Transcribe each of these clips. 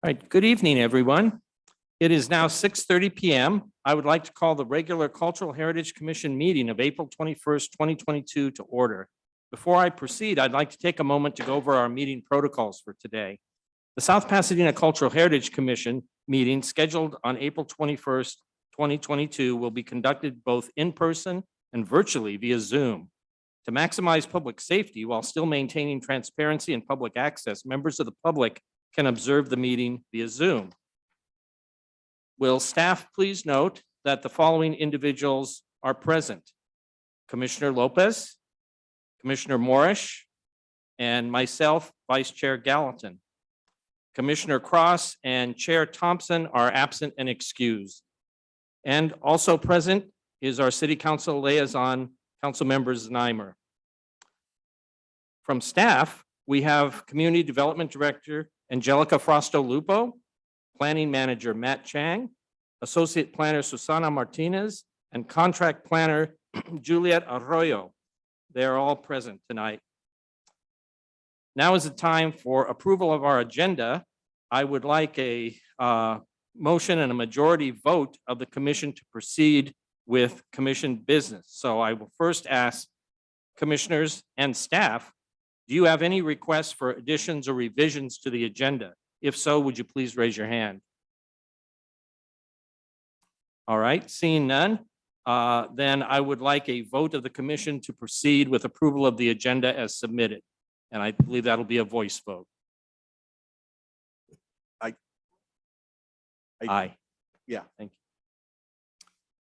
All right, good evening, everyone. It is now 6:30 p.m. I would like to call the regular Cultural Heritage Commission meeting of April 21st, 2022 to order. Before I proceed, I'd like to take a moment to go over our meeting protocols for today. The South Pasadena Cultural Heritage Commission meeting scheduled on April 21st, 2022 will be conducted both in person and virtually via Zoom. To maximize public safety while still maintaining transparency and public access, members of the public can observe the meeting via Zoom. Will staff please note that the following individuals are present: Commissioner Lopez, Commissioner Morrish, and myself, Vice Chair Gallatin. Commissioner Cross and Chair Thompson are absent and excused. And also present is our City Council liaison, Councilmember Znaimer. From staff, we have Community Development Director Angelica Frosto-Lupo, Planning Manager Matt Chang, Associate Planner Susana Martinez, and Contract Planner Juliet Arroyo. They are all present tonight. Now is the time for approval of our agenda. I would like a motion and a majority vote of the commission to proceed with commission business. So I will first ask commissioners and staff, do you have any requests for additions or revisions to the agenda? If so, would you please raise your hand? All right, seeing none, then I would like a vote of the commission to proceed with approval of the agenda as submitted. And I believe that'll be a voice vote. Aye. Yeah. Thank you.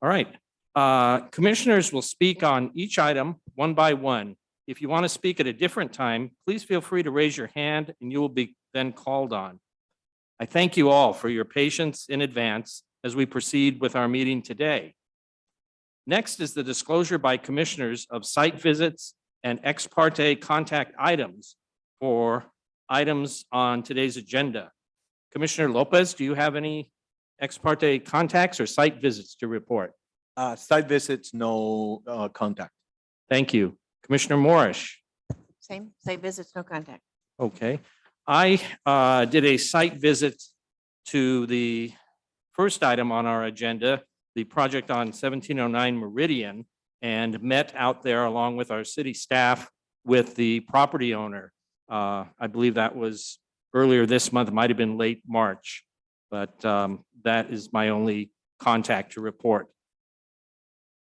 All right. Commissioners will speak on each item one by one. If you want to speak at a different time, please feel free to raise your hand and you will be then called on. I thank you all for your patience in advance as we proceed with our meeting today. Next is the disclosure by commissioners of site visits and ex parte contact items for items on today's agenda. Commissioner Lopez, do you have any ex parte contacts or site visits to report? Site visits, no contact. Thank you. Commissioner Morrish. Same visits, no contact. Okay. I did a site visit to the first item on our agenda, the project on 1709 Meridian, and met out there along with our city staff with the property owner. I believe that was earlier this month, it might have been late March, but that is my only contact to report.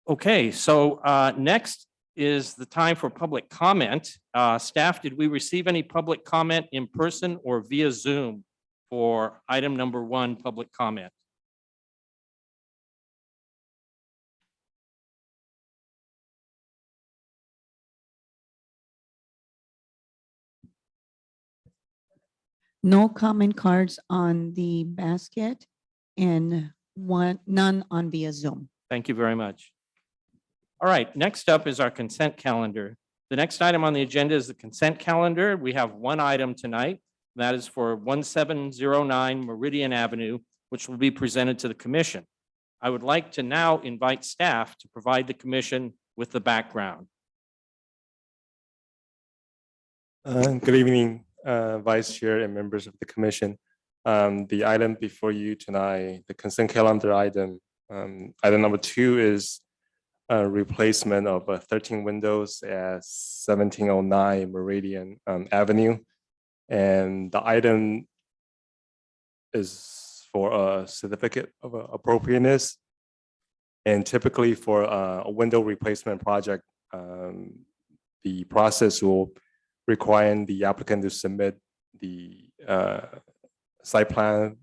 Okay, so next is the time for public comment. Staff, did we receive any public comment in person or via Zoom for item number 1, public comment? No comment cards on the basket and none on via Zoom. Thank you very much. All right, next up is our consent calendar. The next item on the agenda is the consent calendar. We have one item tonight. That is for 1709 Meridian Avenue, which will be presented to the commission. I would like to now invite staff to provide the commission with the background. Good evening, Vice Chair and members of the commission. The item before you tonight, the consent calendar item, item number 2 is a replacement of 13 windows at 1709 Meridian Avenue. And the item is for a certificate of appropriateness. And typically for a window replacement project, the process will require the applicant to submit the site plan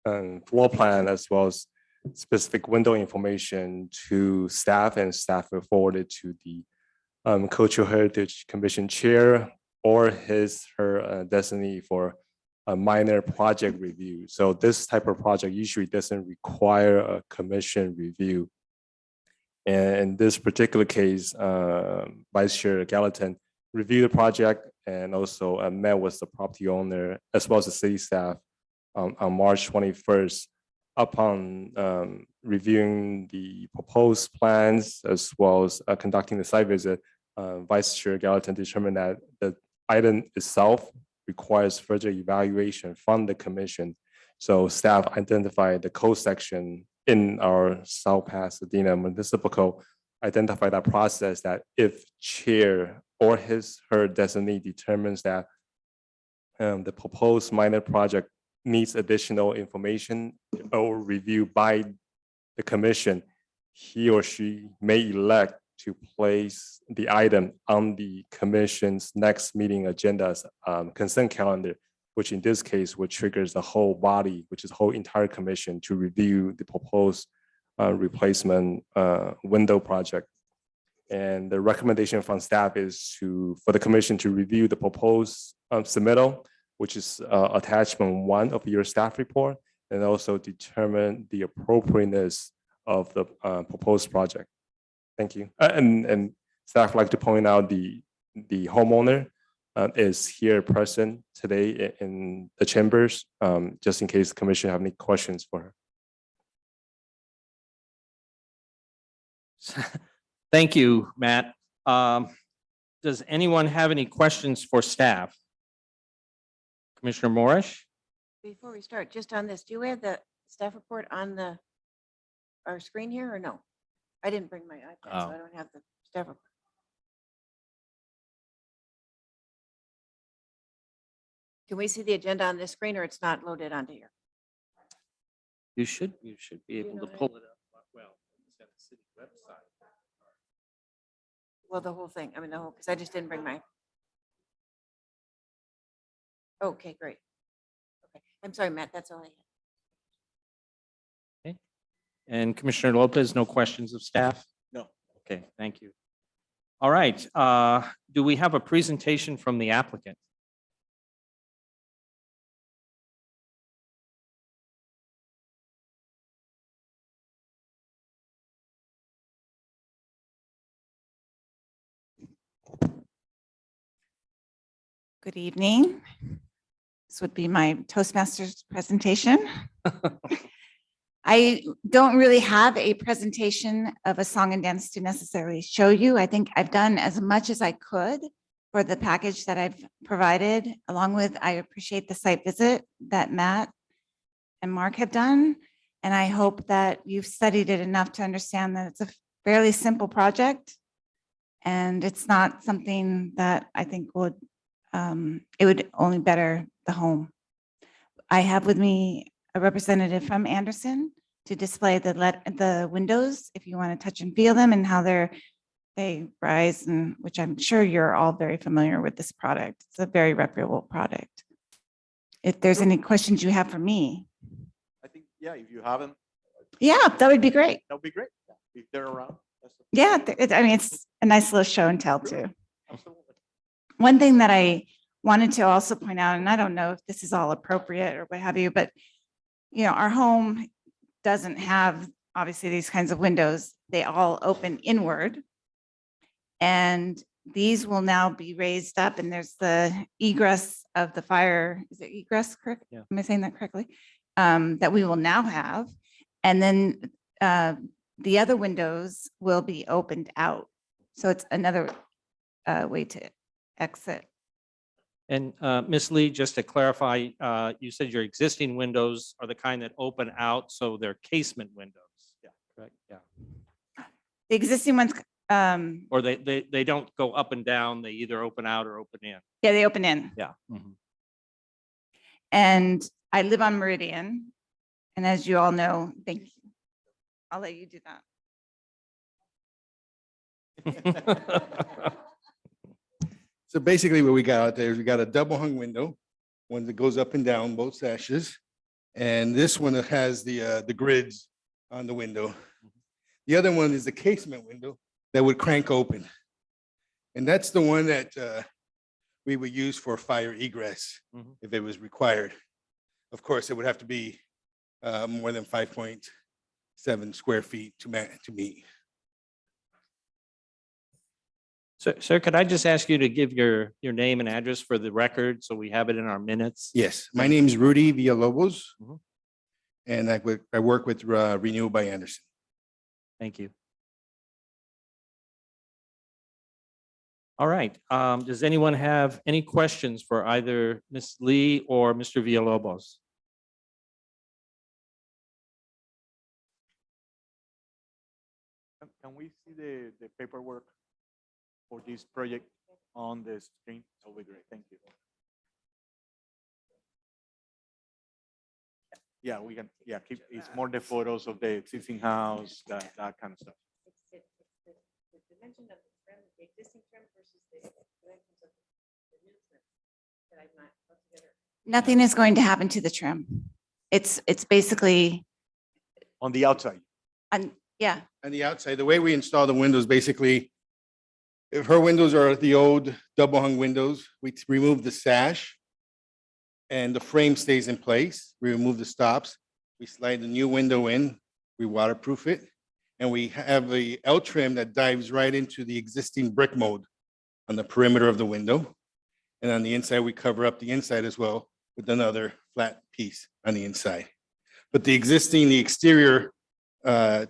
and floor plan as well as specific window information to staff, and staff will forward it to the Cultural Heritage Commission chair or her designee for a minor project review. So this type of project usually doesn't require a commission review. And in this particular case, Vice Chair Gallatin reviewed the project and also met with the property owner as well as the city staff on March 21st. Upon reviewing the proposed plans as well as conducting the site visit, Vice Chair Gallatin determined that the item itself requires further evaluation from the commission. So staff identified the code section in our South Pasadena Municipal Code, identify that process that if chair or her designee determines that the proposed minor project needs additional information or review by the commission, he or she may elect to place the item on the commission's next meeting agenda's consent calendar, which in this case would trigger the whole body, which is the whole entire commission, to review the proposed replacement window project. And the recommendation from staff is for the commission to review the proposed submittal, which is attachment 1 of your staff report, and also determine the appropriateness of the proposed project. Thank you. And staff like to point out the homeowner is here present today in the chambers, just in case the commission have any questions for her. Thank you, Matt. Does anyone have any questions for staff? Commissioner Morris? Before we start, just on this, do you have the staff report on our screen here or no? I didn't bring my iPad, so Oh. I don't have the staff report. Can we see the agenda on this screen or it's not loaded onto here? You should be You able know to it. pull it up. Well, it's at the city website. Well, the whole thing, I mean, the whole, because I just didn't bring my. Okay, great. Okay, I'm sorry, Matt, that's all I had. And Commissioner Lopez, no questions of staff? No. Okay, thank you. All right, do we have a presentation from the applicant? Good evening. This would be my Toastmasters presentation. I don't really have a presentation of a song and dance to necessarily show you. I think I've done as much as I could for the package that I've provided, along with, I appreciate the site visit that Matt and Mark have done. And I hope that you've studied it enough to understand that it's a fairly simple project. And it's not something that I think would it would only better the home. I have with me a representative from Anderson to display the windows, if you want to touch and feel them and how they rise, and which I'm sure you're all very familiar with this product. It's a very reputable product. If there's any questions you have for me. I think, yeah, if you haven't, Yeah, that would be great. that would be great. If they're around. Yeah, I mean, it's a nice little show and tell too. Absolutely. One thing that I wanted to also point out, and I don't know if this is all appropriate or what have you, but you know, our home doesn't have obviously these kinds of windows. They all open inward. And these will now be raised up, and there's the egress of the fire. Is it egress, correct? Yeah. Am I saying that correctly? That we will now have. And then the other windows will be opened out. So it's another way to exit. And Ms. Lee, just to clarify, you said your existing windows are the kind that open out, so they're casement windows. Yeah, correct, yeah. The existing ones, Or they don't go up and down, they either open out or open in. yeah, they open in. Yeah. And I live on Meridian. And as you all know, thank you. I'll let you do that. So basically what we got out there is we got a double hung window, one that goes up and down both sashes. And this one that has the grids on the window. The other one is the casement window that would crank open. And that's the one that we would use for fire egress Mhm. if it was required. Of course, it would have to be more than 5.7 square feet to meet. So, sir, could I just ask you to give your name and address for the record so we have it in our minutes? Yes, my name is Rudy Villalobos. Mhm. And I work with Renew by Anderson. Thank you. All right. Does anyone have any questions for either Ms. Lee or Mr. Villalobos? Can we see the paperwork for this project on the screen? That would be great. Thank you. Yeah, we can, yeah, keep, it's more the photos of the existing house, that kind of stuff. The dimension of the trim, the existing trim versus the dimensions of the new trim that I've not put together. Nothing is going to happen to the trim. It's basically, On the outside. yeah, On the outside, the way we install the windows, basically, if her windows are the old double hung windows, we remove the sash and the frame stays in place. We remove the stops. We slide the new window in, we waterproof it, and we have a L trim that dives right into the existing brick mold on the perimeter of the window. And on the inside, we cover up the inside as well with another flat piece on the inside. But the exterior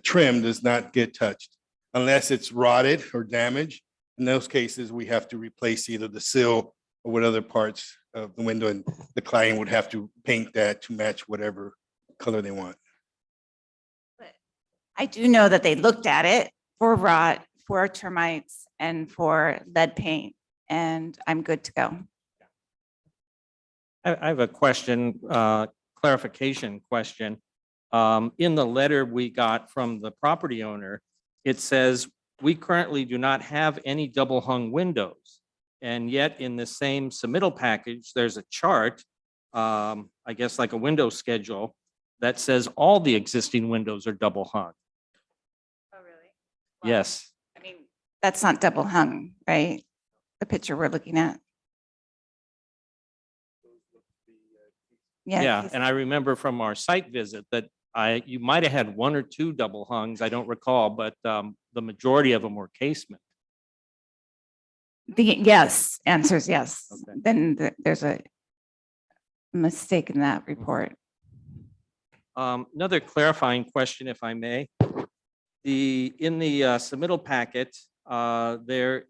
trim does not get touched unless it's rotted or damaged. In those cases, we have to replace either the sill or what other parts of the window, and the client would have to paint that to match whatever color they want. I do know that they looked at it for rot, for termites, and for lead paint, and I'm good to go. I have a question, clarification question. In the letter we got from the property owner, it says, we currently do not have any double hung windows. And yet in the same submittal package, there's a chart, I guess like a window schedule, that says all the existing windows are double hung. Oh, really? Yes. I mean, that's not double hung, right? The picture we're looking at. Yeah, it's- and I remember from our site visit that you might have had one or two double hungs, I don't recall, but the majority of them were casement. The yes, answer is yes. Okay. Then there's a mistake in that report. Another clarifying question, if I may. In the submittal packet, there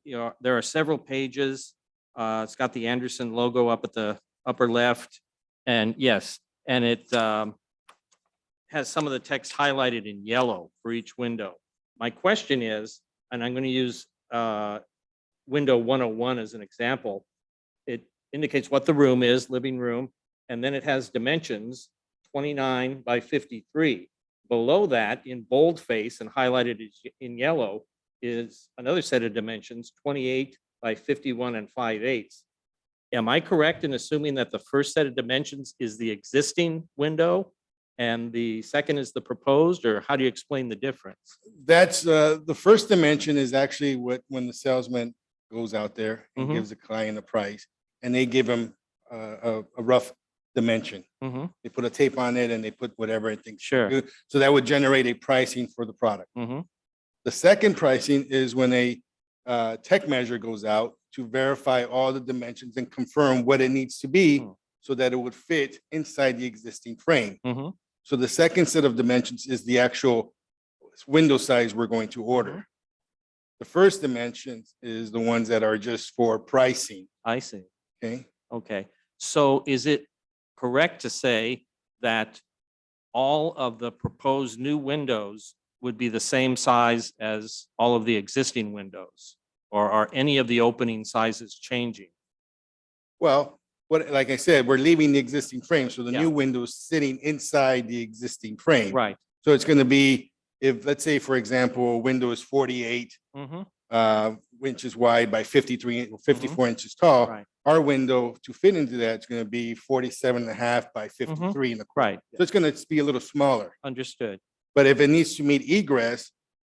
are several pages. It's got the Anderson logo up at the upper left. And yes, and it has some of the text highlighted in yellow for each window. My question is, and I'm going to use window 101 as an example. It indicates what the room is, living room, and then it has dimensions 29 by 53. Below that, in boldface and highlighted in yellow, is another set of dimensions 28 by 51 and 5/8. Am I correct in assuming that the first set of dimensions is the existing window and the second is the proposed, or how do you explain the difference? That's the first dimension is actually when the salesman goes out there and Mhm. gives the client a price, and they give him a rough dimension. Mhm. They put a tape on it and they put whatever I think. Sure. So that would generate a pricing for the product. Mhm. The second pricing is when a tech measure goes out to verify all the dimensions and confirm what it needs to be Hmm. so that it would fit inside the existing frame. Mhm. So the second set of dimensions is the actual window size we're going to order. The first dimensions is the ones that are just for pricing, I see. okay? Okay. So is it correct to say that all of the proposed new windows would be the same size as all of the existing windows? Or are any of the opening sizes changing? Well, like I said, we're leaving the existing frame, so the Yeah. new window is sitting inside the existing frame. Right. So it's gonna be, if, let's say, for example, a window is 48 Mhm. inches wide by 54 inches tall. Right. Our window to fit into that is gonna be 47 and a half by 53 in the corner. Right. So it's gonna be a little smaller. Understood. But if it needs to meet egress,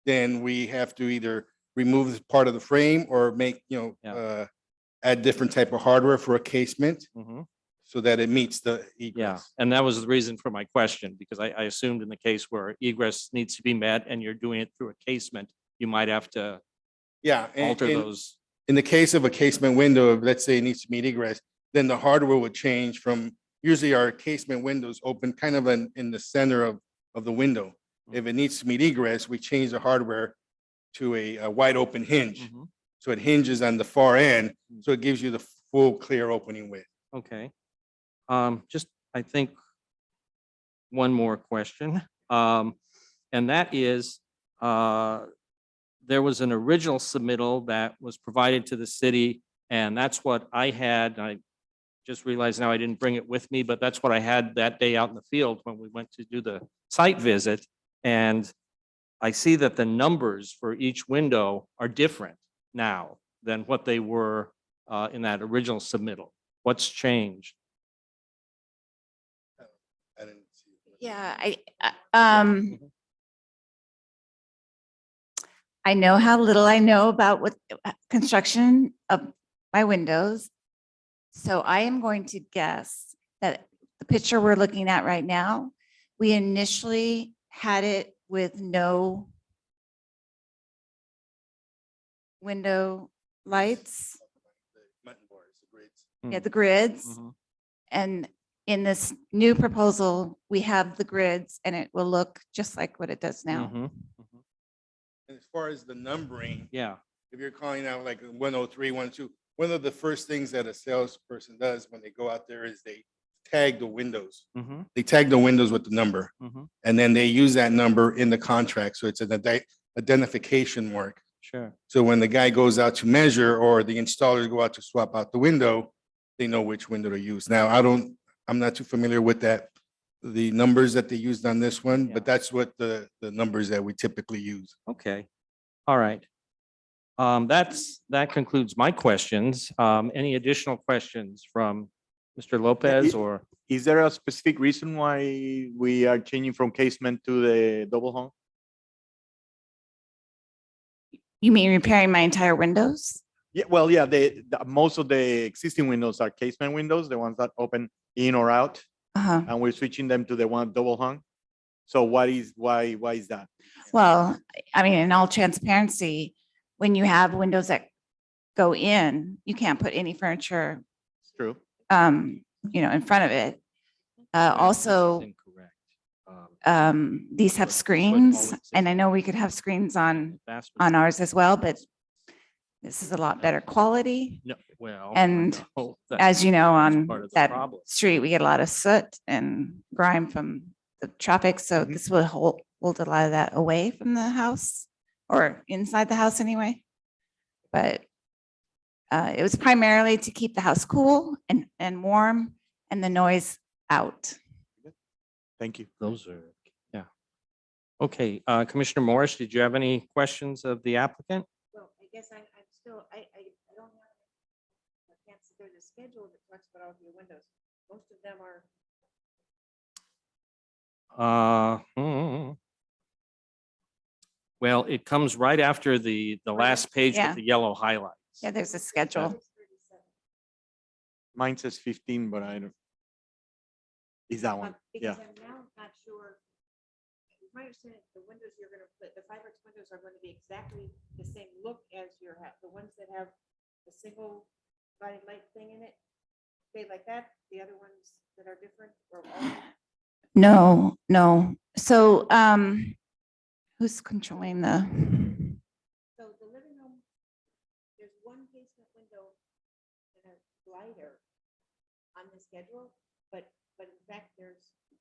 then we have to either remove part of the frame or make, Yeah. add different type of hardware for a casement Mhm. so that it meets the Yeah. egress. And that was the reason for my question, because I assumed in the case where egress needs to be met and you're doing it through a casement, you might have to Yeah. and- alter and those. In the case of a casement window, if let's say it needs to meet egress, then the hardware would change from, usually our casement windows open kind of in the center of the window. If it needs to meet egress, we change the hardware to a wide open hinge. Mhm. So it hinges on the far end, so it gives you the full clear opening width. Okay. Just, I think, one more question. And that is, there was an original submittal that was provided to the city, and that's what I had. I just realized now I didn't bring it with me, but that's what I had that day out in the field when we went to do the site visit. And I see that the numbers for each window are different now than what they were in that original submittal. What's changed? I didn't see it. Yeah, I know how little I know about what construction of my windows. So I am going to guess that the picture we're looking at right now, we initially had it with no window lights, Mutton bars, the grids. yeah, the grids. Mhm. And in this new proposal, we have the grids and it will look just like what it does now. Mhm. And as far as the numbering, Yeah. if you're calling out like 103, 102, one of the first things that a salesperson does when they go out there is they tag the windows. Mhm. They tag the windows with the number, Mhm. and then they use that number in the contract. So it's an identification mark. Sure. So when the guy goes out to measure or the installers go out to swap out the window, they know which window to use. Now, I'm not too familiar with that, the numbers that they used on this one, Yeah. but that's what the numbers that we typically use. Okay. All right. That concludes my questions. Any additional questions from Mr. Lopez or? Is there a specific reason why we are changing from casement to the double hung? You mean repairing my entire windows? Yeah, well, yeah, most of the existing windows are casement windows, the ones that open in or out, Uh-huh. and we're switching them to the one double hung. So why is that? Well, I mean, in all transparency, when you have windows that go in, you can't put any furniture, It's true. in front of it. This is Also, incorrect. these have But screens, all and I know we existing- could have screens on That's- ours as well, but this is a lot better quality. No, well. And no, As you know, that's on part of the that problem. street, we get a lot of soot and grime from the traffic, so Mhm. this will hold a lot of that away from the house or inside the house anyway. But it was primarily to keep the house cool and warm and the noise out. Thank you. Those are, yeah. Okay, Commissioner Morris, did you have any questions of the applicant? Well, I guess I'm still, I don't have, I can't see there's a schedule that talks about all of your windows. Most of them are, Well, it comes right after the last page Yeah. with the yellow highlights. Yeah, there's a schedule. Mine says 15, but I don't. Is that one? Yeah. because I'm now not sure. It's my understanding, the windows you're gonna put, the Fireworks windows are gonna be exactly the same look as your house, the ones that have the single divided light thing in it. Stay like that, the other ones that are different or all. No. So, who's controlling the? So the living room, there's one basement window and a glider on the schedule, but in fact, there's much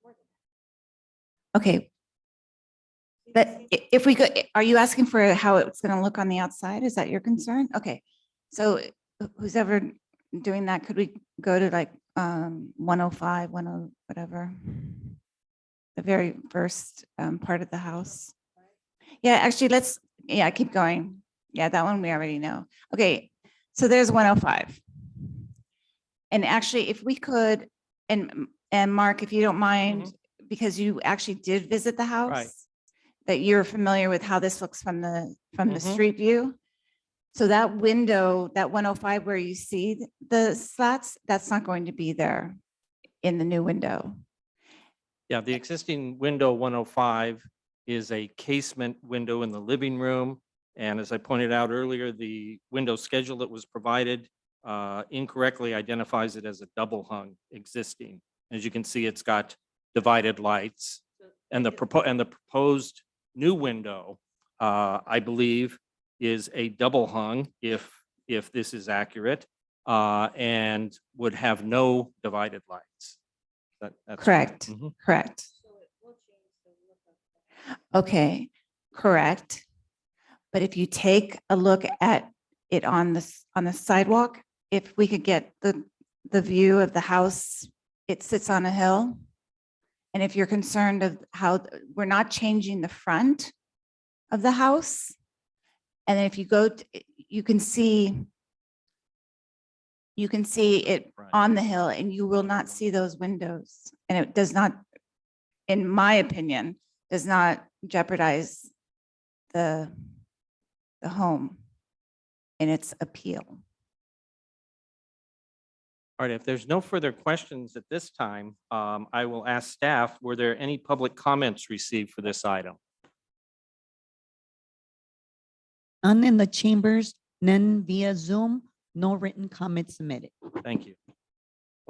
more than that. Okay, See the but schedule? if we could, are you asking for how it's gonna look on the outside? Is that your concern? Okay, so who's ever doing that, could we go to like 105, 10, whatever? The very first part of the house. Yeah, actually, keep going. Yeah, that one we already know. Okay, so there's 105. And actually, if we could, and Mark, if you don't mind, because you actually did visit the house, that you're familiar with how this looks from the Mhm. street view. So that window, that 105 where you see the slats, that's not going to be there in the new window. Yeah, the existing window 105 is a casement window in the living room. And as I pointed out earlier, the window schedule that was provided incorrectly identifies it as a double hung existing. As you can see, it's got divided lights. And the proposed new window, I believe, is a double hung, if this is accurate, and would have no divided lights. That's Correct, Mhm. correct. So it will change the look of the Okay, correct. But if you take a look at it on the sidewalk, if we could get the view of the house, it sits on a hill. And if you're concerned of how, we're not changing the front of the house. And then if you go, you can see it Right. on the hill and you will not see those windows. And it does not, in my opinion, does not jeopardize the home in its appeal. All right, if there's no further questions at this time, I will ask staff, were there any public comments received for this item? None in the chambers, none via Zoom, no written comments submitted. Thank you.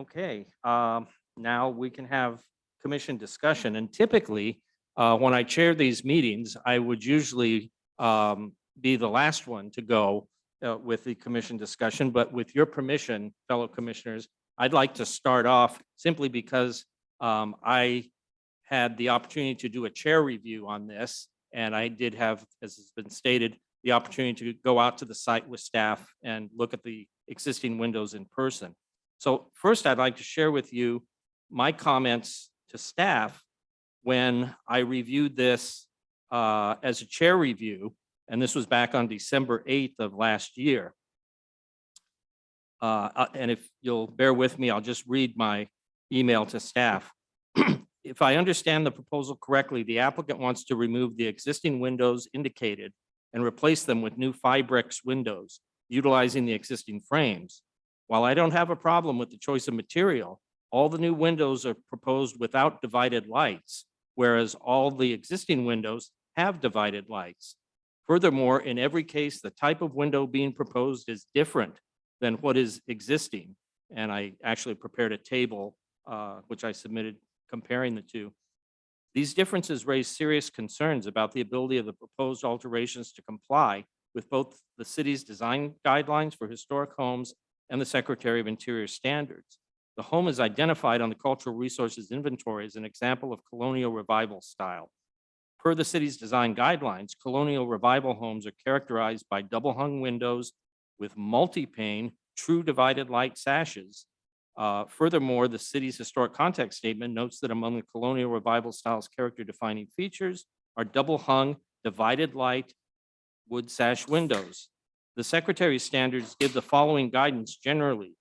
Okay, now we can have commission discussion. And typically, when I chair these meetings, I would usually be the last one to go with the commission discussion. But with your permission, fellow commissioners, I'd like to start off simply because I had the opportunity to do a chair review on this. And I did have, as has been stated, the opportunity to go out to the site with staff and look at the existing windows in person. So first, I'd like to share with you my comments to staff when I reviewed this as a chair review, and this was back on December 8th of last year. And if you'll bear with me, I'll just read my email to staff. If I understand the proposal correctly, the applicant wants to remove the existing windows indicated and replace them with new Fibrex windows, utilizing the existing frames. While I don't have a problem with the choice of material, all the new windows are proposed without divided lights, whereas all the existing windows have divided lights. Furthermore, in every case, the type of window being proposed is different than what is existing. And I actually prepared a table, which I submitted comparing the two. These differences raise serious concerns about the ability of the proposed alterations to comply with both the city's design guidelines for historic homes and the Secretary of Interior standards. The home is identified on the Cultural Resources Inventory as an example of colonial revival style. Per the city's design guidelines, colonial revival homes are characterized by double hung windows with multi-pane, true divided light sashes. Furthermore, the city's historic context statement notes that among the colonial revival style's character defining features are double hung, divided light, wood sash windows. The Secretary's standards give the following guidance generally.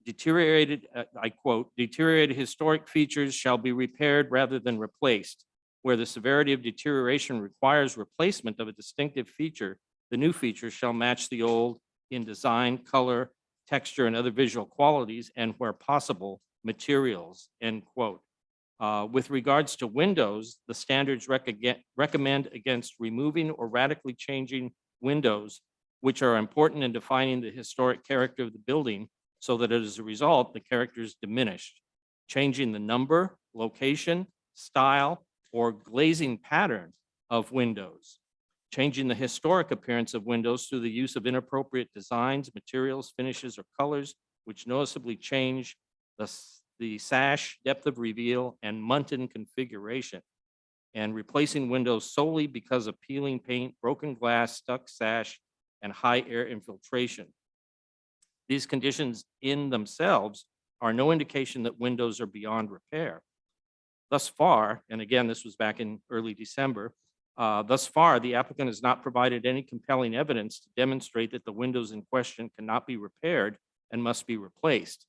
Deteriorated, I quote, deteriorated historic features shall be repaired rather than replaced. Where the severity of deterioration requires replacement of a distinctive feature, the new feature shall match the old in design, color, texture, and other visual qualities, and where possible, materials, end quote. With regards to windows, the standards recommend against removing or radically changing windows, which are important in defining the historic character of the building, so that as a result, the character is diminished. Changing the number, location, style, or glazing pattern of windows. Changing the historic appearance of windows through the use of inappropriate designs, materials, finishes, or colors, which noticeably change the sash, depth of reveal, and muntin configuration. And replacing windows solely because of peeling paint, broken glass, stuck sash, and high air infiltration. These conditions in themselves are no indication that windows are beyond repair. Thus far, and again, this was back in early December, thus far, the applicant has not provided any compelling evidence to demonstrate that the windows in question cannot be repaired and must be replaced.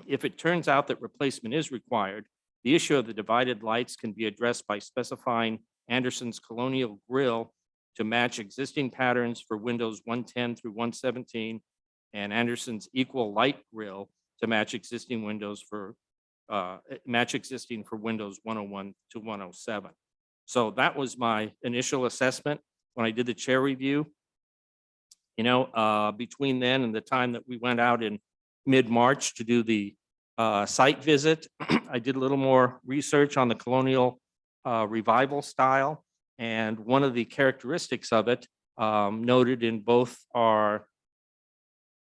If it turns out that replacement is required, the issue of the divided lights can be addressed by specifying Anderson's colonial grille to match existing patterns for windows 110 through 117 and Anderson's equal light grille to match existing windows for Windows 101 to 107. So that was my initial assessment when I did the chair review. You know, between then and the time that we went out in mid-March to do the site visit, I did a little more research on the colonial revival style. And one of the characteristics of it noted in both our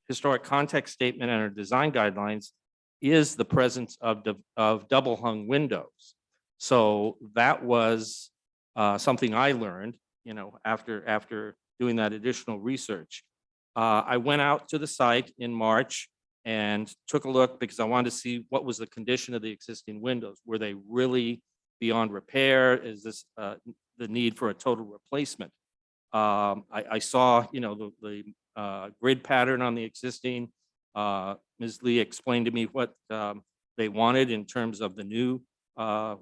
historic context statement and our design guidelines is the presence of double hung windows. So that was something I learned, after doing that additional research. I went out to the site in March and took a look because I wanted to see what was the condition of the existing windows. Were they really beyond repair? Is this the need for a total replacement? I saw, the grid pattern on the existing. Ms. Lee explained to me what they wanted in terms of the new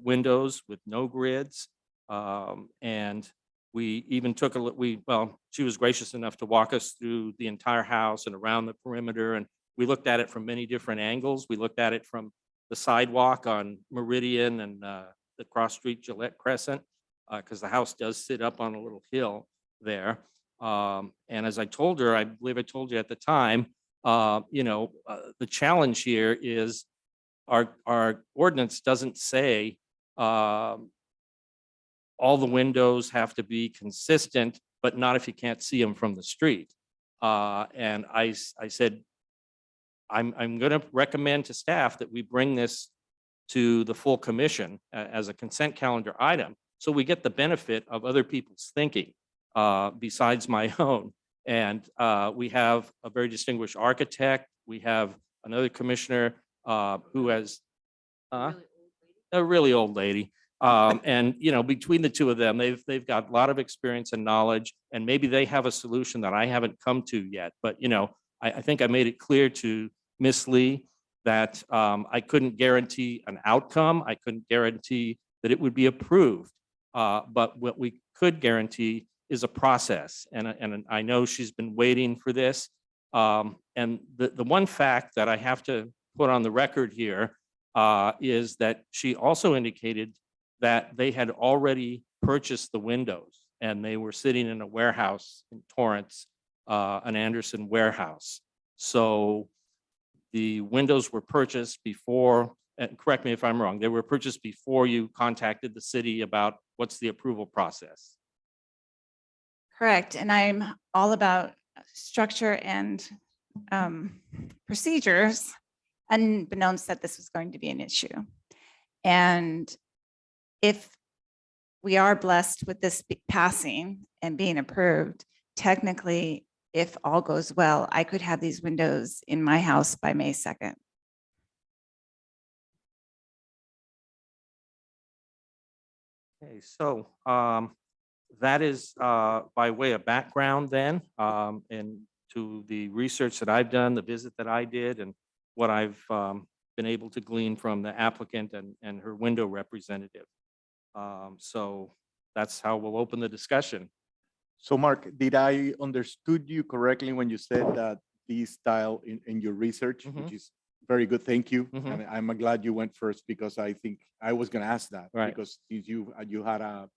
windows with no grids. And we even took a look, she was gracious enough to walk us through the entire house and around the perimeter. And we looked at it from many different angles. We looked at it from the sidewalk on Meridian and the Cross Street Gillette Crescent, because the house does sit up on a little hill there. And as I told her, I believe I told you at the time, the challenge here is our ordinance doesn't say all the windows have to be consistent, but not if you can't see them from the street. And I said, I'm going to recommend to staff that we bring this to the full commission as a consent calendar item, so we get the benefit of other people's thinking besides my own. And we have a very distinguished architect. We have another commissioner who has a really old lady. And between the two of them, they've got a lot of experience and knowledge, and maybe they have a solution that I haven't come to yet. But I think I made it clear to Miss Lee that I couldn't guarantee an outcome. I couldn't guarantee that it would be approved. But what we could guarantee is a process. And I know she's been waiting for this. And the one fact that I have to put on the record here is that she also indicated that they had already purchased the windows and they were sitting in a warehouse in Torrance, an Anderson warehouse. So the windows were purchased before, and correct me if I'm wrong, they were purchased before you contacted the city about what's the approval process. Correct. And I'm all about structure and procedures, unbeknownst that this was going to be an issue. And if we are blessed with this passing and being approved, technically, if all goes well, I could have these windows in my house by May 2nd. Okay, so that is by way of background then, and to the research that I've done, the visit that I did, and what I've been able to glean from the applicant and her window representative. So that's how we'll open the discussion. So Mark, did I understood you correctly when you said that this style in your research, which is very good, thank you. And I'm glad you went first because I think I was going to ask that, Right. because since you had a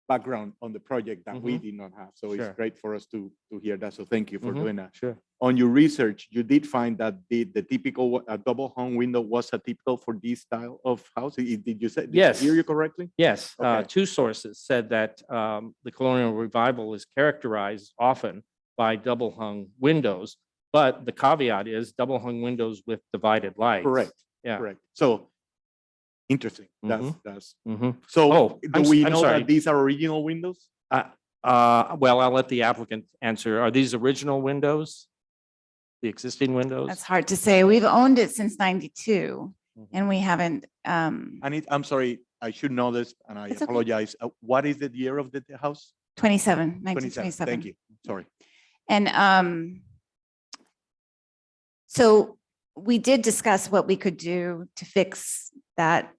background on the project that we did not have. So Sure. it's great for us to hear that. So thank you for doing that. Sure. On your research, you did find that the typical double hung window was a typical for this style of house. Did you say? Did Yes. I hear you correctly? Yes, Okay. two sources said that the colonial revival is characterized often by double hung windows, but the caveat is double hung windows with divided lights. Correct. Yeah. Correct. So interesting. Mhm. That's Mhm. so. Oh, Do we I'm know sorry. that these are original windows? Well, I'll let the applicant answer. Are these original windows? The existing windows? That's hard to say. We've owned it since 92 and we haven't, I'm sorry, I should know this and I It's okay. apologize. What is the year of the house? 27, 27. 1927. Thank you. Sorry. And so we did discuss what we could do to fix that.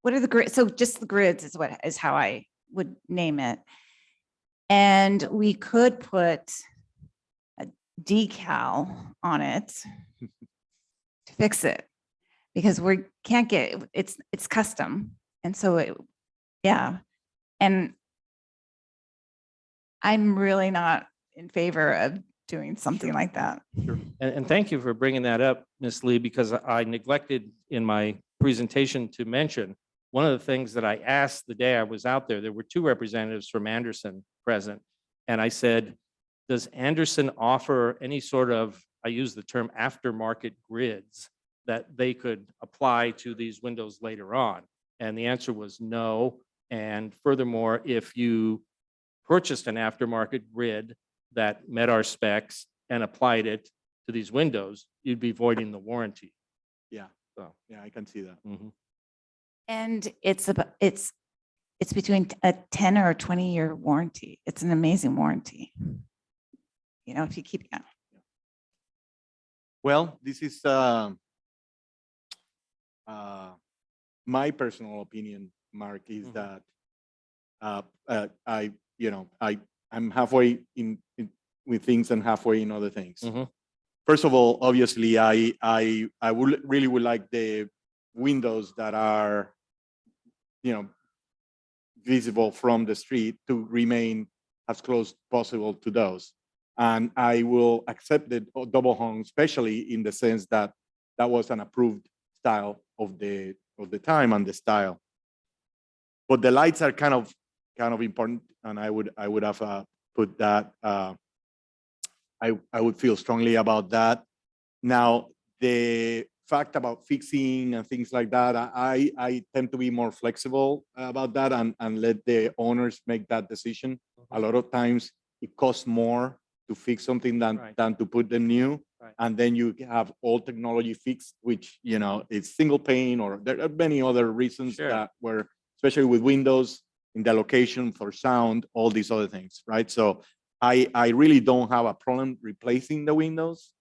What are the grids? So just the grids is how I would name it. And we could put a decal on it to fix it because we can't get, it's custom. And so yeah. And I'm really not in favor of doing something like that. And thank you for bringing that up, Ms. Lee, because I neglected in my presentation to mention one of the things that I asked the day I was out there were two representatives from Anderson present. And I said, does Anderson offer any sort of, I use the term aftermarket grids that they could apply to these windows later on? And the answer was no. And furthermore, if you purchased an aftermarket grid that met our specs and applied it to these windows, you'd be voiding the warranty. Yeah, So, yeah, I can see that. mhm. And it's between a 10 or a 20-year warranty. It's an amazing warranty. You know, if you keep, yeah. Well, this is my personal opinion, Mark, is Mhm. that I'm halfway in with things and halfway in other things. Mhm. First of all, obviously, I would like the windows that are, visible from the street to remain as close possible to those. And I will accept the double hung, especially in the sense that that was an approved style of the time and the style. But the lights are kind of important, and I would have put that. I would feel strongly about that. Now, the fact about fixing and things like that, I tend to be more flexible about that and let the owners make that decision. A lot of times it costs more to fix something Right. than to put them new. Right. And then you have all technology fixed, which, is single pane, or there are many other reasons Sure. that were, especially with Windows, in the location for sound, all these other things, right? So I really don't have a problem replacing the windows.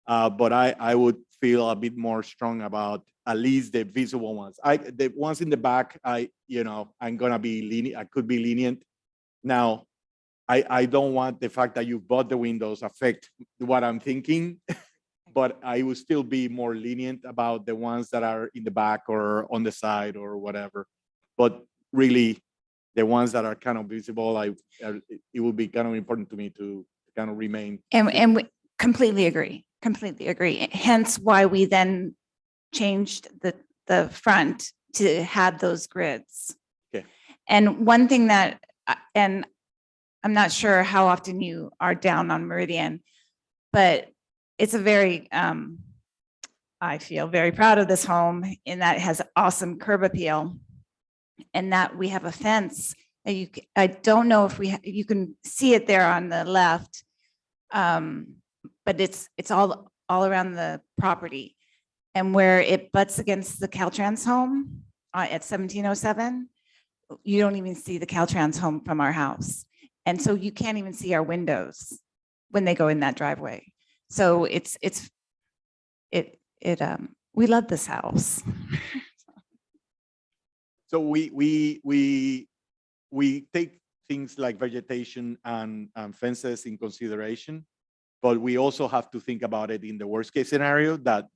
But I would feel a bit more strong about at least the visible ones. The ones in the back, I'm gonna be lenient. I could be lenient. Now, I don't want the fact that you bought the windows affect what I'm thinking, but I would still be more lenient about the ones that are in the back or on the side or whatever. But really, the ones that are kind of visible, it would be kind of important to me to kind of remain. And we completely agree, Hence why we then changed the front to have those grids. Okay. And one thing that, and I'm not sure how often you are down on Meridian, but it's a very, I feel very proud of this home in that it has awesome curb appeal. And that we have a fence that I don't know if you can see it there on the left. But it's all around the property. And where it butts against the Caltrans home at 1707, you don't even see the Caltrans home from our house. And so you can't even see our windows when they go in that driveway. So we love this house. So we take things like vegetation and fences in consideration, but we also have to think about it in the worst case scenario that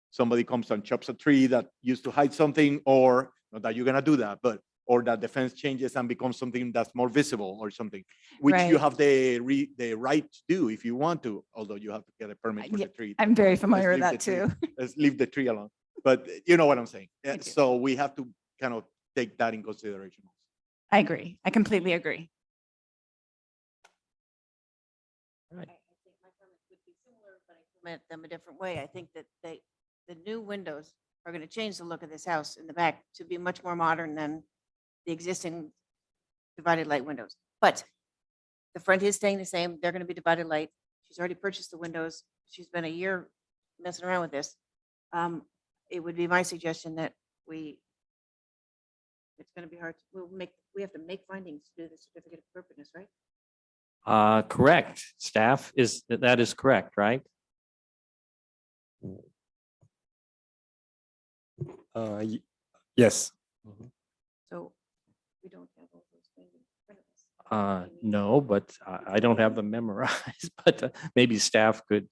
somebody comes and chops a tree that used to hide something, or not that you're gonna do that, but or that the fence changes and becomes something that's more visible or something, which you Right. have the right to do if you want to, although you have to get a permit for Yeah, the tree. I'm very familiar with leave that the tree. too. Let's leave the tree alone. But you know what I'm saying. I do. So we have to kind of take that in consideration. I agree. I completely agree. I think my comments would be similar, but I comment them a different way. I think that the new windows are going to change the look of this house in the back to be much more modern than the existing divided light windows. But the front is staying the same. They're going to be divided light. She's already purchased the windows. She's been a year messing around with this. It would be my suggestion that it's going to be hard. We have to make findings to do the certificate of appropriateness, right? Correct. Staff that is correct, right? Yes. So we don't have all those things in front of us. No, but I don't have them memorized, but maybe staff could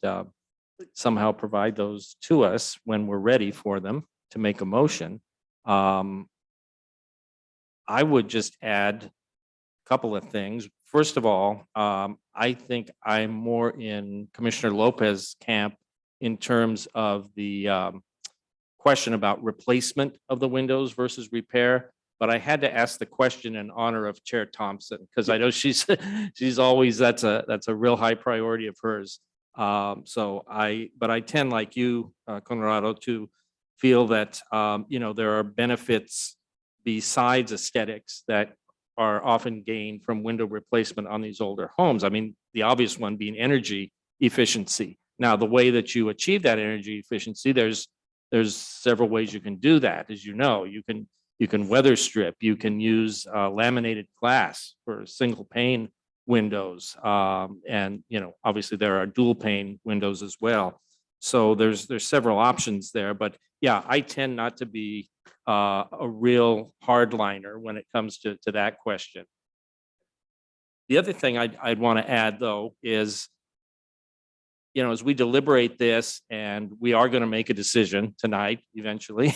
somehow provide those to us when we're ready for them to make a motion. I would just add a couple of things. First of all, I think I'm more in Commissioner Lopez's camp in terms of the question about replacement of the windows versus repair, but I had to ask the question in honor of Chair Thompson, because I know she's, she's always, that's a real high priority of hers. But I tend, like you, Conrado, to feel that, there are benefits besides aesthetics that are often gained from window replacement on these older homes. I mean, the obvious one being energy efficiency. Now, the way that you achieve that energy efficiency, there's several ways you can do that. As you know, you can weather strip, you can use laminated glass for single pane windows. And, obviously there are dual pane windows as well. So there's several options there, but yeah, I tend not to be a real hardliner when it comes to that question. The other thing I'd want to add, though, is, as we deliberate this, and we are going to make a decision tonight eventually,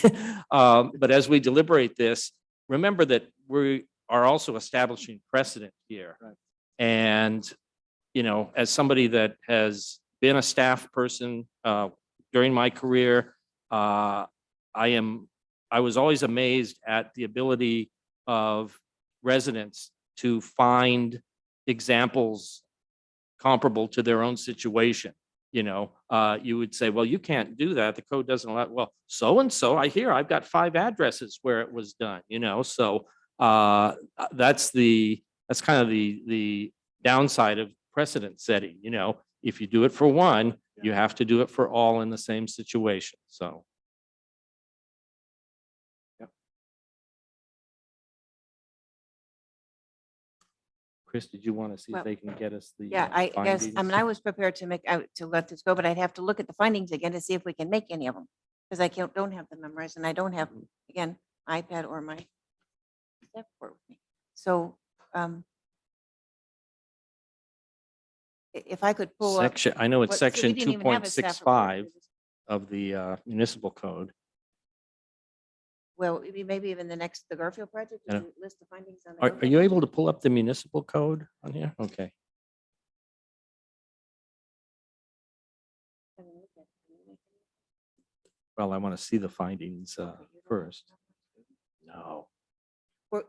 but as we deliberate this, remember that we are also establishing precedent here. Right. And, as somebody that has been a staff person during my career, I was always amazed at the ability of residents to find examples comparable to their own situation. You would say, well, you can't do that. The code doesn't allow, well, so-and-so, I've got 5 addresses where it was done, so that's kind of the downside of precedent setting. If you do it for one, you have to do it for all in the same situation. So. Chris, did you want to see if Well, they can get us the? Yeah, I guess, findings? I was prepared to let this go, but I'd have to look at the findings again to see if we can make any of them. Because I don't have them memorized, and I don't have, again, iPad or my step board with me. So if I could pull up. Section, I know it's what- so we section didn't even have a staff report. 2.65 of the municipal code. Well, maybe even the Garfield project, Yeah. to list the findings on the. Are Garfield you project? able to pull up the municipal code on here? Okay. Well, I want to see the findings first. No. We're-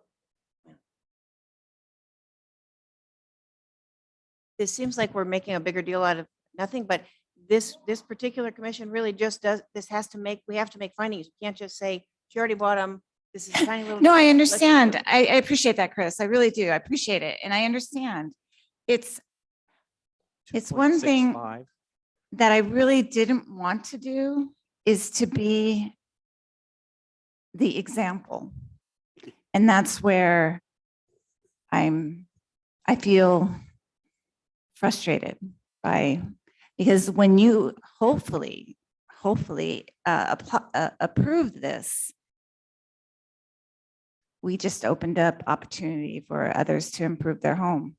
This seems like we're making a bigger deal out of nothing, but this particular commission really just does, we have to make findings. You can't just say, she already bought them. This is a tiny little. No, I let's understand. do it. I appreciate that, Chris. I really do. I appreciate it. And I understand. It's one thing 2.65. that I really didn't want to do is to be the example. And that's where I feel frustrated by, because when you hopefully approve this, we just opened up opportunity for others to improve their home.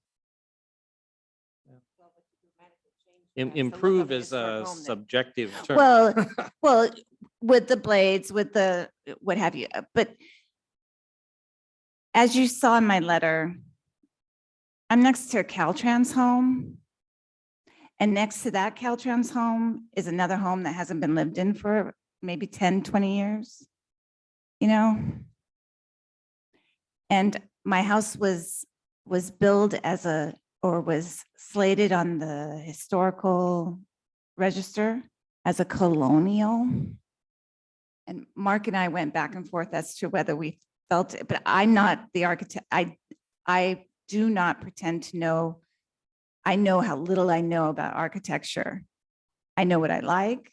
Improve is a subjective term. Well, with the blades, with the what have you, but as you saw in my letter, I'm next to a Caltrans home. And next to that Caltrans home is another home that hasn't been lived in for maybe 10, 20 years, And my house was billed was slated on the historical register as a colonial. And Mark and I went back and forth as to whether we felt it, but I'm not the architect. I do not pretend to know. I know how little I know about architecture. I know what I like,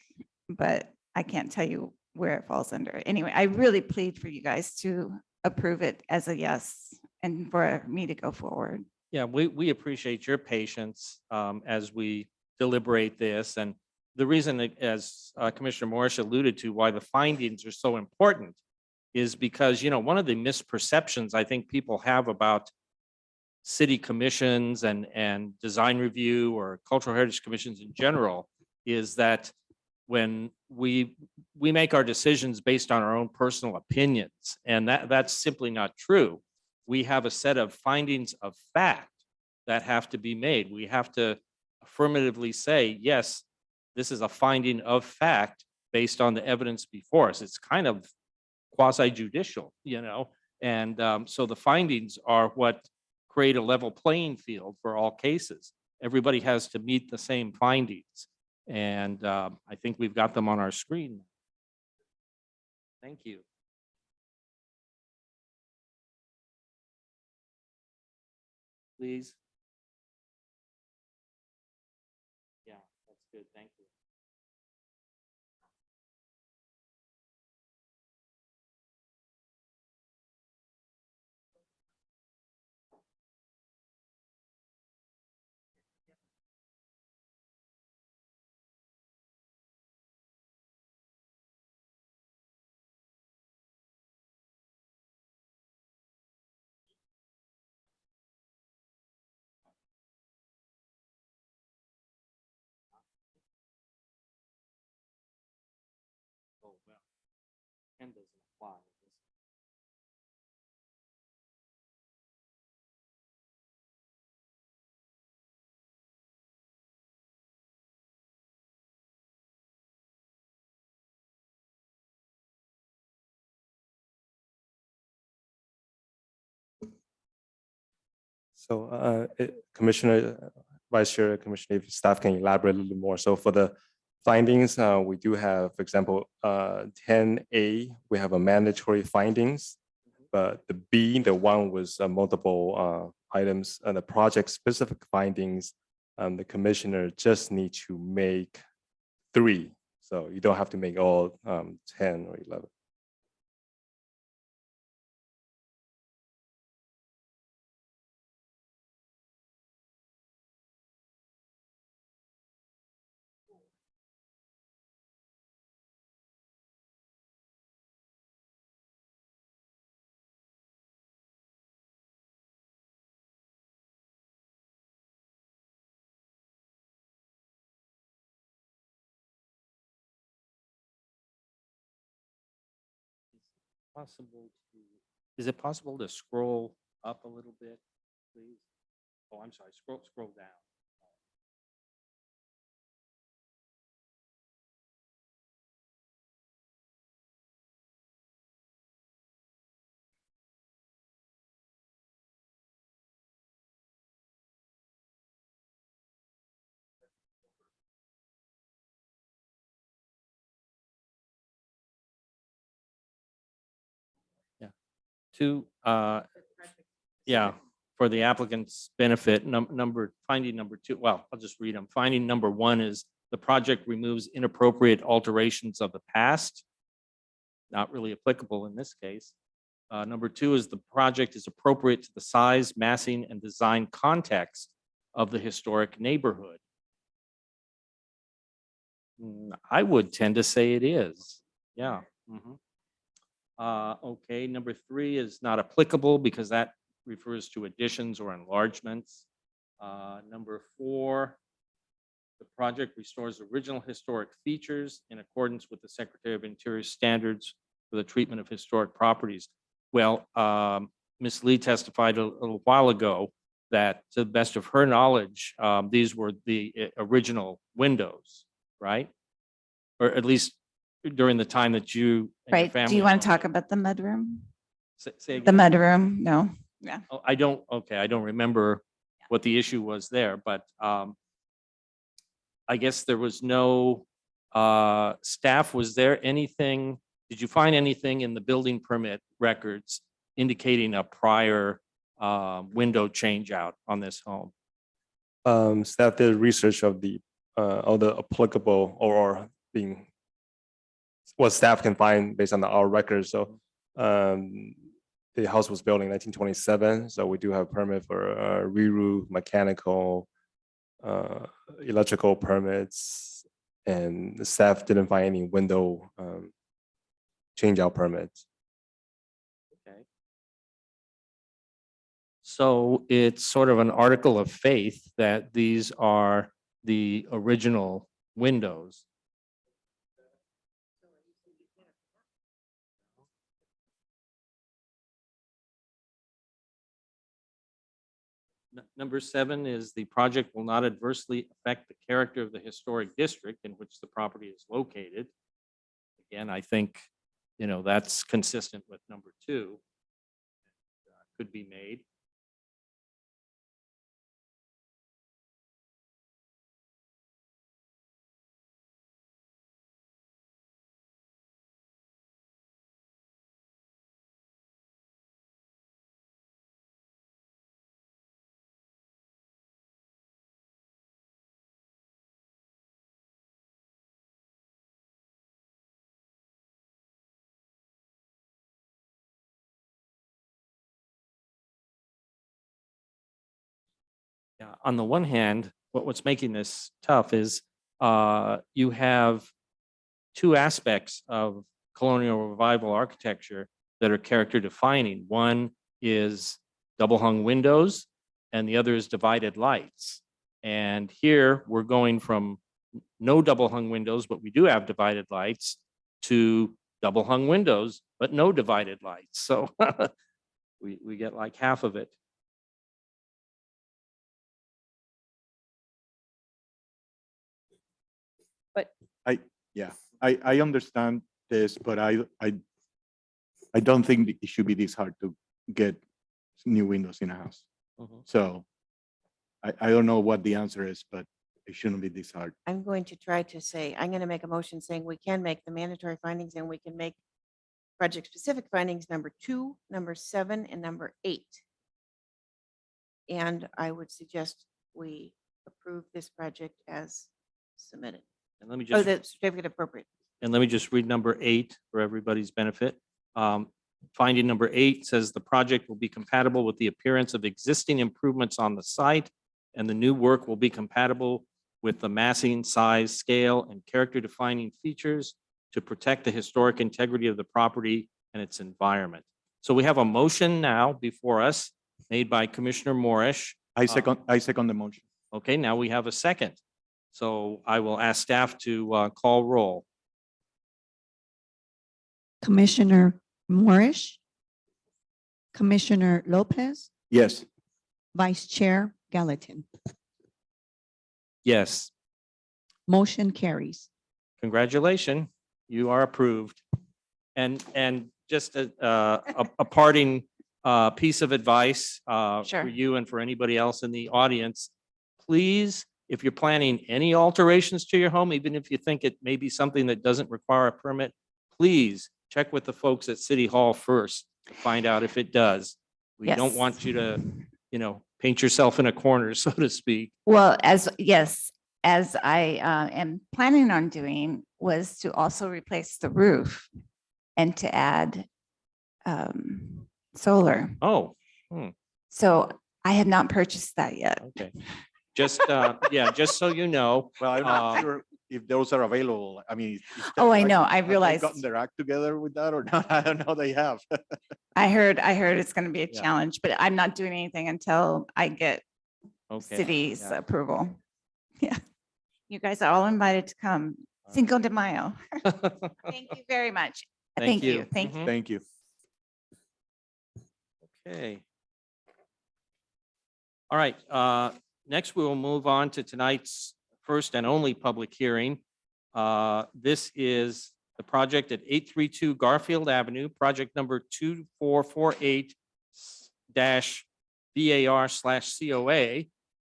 but I can't tell you where it falls under. Anyway, I really plead for you guys to approve it as a yes and for me to go forward. Yeah, we appreciate your patience as we deliberate this. And the reason, that, as Commissioner Morris alluded to, why the findings are so important is because, one of the misperceptions I think people have about city commissions and design review or cultural heritage commissions in general is that when we make our decisions based on our own personal opinions, and that's simply not true. We have a set of findings of fact that have to be made. We have to affirmatively say, yes, this is a finding of fact based on the evidence before us. It's kind of quasi judicial, and so the findings are what create a level playing field for all cases. Everybody has to meet the same findings. And I think we've got them on our screen. Thank you. Please. Yeah, that's good. Thank you. Oh, well, 10 doesn't apply. So Commissioner, Vice Chair, Commissioner, if staff can elaborate a little more. So for the findings, we do have, for example, 10A, we have a mandatory findings. But the B, the one with multiple items, and the project specific findings, the commissioner just need to make 3. So you don't have to make all 10 or 11. Possible to, is it possible to scroll up a little bit, please? Oh, I'm sorry, scroll down. Yeah. To, yeah, for the applicant's benefit, finding number 2, well, I'll just read them. Finding number 1 is the project removes inappropriate alterations of the past. Not really applicable in this case. Number 2 is the project is appropriate to the size, massing, and design context of the historic neighborhood. I would tend to say it is. Yeah. Mhm. Okay, number 3 is not applicable because that refers to additions or enlargements. Number 4, the project restores original historic features in accordance with the Secretary of Interior standards for the treatment of historic properties. Well, Ms. Lee testified a little while ago that to the best of her knowledge, these were the original windows, right? Or at least during the time that you and your Right. family. Do you want owned to talk it. about the mudroom? Say The again? mudroom? No. Yeah. Oh, I don't remember what the issue was there, but I guess there was no staff. Was there anything, did you find anything in the building permit records indicating a prior window change out on this home? Staff did research of all the applicable or being what staff can find based on our records. So the house was built in 1927, so we do have permit for re-roof, mechanical, electrical permits, and the staff didn't find any window change out permits. Okay. So it's sort of an article of faith that these are the original windows. Number 7 is the project will not adversely affect the character of the historic district in which the property is located. Again, I think, that's consistent with number 2. Could be made. Yeah, on the one hand, what's making this tough is you have 2 aspects of colonial revival architecture that are character defining. One is double hung windows and the other is divided lights. And here we're going from no double hung windows, but we do have divided lights, to double hung windows, but no divided lights. So we get like half of it. I understand this, but I don't think it should be this hard to get new windows in a house. So I don't know what the answer is, but it shouldn't be this hard. I'm going to try to say, I'm going to make a motion saying we can make the mandatory findings and we can make project-specific findings number 2, number 7, and number 8. And I would suggest we approve this project as submitted. And let me Oh, just the certificate appropriate. And let me just read number 8 for everybody's benefit. Finding number 8 says the project will be compatible with the appearance of existing improvements on the site, and the new work will be compatible with the massing, size, scale, and character defining features to protect the historic integrity of the property and its environment. So we have a motion now before us made by Commissioner Morris. I second the motion. Okay, now we have a second. So I will ask staff to call roll. Commissioner Morris, Commissioner Lopez, Yes. Vice Chair Gallatin. Yes. Motion carries. Congratulations, you are approved. And just a parting piece of advice for Sure. you and for anybody else in the audience. Please, if you're planning any alterations to your home, even if you think it may be something that doesn't require a permit, please check with the folks at City Hall first, to find out if it does. We don't Yes. want you to, paint yourself in a corner, so to speak. Well, as I am planning on doing was to also replace the roof and to add solar. Oh, So I have not purchased that yet. okay. Just, just so you know, Well, I'm not sure if those are available. I mean. Oh, I know. I have they realized. gotten their act together with that or not? I don't know. They have. I heard it's going to be a Yeah. challenge, but I'm not doing anything until I get okay. city's yeah. approval. Yeah. You guys are all invited to come. Cinco de Mayo. Thank you very much. Thank you. Thank you. Mhm. Thank you. Okay. All right, next we will move on to tonight's first and only public hearing. This is the project at 832 Garfield Avenue, project number 2448-VAR/COA.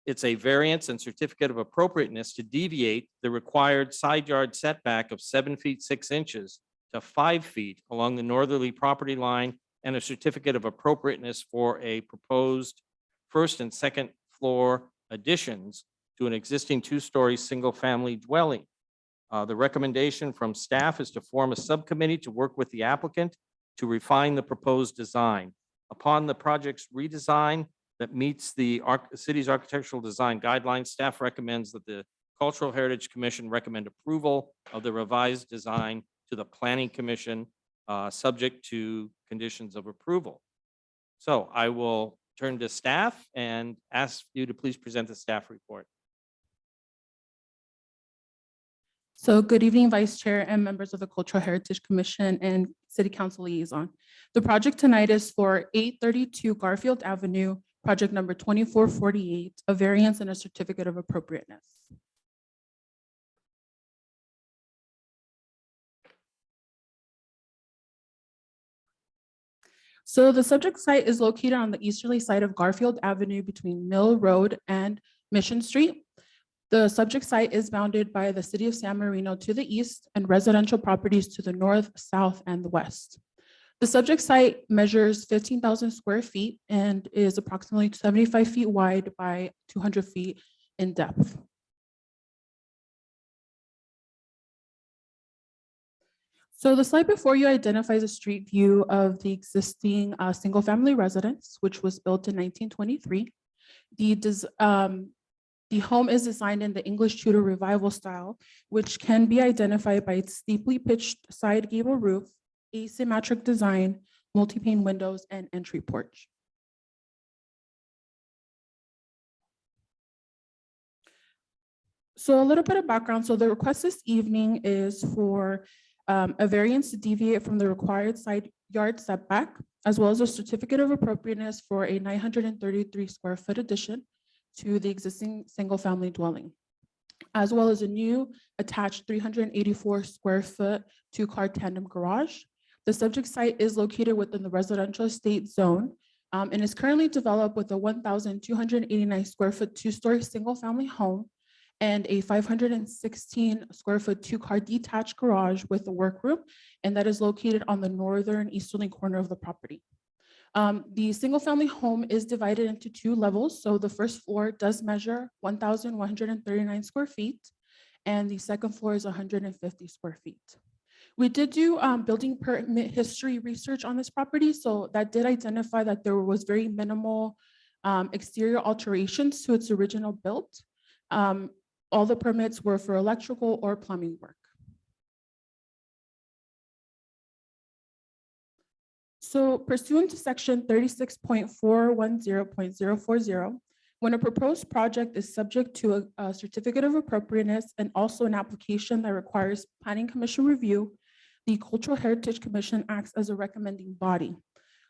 It's a variance and certificate of appropriateness to deviate the required side yard setback of 7 feet 6 inches to 5 feet along the northerly property line, and a certificate of appropriateness for a proposed first and second floor additions to an existing 2-story single-family dwelling. The recommendation from staff is to form a subcommittee to work with the applicant to refine the proposed design. Upon the project's redesign that meets the city's architectural design guidelines, staff recommends that the Cultural Heritage Commission recommend approval of the revised design to the Planning Commission, subject to conditions of approval. So I will turn to staff and ask you to please present the staff report. So good evening, Vice Chair and members of the Cultural Heritage Commission and City Council Liaison. The project tonight is for 832 Garfield Avenue, project number 2448, a variance and a certificate of appropriateness. So the subject site is located on the easterly side of Garfield Avenue between Mill Road and Mission Street. The subject site is bounded by the city of San Marino to the east and residential properties to the north, south, and the west. The subject site measures 15,000 square feet and is approximately 75 feet wide by 200 feet in depth. So the slide before you identifies a street view of the existing single-family residence, which was built in 1923. The home is designed in the English Tudor Revival style, which can be identified by its steeply pitched side gable roof, asymmetric design, multi-pane windows, and entry porch. So a little bit of background. So the request this evening is for a variance to deviate from the required side yard setback, as well as a certificate of appropriateness for a 933 square foot addition to the existing single-family dwelling, as well as a new attached 384 square foot two-car tandem garage. The subject site is located within the residential estate zone and is currently developed with a 1,289 square foot two-story single-family home and a 516 square foot two-car detached garage with a workroom, and that is located on the northern easterly corner of the property. The single-family home is divided into two levels. So the first floor does measure 1,139 square feet, and the second floor is 150 square feet. We did do building permit history research on this property, so that did identify that there was very minimal exterior alterations to its original build. All the permits were for electrical or plumbing work. So pursuant to section 36.410.040, when a proposed project is subject to a certificate of appropriateness and also an application that requires planning commission review, the Cultural Heritage Commission acts as a recommending body.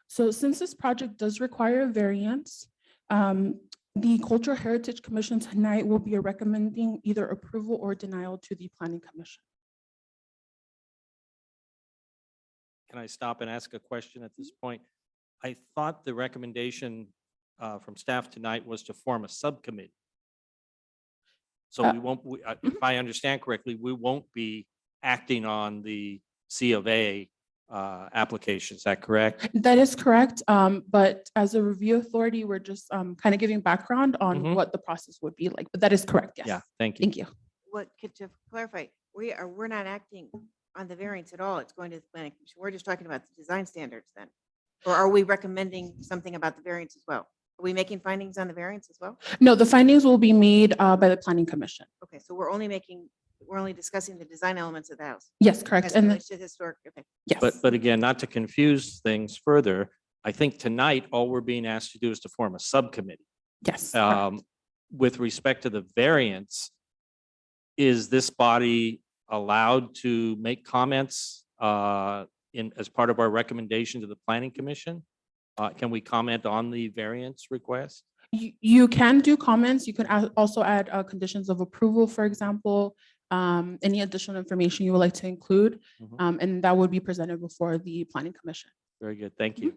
So since this project does require a variance, the Cultural Heritage Commission tonight will be recommending either approval or denial to the Planning Commission. Can I stop and ask a question at this point? I thought the recommendation from staff tonight was to form a subcommittee. So we won't, if I understand correctly, we won't be acting on the C of A application. Is that correct? That is correct. But as a review authority, we're just kind of giving background on what the process would be like. But that is correct. Yes. Yeah, thank you. Thank you. What, to clarify, we're not acting on the variance at all. It's going to the planning commission. We're just talking about the design standards then. Or are we recommending something about the variance as well? Are we making findings on the variance as well? No, the findings will be made by the Planning Commission. Okay, so we're only discussing the design elements of the house. Yes, correct. As And relates to historic, okay. yes. But again, not to confuse things further, I think tonight, all we're being asked to do is to form a subcommittee. Yes. With respect to the variance, is this body allowed to make comments as part of our recommendation to the Planning Commission? Can we comment on the variance request? You can do comments. You can also add conditions of approval, for example, any additional information you would like to include, and that would be presented before the Planning Commission. Very good. Thank you.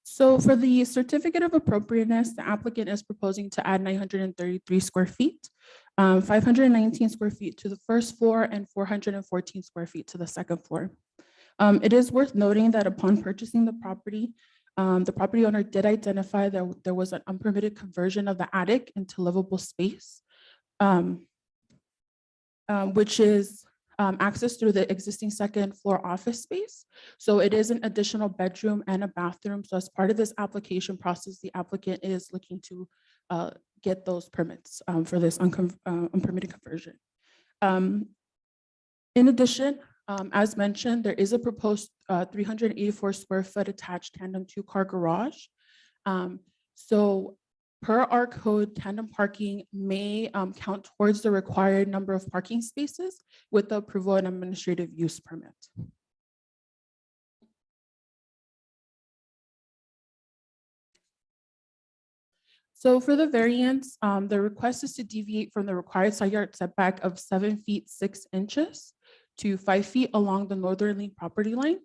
So for the certificate of appropriateness, the applicant is proposing to add 933 square feet, 519 square feet to the first floor and 414 square feet to the second floor. It is worth noting that upon purchasing the property owner did identify that there was an unpermitted conversion of the attic into livable space, which is access through the existing second floor office space. So it is an additional bedroom and a bathroom. So as part of this application process, the applicant is looking to get those permits for this unpermitted conversion. In addition, as mentioned, there is a proposed 384 square foot attached tandem two-car garage. So per our code, tandem parking may count towards the required number of parking spaces with the approval and administrative use permit. So for the variance, the request is to deviate from the required side yard setback of 7 feet 6 inches to 5 feet along the northerly property line.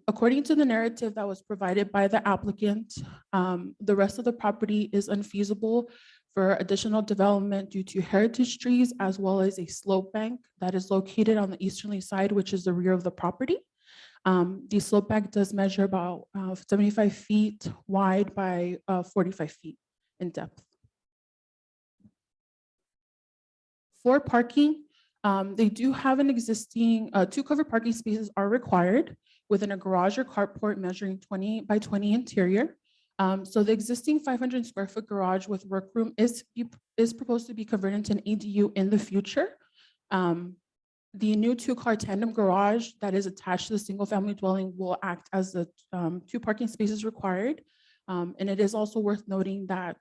According to the narrative that was provided by the applicant, the rest of the property is unfeasible for additional development due to heritage trees, as well as a slope bank that is located on the easterly side, which is the rear of the property. The slope bank does measure about 75 feet wide by 45 feet in depth. For parking, they do have an existing, 2 covered parking spaces are required within a garage or carport measuring 20 by 20 interior. So the existing 500 square foot garage with workroom is proposed to be converted into an ADU in the future. The new 2-car tandem garage that is attached to the single family dwelling will act as the 2 parking spaces required. And it is also worth noting that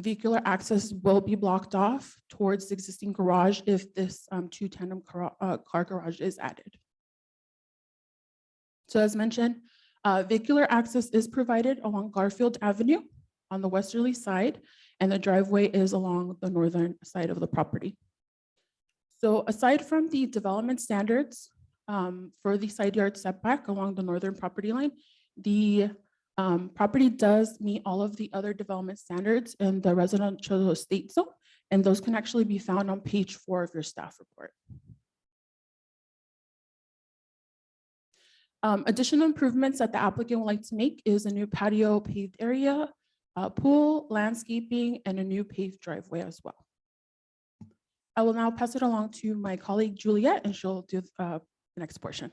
vehicular access will be blocked off towards the existing garage if this 2 tandem car garage is added. So as mentioned, vehicular access is provided along Garfield Avenue on the westerly side, and the driveway is along the northern side of the property. So aside from the development standards for the side yard setback along the northern property line, the property does meet all of the other development standards in the residential estate zone, and those can actually be found on page 4 of your staff report. Additional improvements that the applicant would like to make is a new patio paved area, pool, landscaping, and a new paved driveway as well. I will now pass it along to my colleague Juliet, and she'll do the next portion.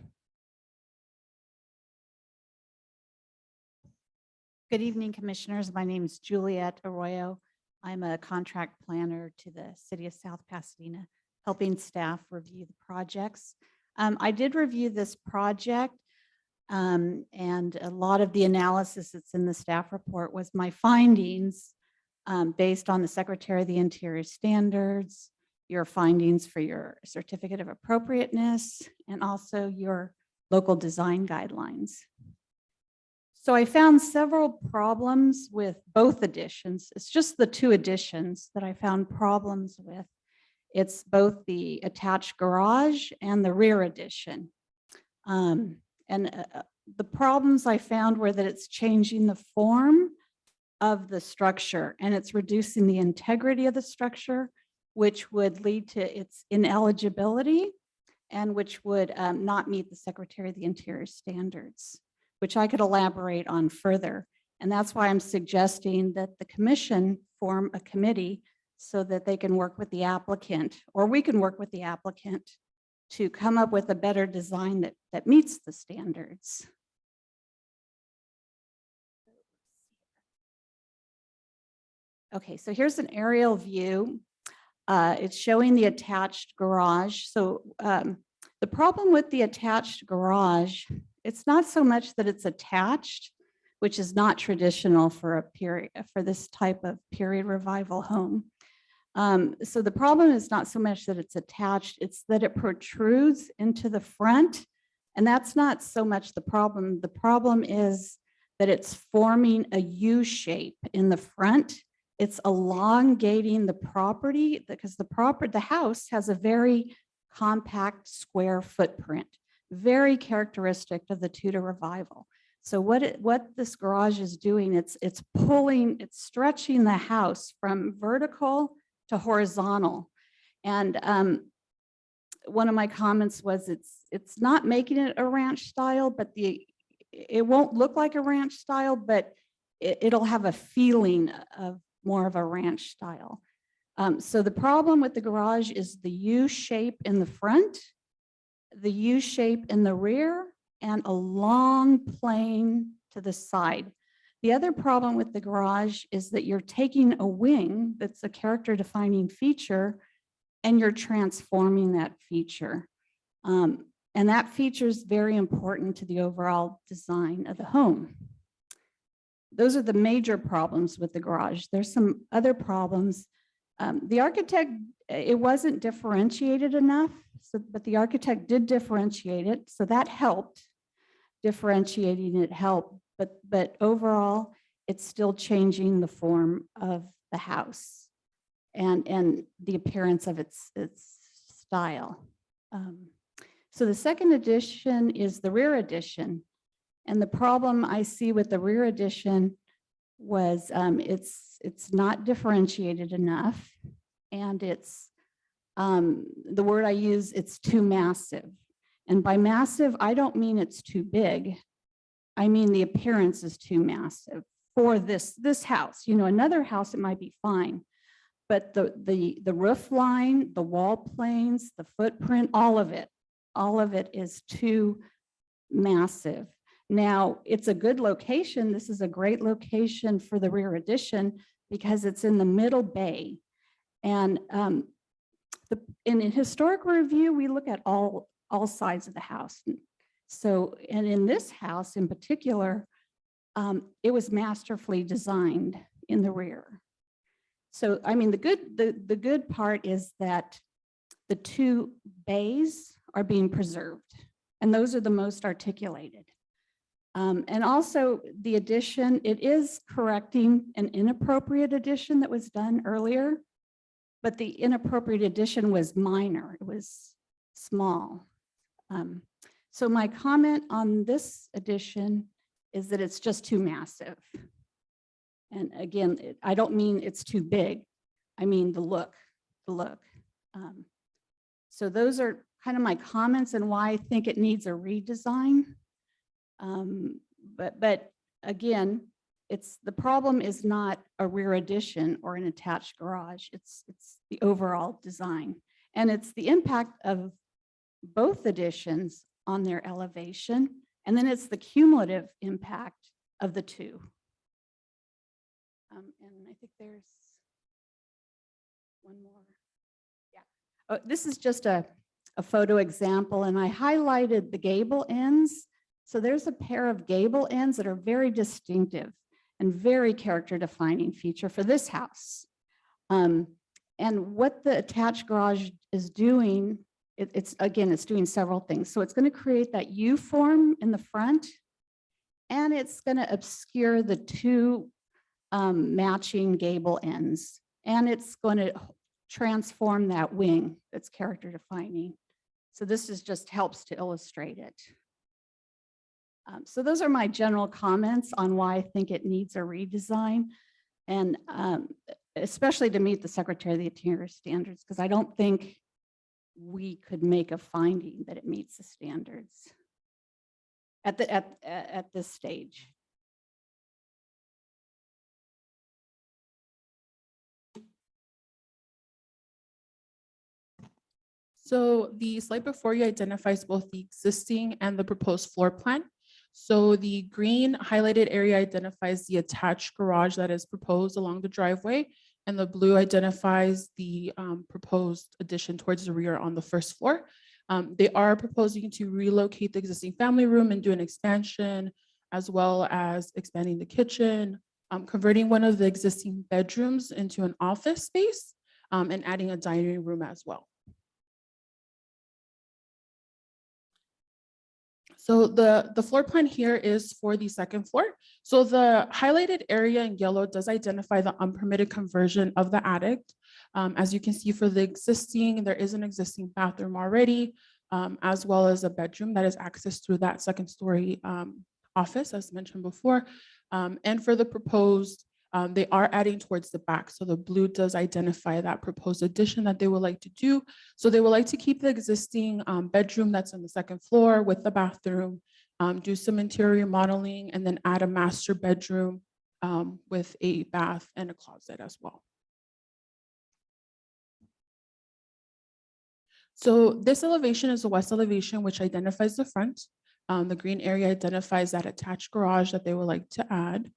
Good evening, Commissioners. My name is Juliet Arroyo. I'm a contract planner to the City of South Pasadena, helping staff review the projects. I did review this project, and a lot of the analysis that's in the staff report was my findings based on the Secretary of the Interior standards, your findings for your certificate of appropriateness, and also your local design guidelines. So I found several problems with both additions. It's just the 2 additions that I found problems with. It's both the attached garage and the rear addition. The problems I found were that it's changing the form of the structure and it's reducing the integrity of the structure, which would lead to its ineligibility and which would not meet the Secretary of the Interior standards, which I could elaborate on further. And that's why I'm suggesting that the commission form a committee so that they can work with the applicant, or we can work with the applicant to come up with a better design that meets the standards. Okay, so here's an aerial view. It's showing the attached garage. So the problem with the attached garage, it's not so much that it's attached, which is not traditional for a period, for this type of period revival home. So the problem is not so much that it's attached, it's that it protrudes into the front. And that's not so much the problem. The problem is that it's forming a U shape in the front. It's elongating the property because the house has a very compact square footprint, very characteristic of the Tudor revival. So what this garage is doing, it's stretching the house from vertical to horizontal. And one of my comments was it's not making it a ranch style, but it won't look like a ranch style, but it'll have a feeling of more of a ranch style. So the problem with the garage is the U shape in the front, the U shape in the rear, and a long plane to the side. The other problem with the garage is that you're taking a wing that's a character defining feature and you're transforming that feature. And that feature is very important to the overall design of the home. Those are the major problems with the garage. There's some other problems. The architect, it wasn't differentiated enough, but the architect did differentiate it. So that helped. Differentiating it helped, but overall, it's still changing the form of the house and the appearance of its style. So the second addition is the rear addition. And the problem I see with the rear addition was it's not differentiated enough. And it's, the word I use, it's too massive. And by massive, I don't mean it's too big. I mean the appearance is too massive for this house. You know, another house, it might be fine. But the roof line, the wall planes, the footprint, all of it is too massive. Now, it's a good location. This is a great location for the rear addition because it's in the middle bay. And in a historic review, we look at all sides of the house. So, and in this house in particular, it was masterfully designed in the rear. So, I mean, the good part is that the two bays are being preserved, and those are the most articulated. And also the addition, it is correcting an inappropriate addition that was done earlier, but the inappropriate addition was minor, it was small. So my comment on this addition is that it's just too massive. And again, I don't mean it's too big. I mean the look. So those are kind of my comments and why I think it needs a redesign. But again, the problem is not a rear addition or an attached garage. It's the overall design. And it's the impact of both additions on their elevation. And then it's the cumulative impact of the two. And I think there's one more. Yeah. Oh, this is just a photo example, and I highlighted the gable ends. So there's a pair of gable ends that are very distinctive and very character defining feature for this house. And what the attached garage is doing, it's doing several things. So it's going to create that U form in the front, and it's going to obscure the two matching gable ends, and it's going to transform that wing that's character defining. So this just helps to illustrate it. So those are my general comments on why I think it needs a redesign, and especially to meet the Secretary of the Interior standards, because I don't think we could make a finding that it meets the standards at this stage. So the slide before you identifies both the existing and the proposed floor plan. So the green highlighted area identifies the attached garage that is proposed along the driveway, and the blue identifies the proposed addition towards the rear on the first floor. They are proposing to relocate the existing family room and do an expansion, as well as expanding the kitchen, converting one of the existing bedrooms into an office space, and adding a dining room as well. So the floor plan here is for the second floor. So the highlighted area in yellow does identify the unpermitted conversion of the attic. As you can see for the existing, there is an existing bathroom already, as well as a bedroom that is accessed through that second story office, as mentioned before. And for the proposed, they are adding towards the back. So the blue does identify that proposed addition that they would like to do. So they would like to keep the existing bedroom that's on the second floor with the bathroom, do some interior modeling, and then add a master bedroom with a bath and a closet as well. So this elevation is the west elevation, which identifies the front. The green area identifies that attached garage that they would like to add.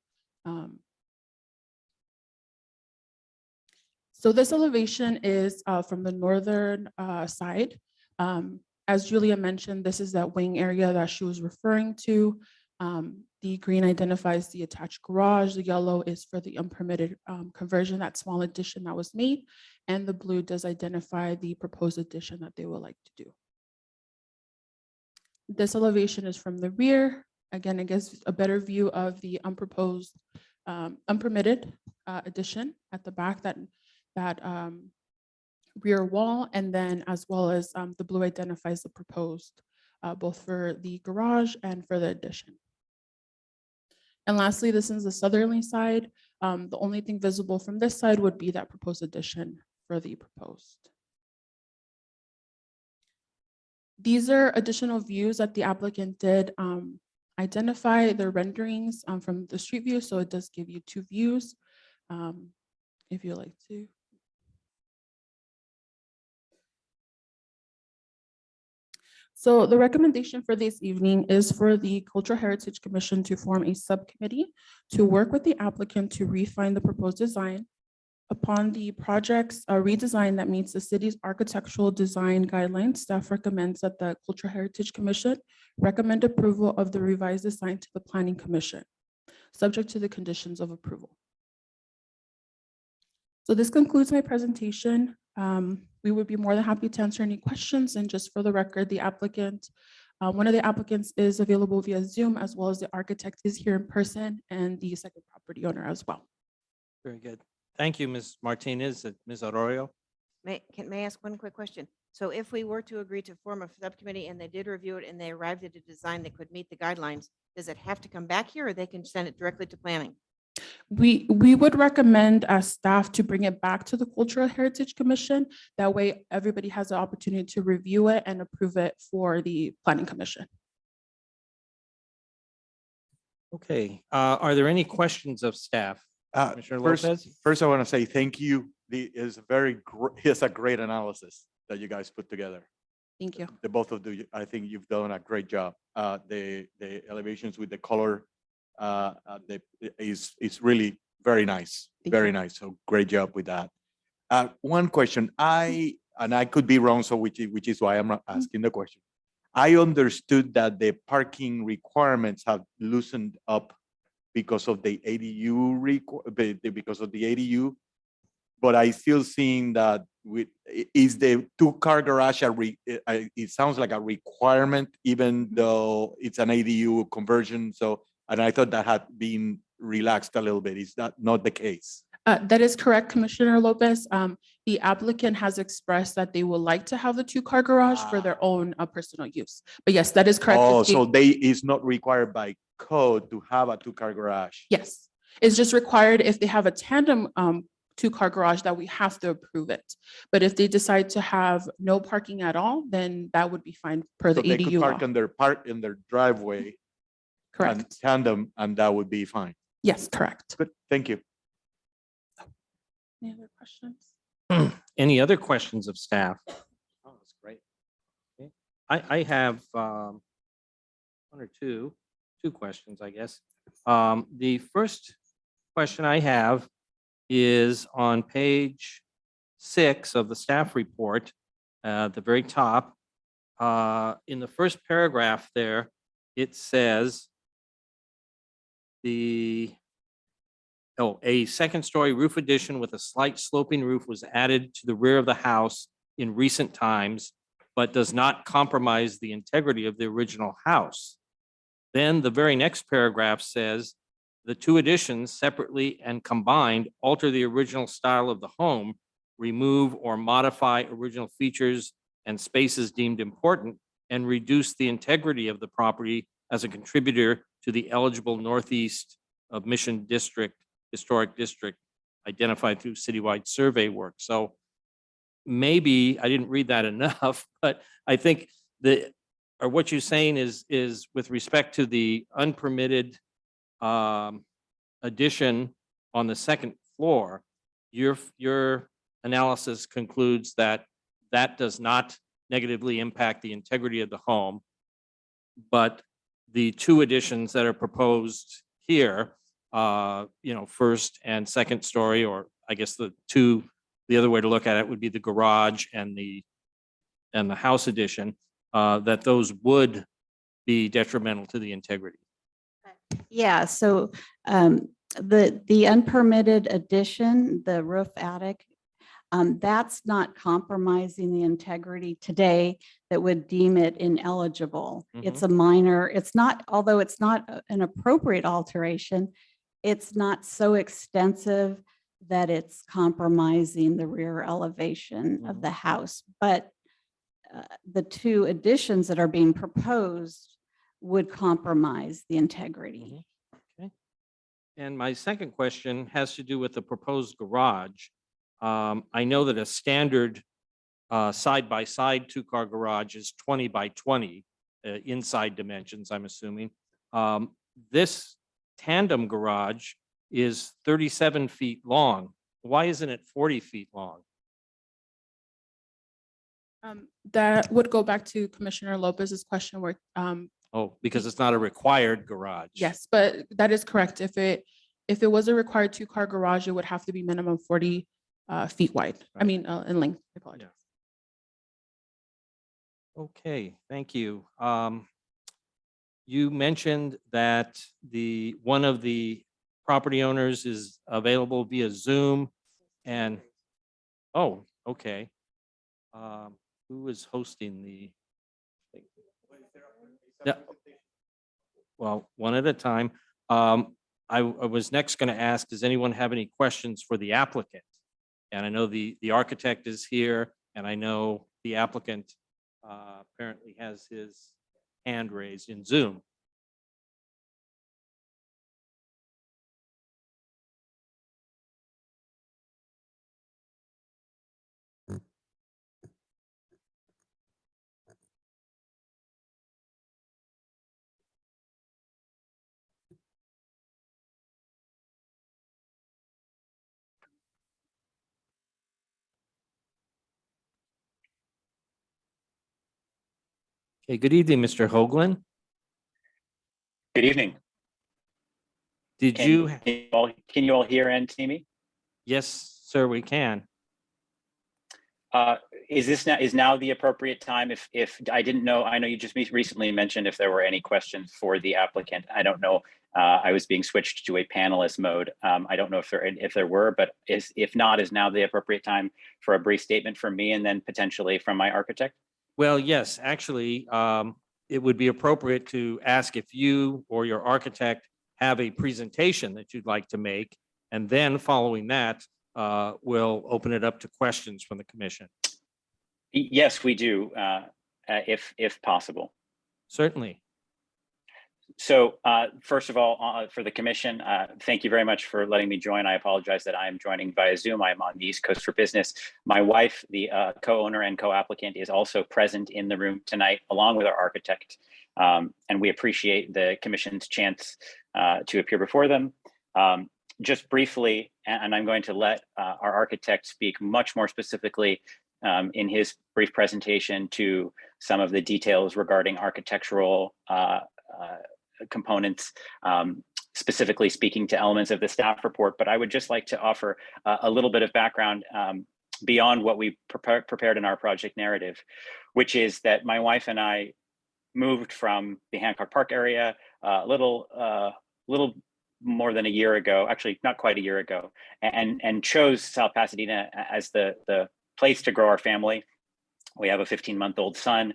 So this elevation is from the northern side. As Julia mentioned, this is that wing area that she was referring to. The green identifies the attached garage. The yellow is for the unpermitted conversion, that small addition that was made. And the blue does identify the proposed addition that they would like to do. This elevation is from the rear. Again, it gives a better view of the unproposed, unpermitted addition at the back that rear wall, and then as well as the blue identifies the proposed, both for the garage and for the addition. And lastly, this is the southerly side. The only thing visible from this side would be that proposed addition for the proposed. These are additional views that the applicant did identify the renderings from the street view. So it does give you two views if you like to. So the recommendation for this evening is for the Cultural Heritage Commission to form a subcommittee to work with the applicant to refine the proposed design. Upon the project's redesign that meets the city's architectural design guidelines, staff recommends that the Cultural Heritage Commission recommend approval of the revised design to the Planning Commission, subject to the conditions of approval. So this concludes my presentation. We would be more than happy to answer any questions. And just for the record, the applicant, one of the applicants is available via Zoom, as well as the architect is here in person and the second property owner as well. Very good. Thank you, Ms. Martinez. Ms. Arroyo? May I ask one quick question? So if we were to agree to form a subcommittee and they did review it and they arrived at a design that could meet the guidelines, does it have to come back here or they can send it directly to planning? We would recommend as staff to bring it back to the Cultural Heritage Commission. That way, everybody has the opportunity to review it and approve it for the Planning Commission. Okay. Are there any questions of staff? Commissioner Lopez? First, I want to say thank you. It's a great analysis that you guys put together. Thank you. The both of you, I think you've done a great job. The elevations with the color is really very nice, very nice. So great job with that. One question, I could be wrong, so which is why I'm not asking the question. I understood that the parking requirements have loosened up because of the ADU but I still seeing that is the 2-car garage it sounds like a requirement, even though it's an ADU conversion. So, and I thought that had been relaxed a little bit. Is that not the case? That is correct, Commissioner Lopez. The applicant has expressed that they would like to have the 2-car garage for their own personal use. But yes, that is correct. Oh, so it's not required by code to have a 2-car garage. Yes, it's just required if they have a tandem 2-car garage that we have to approve it. But if they decide to have no parking at all, then that would be fine per the So they ADU could law. park in their driveway and Correct. tandem, and that would be fine. Yes, correct. Good, thank you. Any other questions? Any other questions of staff? Oh, that's great. Okay. I have one or two questions, I guess. The first question I have is on page 6 of the staff report, at the very top. In the first paragraph there, it says a second-story roof addition with a slight sloping roof was added to the rear of the house in recent times, but does not compromise the integrity of the original house. Then the very next paragraph says, the 2 additions separately and combined alter the original style of the home, remove or modify original features and spaces deemed important, and reduce the integrity of the property as a contributor to the eligible Northeast of Mission District, Historic District identified through citywide survey work. So maybe I didn't read that enough, but I think what you're saying is with respect to the unpermitted addition on the second floor, your analysis concludes that does not negatively impact the integrity of the home, but the 2 additions that are proposed here, first and second story, or I guess the other way to look at it would be the garage and the house addition, that those would be detrimental to the integrity. Yeah, so the unpermitted addition, the roof attic, that's not compromising the integrity today that would deem it ineligible. It's a minor, although it's not an appropriate alteration, it's not so extensive that it's compromising the rear elevation of Mhm. the house. But the two additions that are being proposed would compromise the integrity. Okay. And my second question has to do with the proposed garage. I know that a standard side-by-side two-car garage is 20 by 20 inside dimensions, I'm assuming. This tandem garage is 37 feet long. Why isn't it 40 feet long? That would go back to Commissioner Lopez's question where, Oh, because it's not a required garage. yes, but that is correct. If it was a required two-car garage, it would have to be minimum 40 feet wide. I Right. mean, in length, I apologize. Okay, thank you. You mentioned that one of the property owners is available via Zoom and, oh, okay. Who is hosting the? Yeah. Well, one at a time. I was next going to ask, does anyone have any questions for the applicant? And I know the architect is here, and I know the applicant apparently has his hand raised in Zoom. Okay, good evening, Mr. Hoagland. Good evening. Did Can you? can you all hear and see me? Yes, sir, we can. Is now the appropriate time? If I didn't know, I know you just recently mentioned if there were any questions for the applicant. I don't know. I was being switched to a panelist mode. I don't know if there were, but if not, is now the appropriate time for a brief statement from me and then potentially from my architect? Well, yes, actually, it would be appropriate to ask if you or your architect have a presentation that you'd like to make. And then following that, we'll open it up to questions from the commission. Yes, we do, if possible. Certainly. So first of all, for the commission, thank you very much for letting me join. I apologize that I am joining via Zoom. I am on the East Coast for business. My wife, the co-owner and co-applicant, is also present in the room tonight, along with our architect. And we appreciate the commission's chance to appear before them. Just briefly, and I'm going to let our architect speak much more specifically in his brief presentation to some of the details regarding architectural components, specifically speaking to elements of the staff report. But I would just like to offer a little bit of background beyond what we prepared in our project narrative, which is that my wife and I moved from the Hancock Park area a little more than a year ago, actually not quite a year ago, and chose South Pasadena as the place to grow our family. We have a 15-month-old son,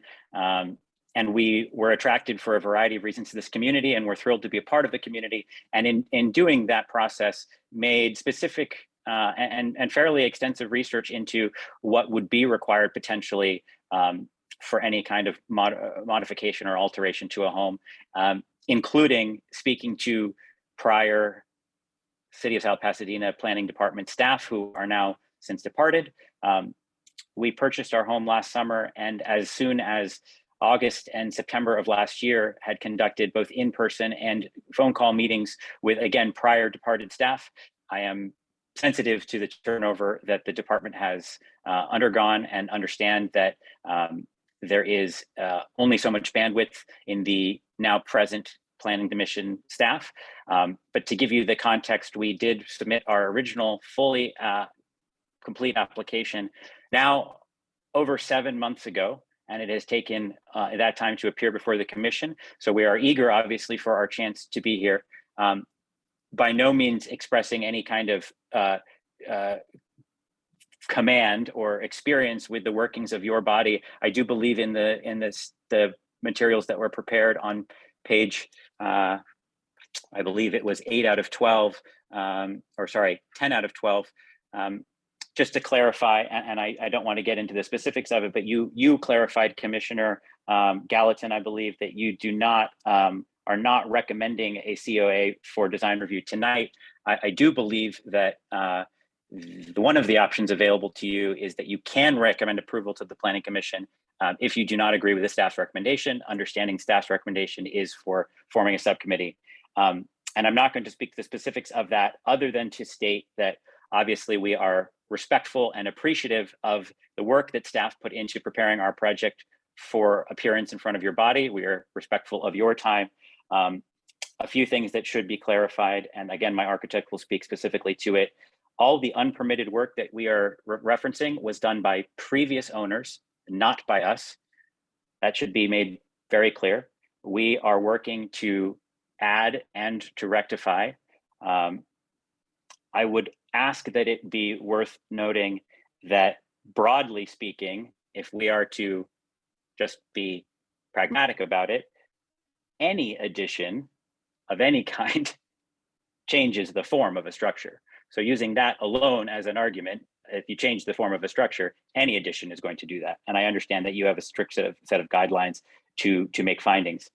and we were attracted for a variety of reasons to this community, and we're thrilled to be a part of the community. And in doing that process, made specific and fairly extensive research into what would be required potentially for any kind of modification or alteration to a home, including speaking to prior City of South Pasadena Planning Department staff who are now since departed. We purchased our home last summer, and as soon as August and September of last year, had conducted both in-person and phone call meetings with, again, prior departed staff. I am sensitive to the turnover that the department has undergone and understand that there is only so much bandwidth in the now present Planning Commission staff. But to give you the context, we did submit our original fully complete application now over 7 months ago, and it has taken that time to appear before the commission. So we are eager, obviously, for our chance to be here. By no means expressing any kind of command or experience with the workings of your body. I do believe in the materials that were prepared on page I believe it was 8 out of 12, or sorry, 10 out of 12. Just to clarify, and I don't want to get into the specifics of it, but you clarified, Commissioner Gallatin, I believe, that you do not are not recommending a COA for design review tonight. I do believe that one of the options available to you is that you can recommend approval to the Planning Commission if you do not agree with the staff's recommendation. Understanding staff's recommendation is for forming a subcommittee. And I'm not going to speak to the specifics of that other than to state that obviously we are respectful and appreciative of the work that staff put into preparing our project for appearance in front of your body. We are respectful of your time. A few things that should be clarified, and again, my architect will speak specifically to it. All the unpermitted work that we are referencing was done by previous owners, not by us. That should be made very clear. We are working to add and to rectify. I would ask that it be worth noting that, broadly speaking, if we are to just be pragmatic about it, any addition of any kind changes the form of a structure. So using that alone as an argument, if you change the form of a structure, any addition is going to do that. And I understand that you have a strict set of guidelines to make findings.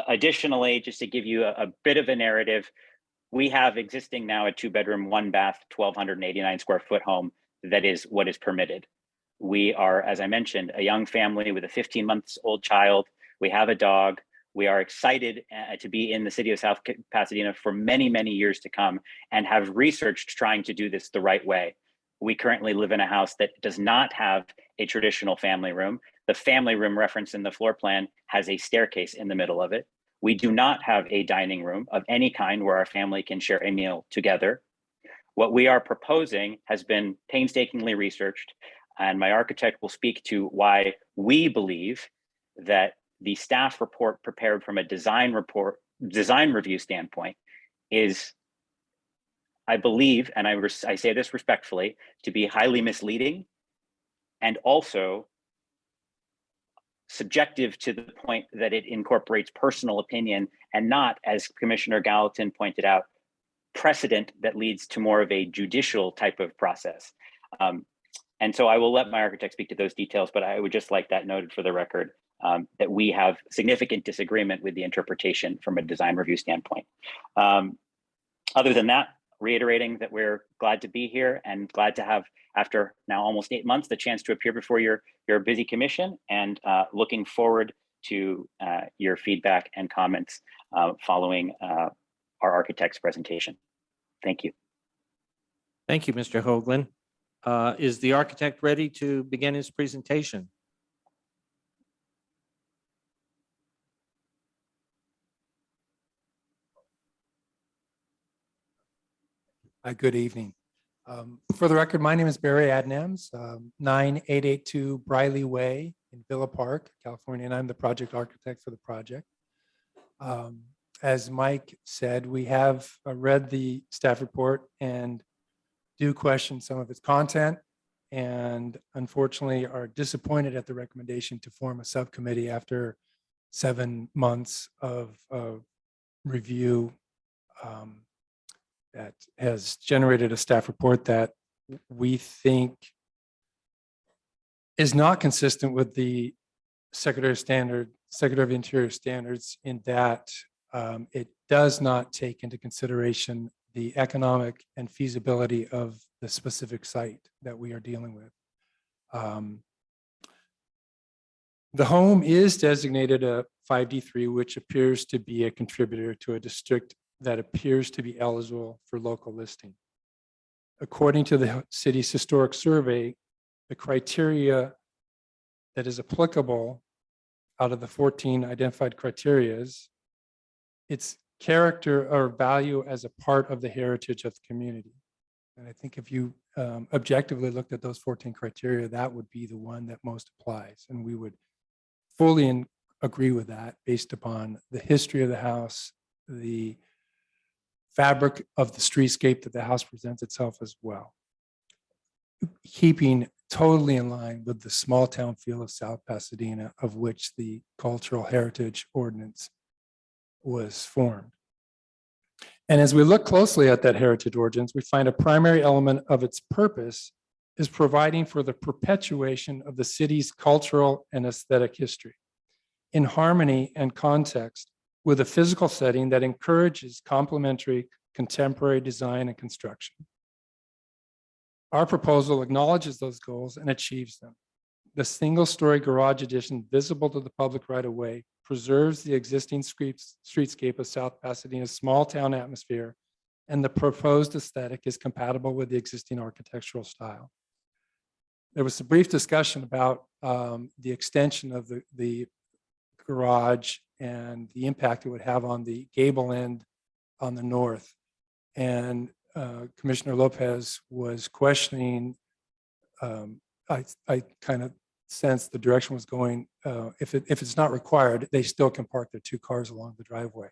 Additionally, just to give you a bit of a narrative, we have existing now a 2-bedroom, 1-bath, 1,289 square foot home that is what is permitted. We are, as I mentioned, a young family with a 15-month-old child. We have a dog. We are excited to be in the city of South Pasadena for many, many years to come and have researched trying to do this the right way. We currently live in a house that does not have a traditional family room. The family room referenced in the floor plan has a staircase in the middle of it. We do not have a dining room of any kind where our family can share a meal together. What we are proposing has been painstakingly researched, and my architect will speak to why we believe that the staff report prepared from a design review standpoint is, I believe, and I say this respectfully, to be highly misleading and also subjective to the point that it incorporates personal opinion and not, as Commissioner Gallatin pointed out, precedent that leads to more of a judicial type of process. And so I will let my architect speak to those details, but I would just like that noted for the record, that we have significant disagreement with the interpretation from a design review standpoint. Other than that, reiterating that we're glad to be here and glad to have, after now almost 8 months, the chance to appear before your busy commission, and looking forward to your feedback and comments following our architect's presentation. Thank you. Thank you, Mr. Hoagland. Is the architect ready to begin his presentation? Good evening. For the record, my name is Barry Adnams, 9882 Briley Way in Villa Park, California, and I'm the project architect for the project. As Mike said, we have read the staff report and do question some of its content, and unfortunately are disappointed at the recommendation to form a subcommittee after 7 months of review that has generated a staff report that we think is not consistent with the Secretary of Interior standards, in that it does not take into consideration the economic and feasibility of the specific site that we are dealing with. The home is designated a 5D3, which appears to be a contributor to a district that appears to be eligible for local listing. According to the city's historic survey, the criteria that is applicable out of the 14 identified criterias, its character or value as a part of the heritage of the community. And I think if you objectively looked at those 14 criteria, that would be the one that most applies. And we would fully agree with that based upon the history of the house, the fabric of the streetscape that the house presents itself as well, keeping totally in line with the small town feel of South Pasadena, of which the cultural heritage ordinance was formed. And as we look closely at that heritage ordinance, we find a primary element of its purpose is providing for the perpetuation of the city's cultural and aesthetic history in harmony and context with a physical setting that encourages complementary contemporary design and construction. Our proposal acknowledges those goals and achieves them. The single-story garage addition visible to the public right of way preserves the existing streetscape of South Pasadena's small town atmosphere, and the proposed aesthetic is compatible with the existing architectural style. There was a brief discussion about the extension of the garage and the impact it would have on the gable end on the north. And Commissioner Lopez was questioning, I kind of sensed the direction was going, if it's not required, they still can park their 2 cars along the driveway.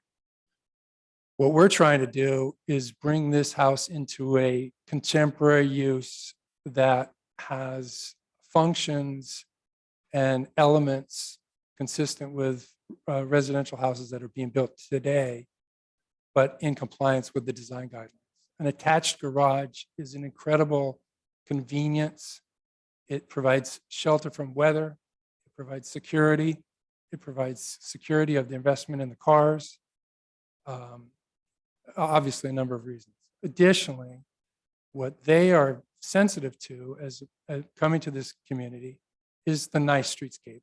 What we're trying to do is bring this house into a contemporary use that has functions and elements consistent with residential houses that are being built today, but in compliance with the design guidelines. An attached garage is an incredible convenience. It provides shelter from weather. It provides security. It provides security of the investment in the cars. Obviously, a number of reasons. Additionally, what they are sensitive to as coming to this community is the nice streetscape.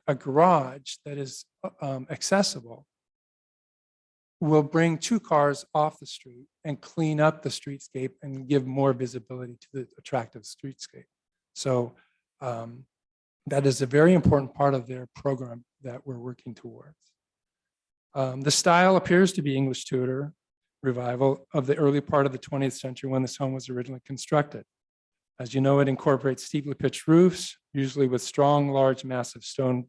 A garage that is accessible will bring 2 cars off the street and clean up the streetscape and give more visibility to the attractive streetscape. So that is a very important part of their program that we're working towards. The style appears to be English Tudor revival of the early part of the 20th century when this home was originally constructed. As you know, it incorporates steeply pitched roofs, usually with strong, large, massive stone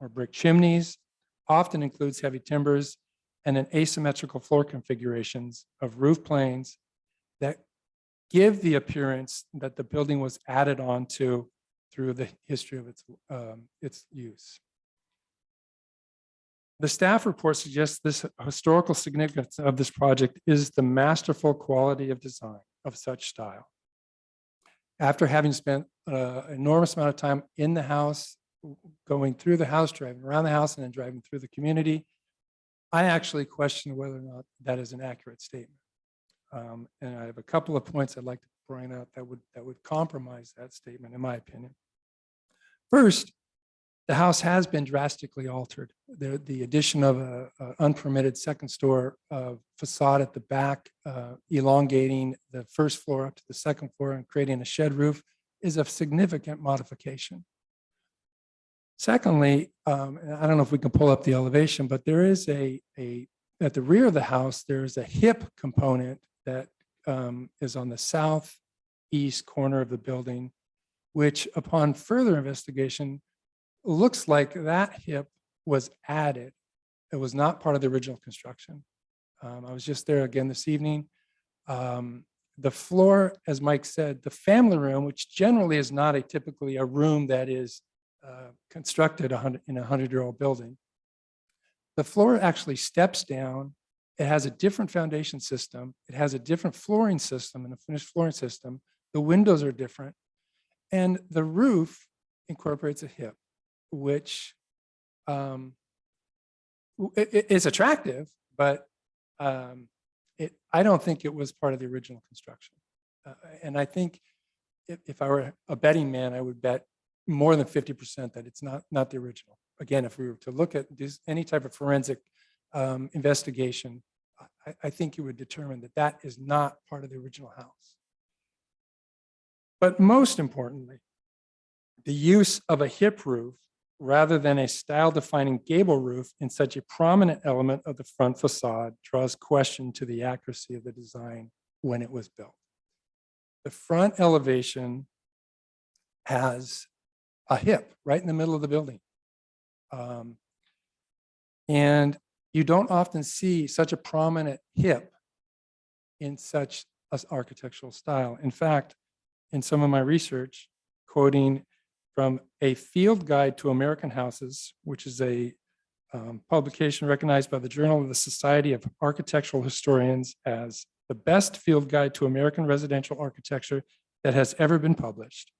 or brick chimneys, often includes heavy timbers and an asymmetrical floor configurations of roof planes that give the appearance that the building was added on to through the history of its use. The staff report suggests this historical significance of this project is the masterful quality of design of such style. After having spent an enormous amount of time in the house, going through the house, driving around the house, and then driving through the community, I actually question whether or not that is an accurate statement. And I have a couple of points I'd like to bring out that would compromise that statement, in my opinion. First, the house has been drastically altered. The addition of an unpermitted second store facade at the back, elongating the first floor up to the second floor and creating a shed roof is a significant modification. Secondly, and I don't know if we can pull up the elevation, but there is at the rear of the house, there's a hip component that is on the southeast corner of the building, which upon further investigation, looks like that hip was added. It was not part of the original construction. I was just there again this evening. The floor, as Mike said, the family room, which generally is not typically a room that is constructed in a 100-year-old building. The floor actually steps down. It has a different foundation system. It has a different flooring system and a finished flooring system. The windows are different. And the roof incorporates a hip, which is attractive, but I don't think it was part of the original construction. And I think if I were a betting man, I would bet more than 50% that it's not the original. Again, if we were to look at any type of forensic investigation, I think you would determine that that is not part of the original house. But most importantly, the use of a hip roof rather than a style-defining gable roof in such a prominent element of the front facade draws question to the accuracy of the design when it was built. The front elevation has a hip right in the middle of the building. And you don't often see such a prominent hip in such an architectural style. In fact, in some of my research, quoting from a field guide to American houses, which is a publication recognized by the Journal of the Society of Architectural Historians as the best field guide to American residential architecture that has ever been published,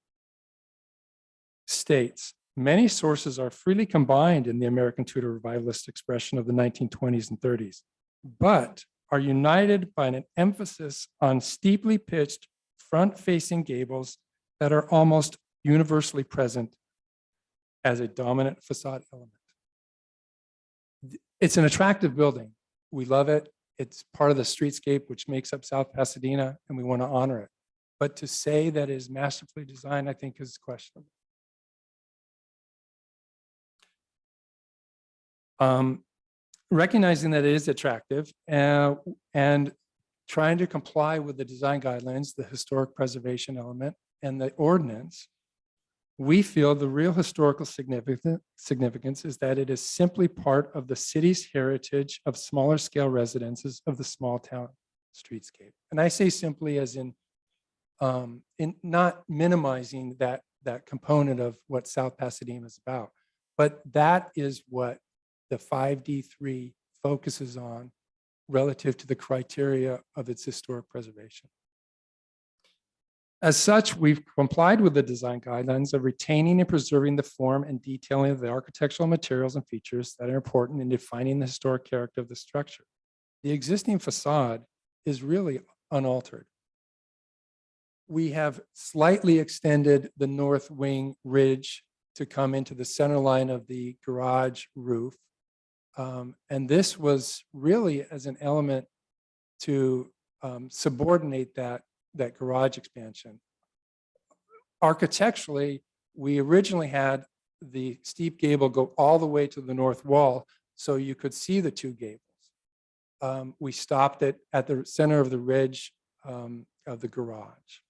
states, many sources are freely combined in the American Tudor revivalist expression of the 1920s and 30s, but are united by an emphasis on steeply pitched front-facing gables that are almost universally present as a dominant facade element. It's an attractive building. We love it. It's part of the streetscape which makes up South Pasadena, and we want to honor it. But to say that it is masterfully designed, I think is questionable. Recognizing that it is attractive and trying to comply with the design guidelines, the historic preservation element, and the ordinance, we feel the real historical significance is that it is simply part of the city's heritage of smaller scale residences of the small town streetscape. And I say simply as in not minimizing that component of what South Pasadena is about, but that is what the 5D3 focuses on relative to the criteria of its historic preservation. As such, we've complied with the design guidelines of retaining and preserving the form and detailing of the architectural materials and features that are important in defining the historic character of the structure. The existing facade is really unaltered. We have slightly extended the north wing ridge to come into the center line of the garage roof. And this was really as an element to subordinate that garage expansion. Architecturally, we originally had the steep gable go all the way to the north wall so you could see the two gables. We stopped it at the center of the ridge of the garage.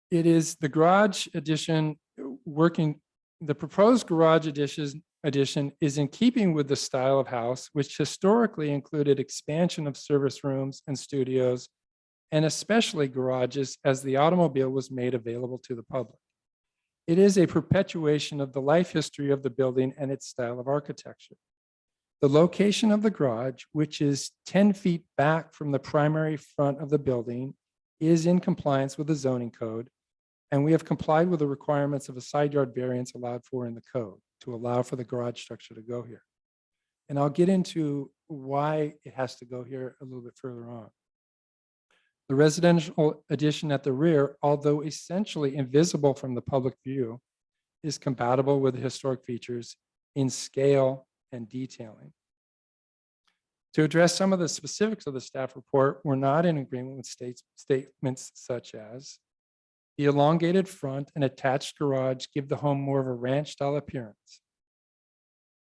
It is the garage addition the proposed garage addition is in keeping with the style of house, which historically included expansion of service rooms and studios, and especially garages as the automobile was made available to the public. It is a perpetuation of the life history of the building and its style of architecture. The location of the garage, which is 10 feet back from the primary front of the building, is in compliance with the zoning code, and we have complied with the requirements of a side yard variance allowed for in the code to allow for the garage structure to go here. And I'll get into why it has to go here a little bit further on. The residential addition at the rear, although essentially invisible from the public view, is compatible with the historic features in scale and detailing. To address some of the specifics of the staff report, we're not in agreement with statements such as the elongated front and attached garage give the home more of a ranch style appearance.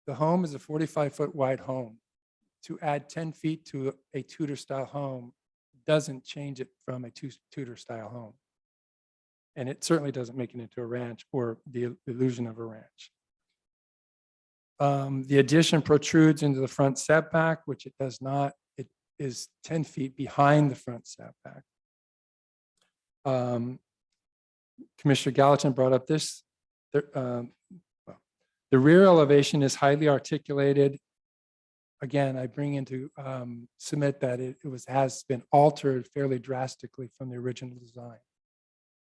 The home is a 45-foot wide home. To add 10 feet to a Tudor style home doesn't change it from a Tudor style home. And it certainly doesn't make it into a ranch or the illusion of a ranch. The addition protrudes into the front setback, which it does not. It is 10 feet behind the front setback. Commissioner Gallatin brought up this. The rear elevation is highly articulated. Again, I bring into submit that it has been altered fairly drastically from the original design.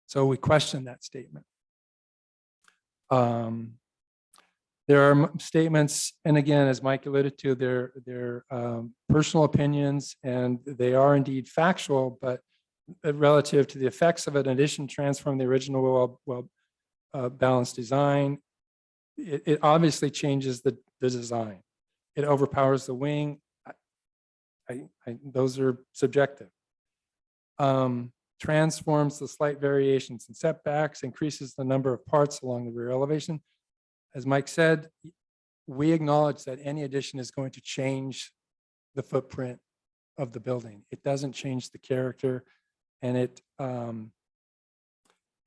So we question that statement. There are statements, and again, as Mike alluded to, they're personal opinions, and they are indeed factual, but relative to the effects of an addition transform the original balanced design, it obviously changes the design. It overpowers the wing. Those are subjective. Transforms the slight variations in setbacks, increases the number of parts along the rear elevation. As Mike said, we acknowledge that any addition is going to change the footprint of the building. It doesn't change the character, and it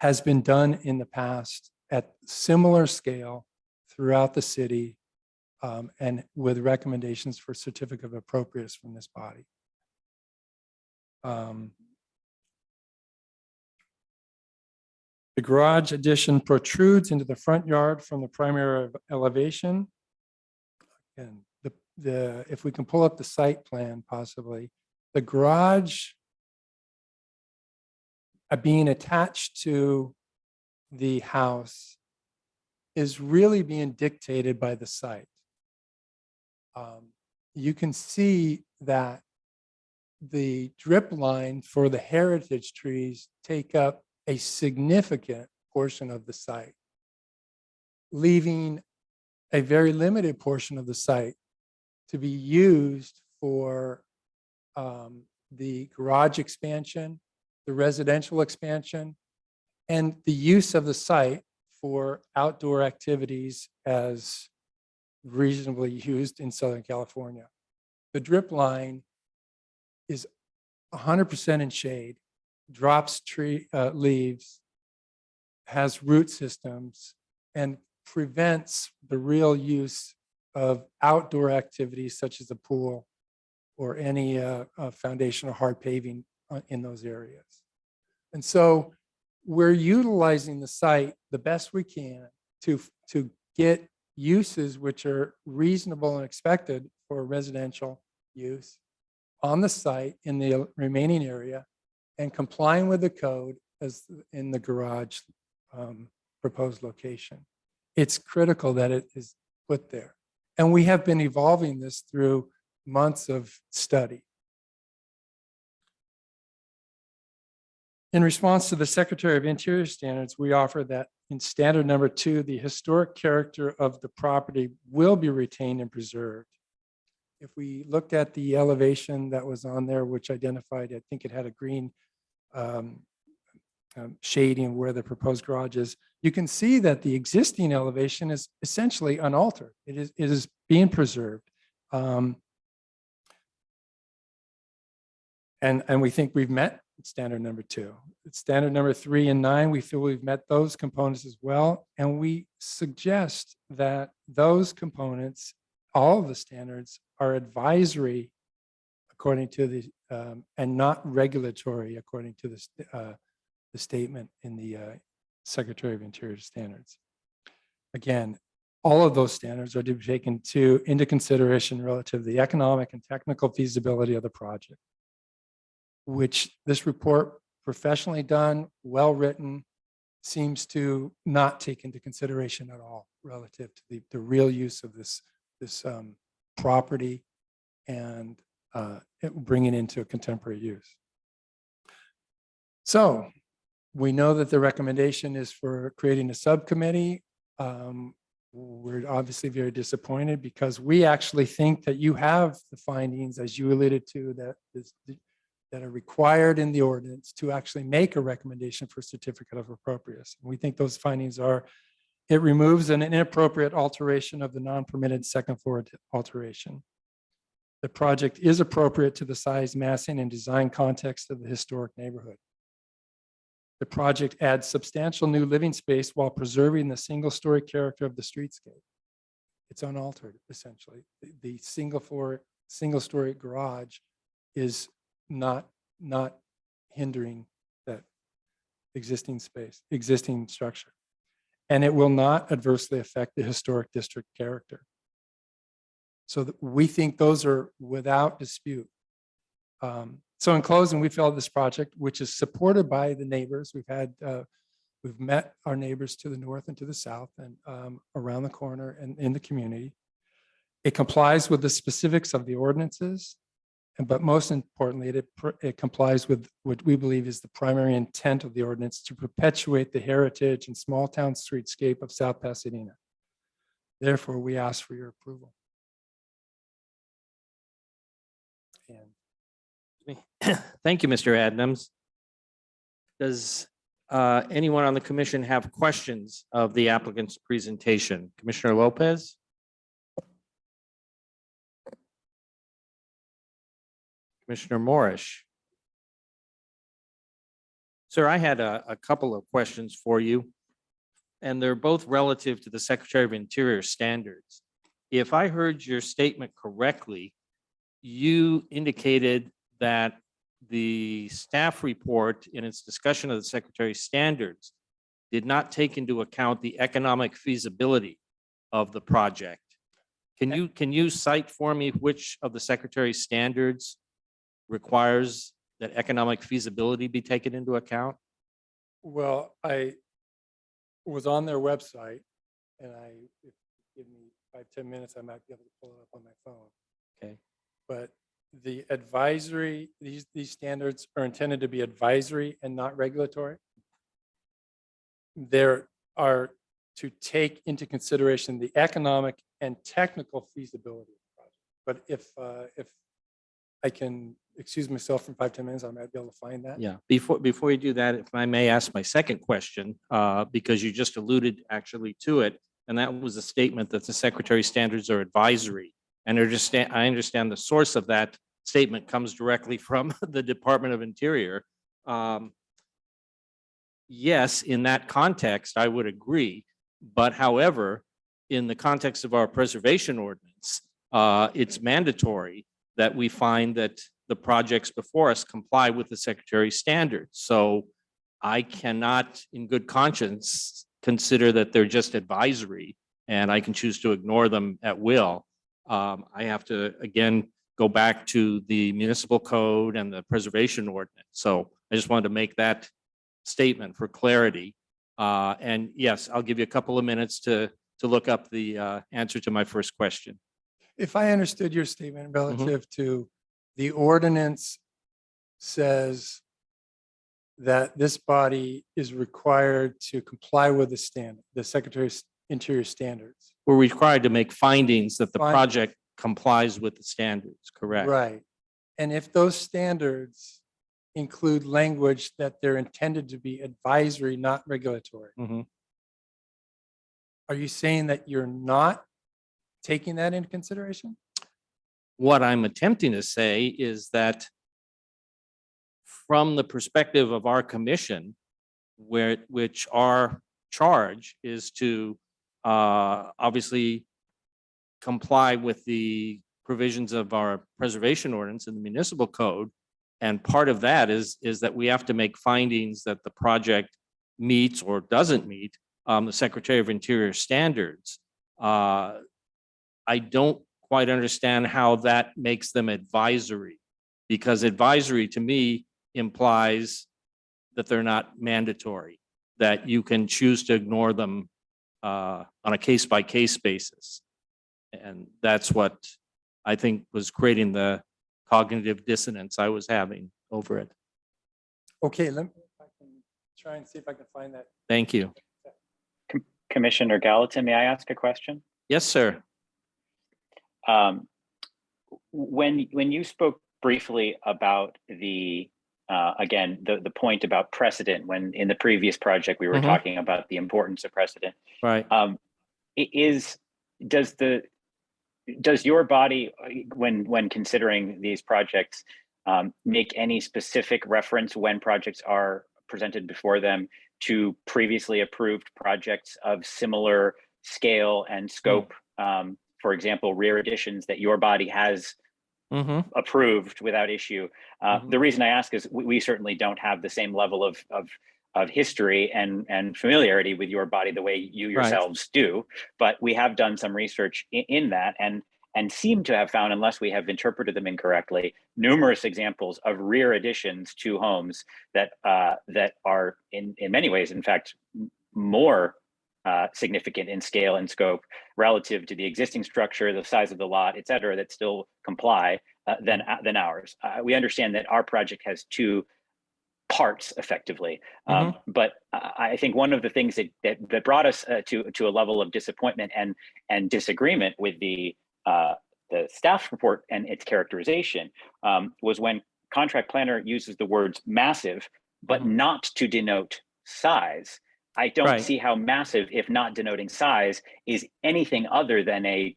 has been done in the past at similar scale throughout the city, and with recommendations for certificate of appropriateness from this body. The garage addition protrudes into the front yard from the primary elevation. And if we can pull up the site plan possibly, the garage being attached to the house is really being dictated by the site. You can see that the drip line for the heritage trees take up a significant portion of the site, leaving a very limited portion of the site to be used for the garage expansion, the residential expansion, and the use of the site for outdoor activities as reasonably used in Southern California. The drip line is 100% in shade, drops leaves, has root systems, and prevents the real use of outdoor activities such as a pool or any foundation or hard paving in those areas. And so we're utilizing the site the best we can to get uses which are reasonable and expected for residential use on the site in the remaining area and complying with the code as in the garage proposed location. It's critical that it is put there. And we have been evolving this through months of study. In response to the Secretary of Interior standards, we offer that in standard number 2, the historic character of the property will be retained and preserved. If we looked at the elevation that was on there, which identified, I think it had a green shading where the proposed garage is, you can see that the existing elevation is essentially unaltered. It is being preserved. And we think we've met standard number 2. Standard number 3 and 9, we feel we've met those components as well. And we suggest that those components, all of the standards, are advisory according to the, and not regulatory according to the statement in the Secretary of Interior standards. Again, all of those standards are to be taken into consideration relative to the economic and technical feasibility of the project, which this report, professionally done, well-written, seems to not take into consideration at all relative to the real use of this property and bring it into a contemporary use. So we know that the recommendation is for creating a subcommittee. We're obviously very disappointed because we actually think that you have the findings, as you alluded to, that are required in the ordinance to actually make a recommendation for certificate of appropriateness. We think those findings are, it removes an inappropriate alteration of the non-permitted second floor alteration. The project is appropriate to the size, massing, and design context of the historic neighborhood. The project adds substantial new living space while preserving the single-story character of the streetscape. It's unaltered, essentially. The single-story garage is not hindering that existing space, existing structure. And it will not adversely affect the historic district character. So we think those are without dispute. So in closing, we feel this project, which is supported by the neighbors, we've met our neighbors to the north and to the south and around the corner and in the community. It complies with the specifics of the ordinances, but most importantly, it complies with what we believe is the primary intent of the ordinance to perpetuate the heritage and small town streetscape of South Pasadena. Therefore, we ask for your approval. Thank you, Mr. Adams. Does anyone on the commission have questions of the applicant's presentation? Commissioner Lopez? Commissioner Morrish? Sir, I had a couple of questions for you, and they're both relative to the Secretary of Interior standards. If I heard your statement correctly, you indicated that the staff report in its discussion of the Secretary's standards did not take into account the economic feasibility of the project. Can you cite for me which of the Secretary's standards requires that economic feasibility be taken into account? Well, I was on their website and if you give me 5-10 minutes, I might be able to pull it up on my phone. Okay. But the advisory, these standards are intended to be advisory and not regulatory. There are to take into consideration the economic and technical feasibility of the project. But if I can excuse myself from 5-10 minutes, I might be able to find that. Yeah, before you do that, if I may ask my second question, because you just alluded actually to it, and that was a statement that the Secretary's standards are advisory. And I understand the source of that statement comes directly from the Department of Interior. Yes, in that context, I would agree. But however, in the context of our preservation ordinance, it's mandatory that we find that the projects before us comply with the Secretary's standards. So I cannot, in good conscience, consider that they're just advisory and I can choose to ignore them at will. I have to, again, go back to the municipal code and the preservation ordinance. So I just wanted to make that statement for clarity. And yes, I'll give you a couple of minutes to look up the answer to my first question. If I understood your statement relative to the ordinance says that this body is required to comply with the standard, the Secretary's Interior standards. We're required to make findings that the Fine. project complies with the standards, correct? Right. And if those standards include language that they're intended to be advisory, not regulatory, Mhm. are you saying that you're not taking that into consideration? What I'm attempting to say is that from the perspective of our commission, which our charge is to obviously comply with the provisions of our preservation ordinance and the municipal code. And part of that is that we have to make findings that the project meets or doesn't meet the Secretary of Interior standards. I don't quite understand how that makes them advisory, because advisory to me implies that they're not mandatory, that you can choose to ignore them on a case-by-case basis. And that's what I think was creating the cognitive dissonance I was having over it. Okay, let me if I can try and see if I can find that. Thank you. Commissioner Gallatin, may I ask a question? Yes, sir. When you spoke briefly about the again the point about precedent, when in the previous project we were talking about the importance of precedent, Right. Does your body, when considering these projects, make any specific reference when projects are presented before them to previously approved projects of similar scale and scope? For example, rear additions that your body has approved without issue. The reason I ask is we certainly don't have the same level of history and familiarity with your body the way you yourselves do, but we have done some research in that and seem to have found, unless we have interpreted them incorrectly, numerous examples of rear additions to homes that are in many ways, in fact, more significant in scale and scope relative to the existing structure, the size of the lot, et cetera, that still comply than ours. We understand that our project has two parts effectively. But I think one of the things that brought us to a level of disappointment and disagreement with the staff report and its characterization was when contract planner uses the words massive, but not to denote size. I don't see how massive, if not denoting size, is anything other than a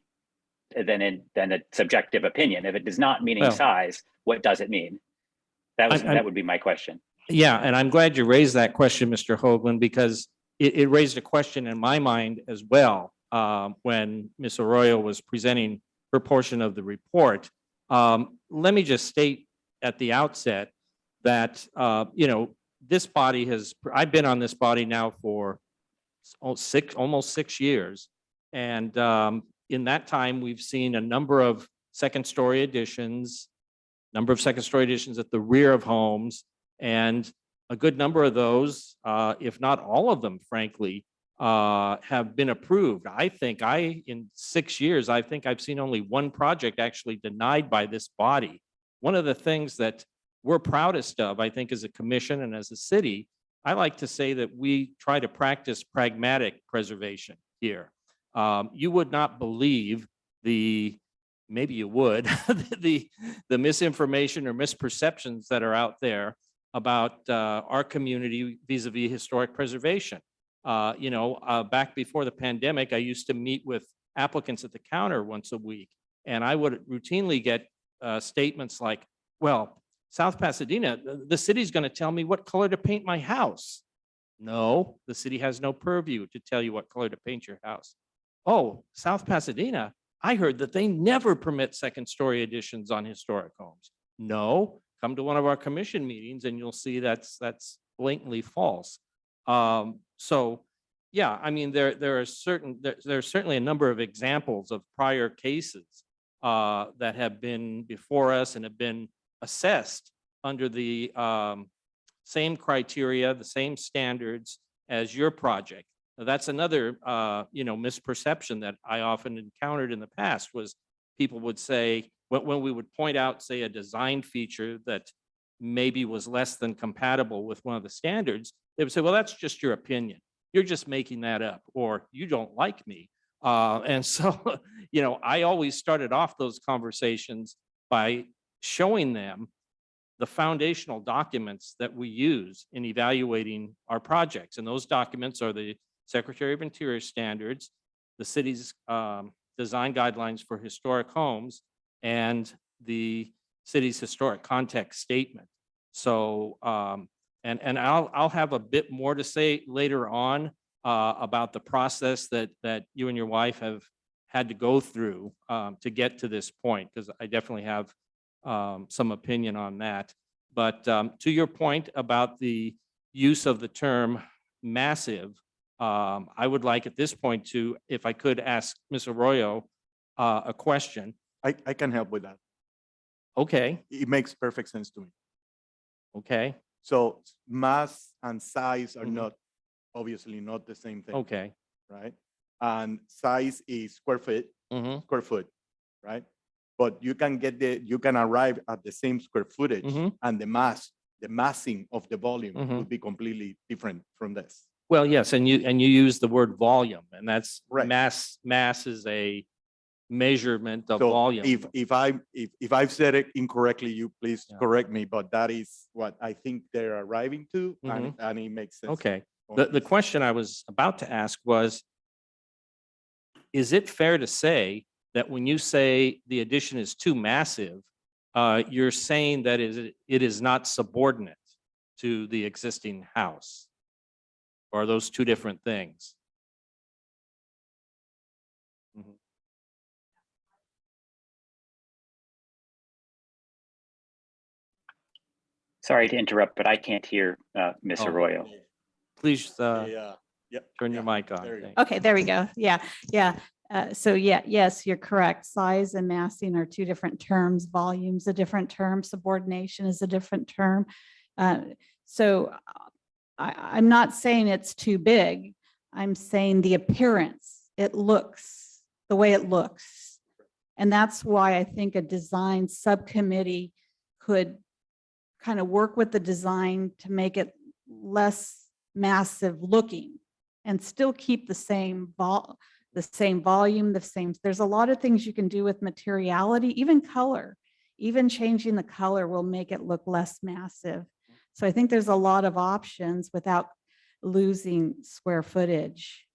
subjective opinion. If it does not meaning size, what does it mean? That would be my question. Yeah, and I'm glad you raised that question, Mr. Hoagland, because it raised a question in my mind as well when Ms. Arroyo was presenting her portion of the report. Let me just state at the outset that this body has, I've been on this body now for almost 6 years. And in that time, we've seen a number of second-story additions at the rear of homes. And a good number of those, if not all of them, frankly, have been approved. In 6 years, I think I've seen only one project actually denied by this body. One of the things that we're proudest of, I think, as a commission and as a city, I like to say that we try to practice pragmatic preservation here. You would not believe maybe you would, the misinformation or misperceptions that are out there about our community vis-a-vis historic preservation. Back before the pandemic, I used to meet with applicants at the counter once a week, and I would routinely get statements like, well, South Pasadena, the city's going to tell me what color to paint my house. No, the city has no purview to tell you what color to paint your house. Oh, South Pasadena, I heard that they never permit second-story additions on historic homes. No, come to one of our commission meetings and you'll see that's blatantly false. So, yeah, I mean, there's certainly a number of examples of prior cases that have been before us and have been assessed under the same criteria, the same standards as your project. Now, that's another, misperception that I often encountered in the past was people would say, when we would point out, say, a design feature that maybe was less than compatible with one of the standards, they would say, well, that's just your opinion. You're just making that up, or you don't like me. And so, I always started off those conversations by showing them the foundational documents that we use in evaluating our projects. And those documents are the Secretary of Interior standards, the city's design guidelines for historic homes, and the city's historic context statement. So, and I'll have a bit more to say later on about the process that you and your wife have had to go through to get to this point, because I definitely have some opinion on that. But to your point about the use of the term massive, I would like at this point to, if I could ask Ms. Arroyo a question. I can help with that. Okay, It makes perfect sense to me. okay, So mass and size are Mhm. obviously not the same thing. okay. Right? And size is square foot, right? But you can arrive at the same square footage, Mhm. and the massing of the volume Mhm. would be completely different from this. Well, yes, and you use the word volume, and that's Right. mass is a measurement of So volume. if I've said it incorrectly, you please Yeah. correct me, but that is what I think they're arriving to, Mhm. and it makes sense. Okay, on the this. question I was about to ask was, is it fair to say that when you say the addition is too massive, you're saying that it is not subordinate to the existing house? Or are those two different things? Mhm. Sorry to interrupt, but I can't hear Ms. Oh. Arroyo. Please Yeah. turn your mic on. There you go. Thank you. Okay, there we go. Yeah, yeah. So yes, you're correct. Size and massing are two different terms. Volume's a different term. Subordination is a different term. So I'm not saying it's too big. I'm saying the appearance, it looks the way it looks. And that's why I think a design subcommittee could kind of work with the design to make it less massive looking and still keep the same volume, there's a lot of things you can do with materiality, even color, even changing the color will make it look less massive. So I think there's a lot of options without losing square footage.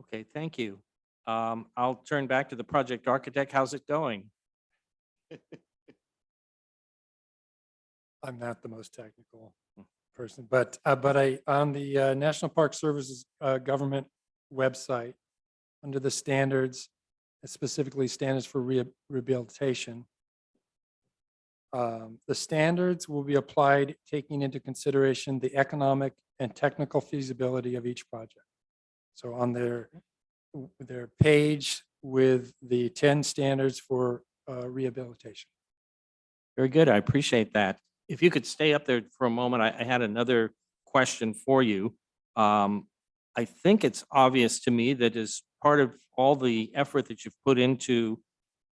Okay, thank you. I'll turn back to the project architect. How's it going? I'm not the most technical person, but on the National Park Service's government website, under the standards, specifically standards for rehabilitation, The standards will be applied, taking into consideration the economic and technical feasibility of each project. So on their page with the 10 standards for rehabilitation. Very good. I appreciate that. If you could stay up there for a moment, I had another question for you. I think it's obvious to me that as part of all the effort that you've put into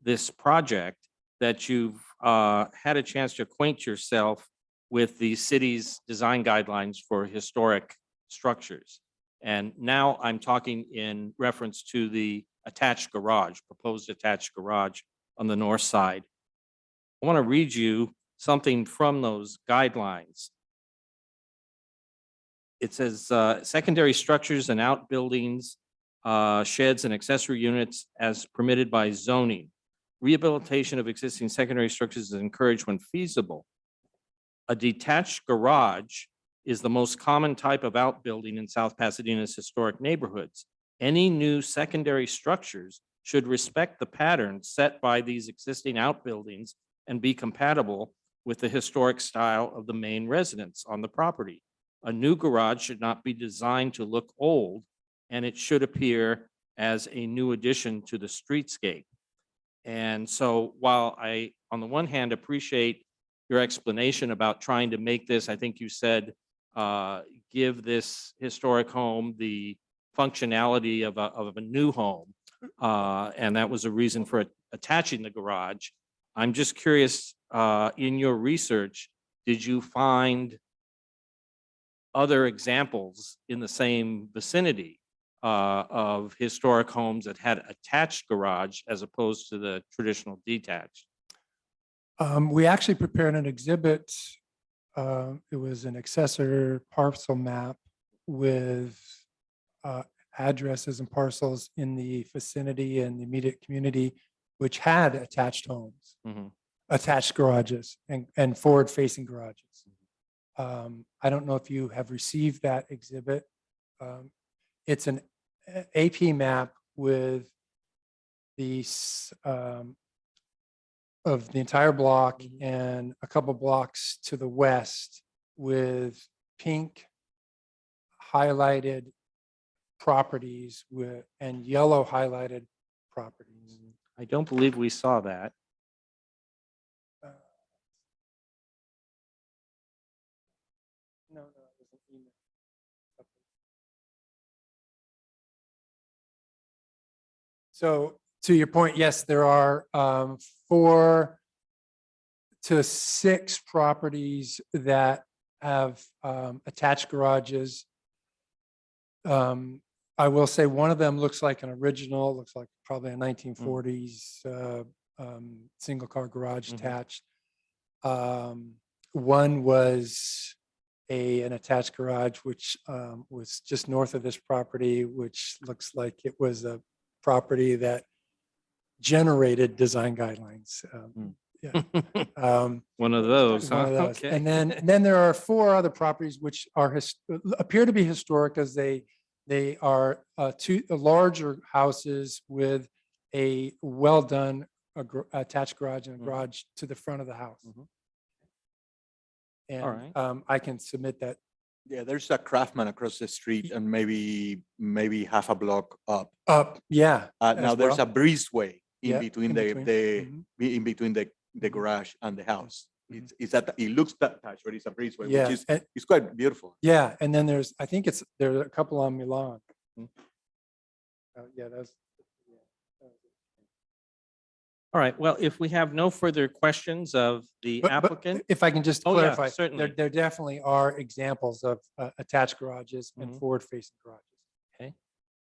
this project, that you've had a chance to acquaint yourself with the city's design guidelines for historic structures. And now I'm talking in reference to the attached garage, proposed attached garage on the north side. I want to read you something from those guidelines. It says, secondary structures and outbuildings, sheds and accessory units as permitted by zoning. Rehabilitation of existing secondary structures is encouraged when feasible. A detached garage is the most common type of outbuilding in South Pasadena's historic neighborhoods. Any new secondary structures should respect the pattern set by these existing outbuildings and be compatible with the historic style of the main residence on the property. A new garage should not be designed to look old, and it should appear as a new addition to the streetscape. And so while I, on the one hand, appreciate your explanation about trying to make this, I think you said, give this historic home the functionality of a new home. And that was a reason for attaching the garage. I'm just curious, in your research, did you find other examples in the same vicinity of historic homes that had attached garage as opposed to the traditional detached? We actually prepared an exhibit. It was an accessor parcel map with addresses and parcels in the vicinity and the immediate community, which had attached homes, attached garages and forward-facing garages. I don't know if you have received that exhibit. It's an AP map with the of the entire block and a couple blocks to the west with pink highlighted properties and yellow highlighted properties. I don't believe we saw that. No, it was an email. So to your point, yes, there are 4 to 6 properties that have attached garages. I will say one of them looks like an original, looks like probably a 1940s single car garage attached. One was an attached garage, which was just north of this property, which looks like it was a property that generated design guidelines. One of those, One huh? of those. Okay. And then there are 4 other properties which are appear to be historic, as they are 2 larger houses with a well done attached garage and a garage to the front of the house. And right. I can submit that. Yeah, there's a Craftsman across the street and maybe half a block up. Yeah. Now as there's well. a breezeway Yeah, in between in between. in between the garage and the house. It's that it looks attached, but it's a breezeway, Yeah, which is and- it's quite beautiful. Yeah, and then there's a couple on Milan. Yeah, that's. All right. Well, if we have no further questions of the But applicant, if I can just Oh, yeah, clarify, certainly. there definitely are examples of attached garages and Mhm. forward-facing garages.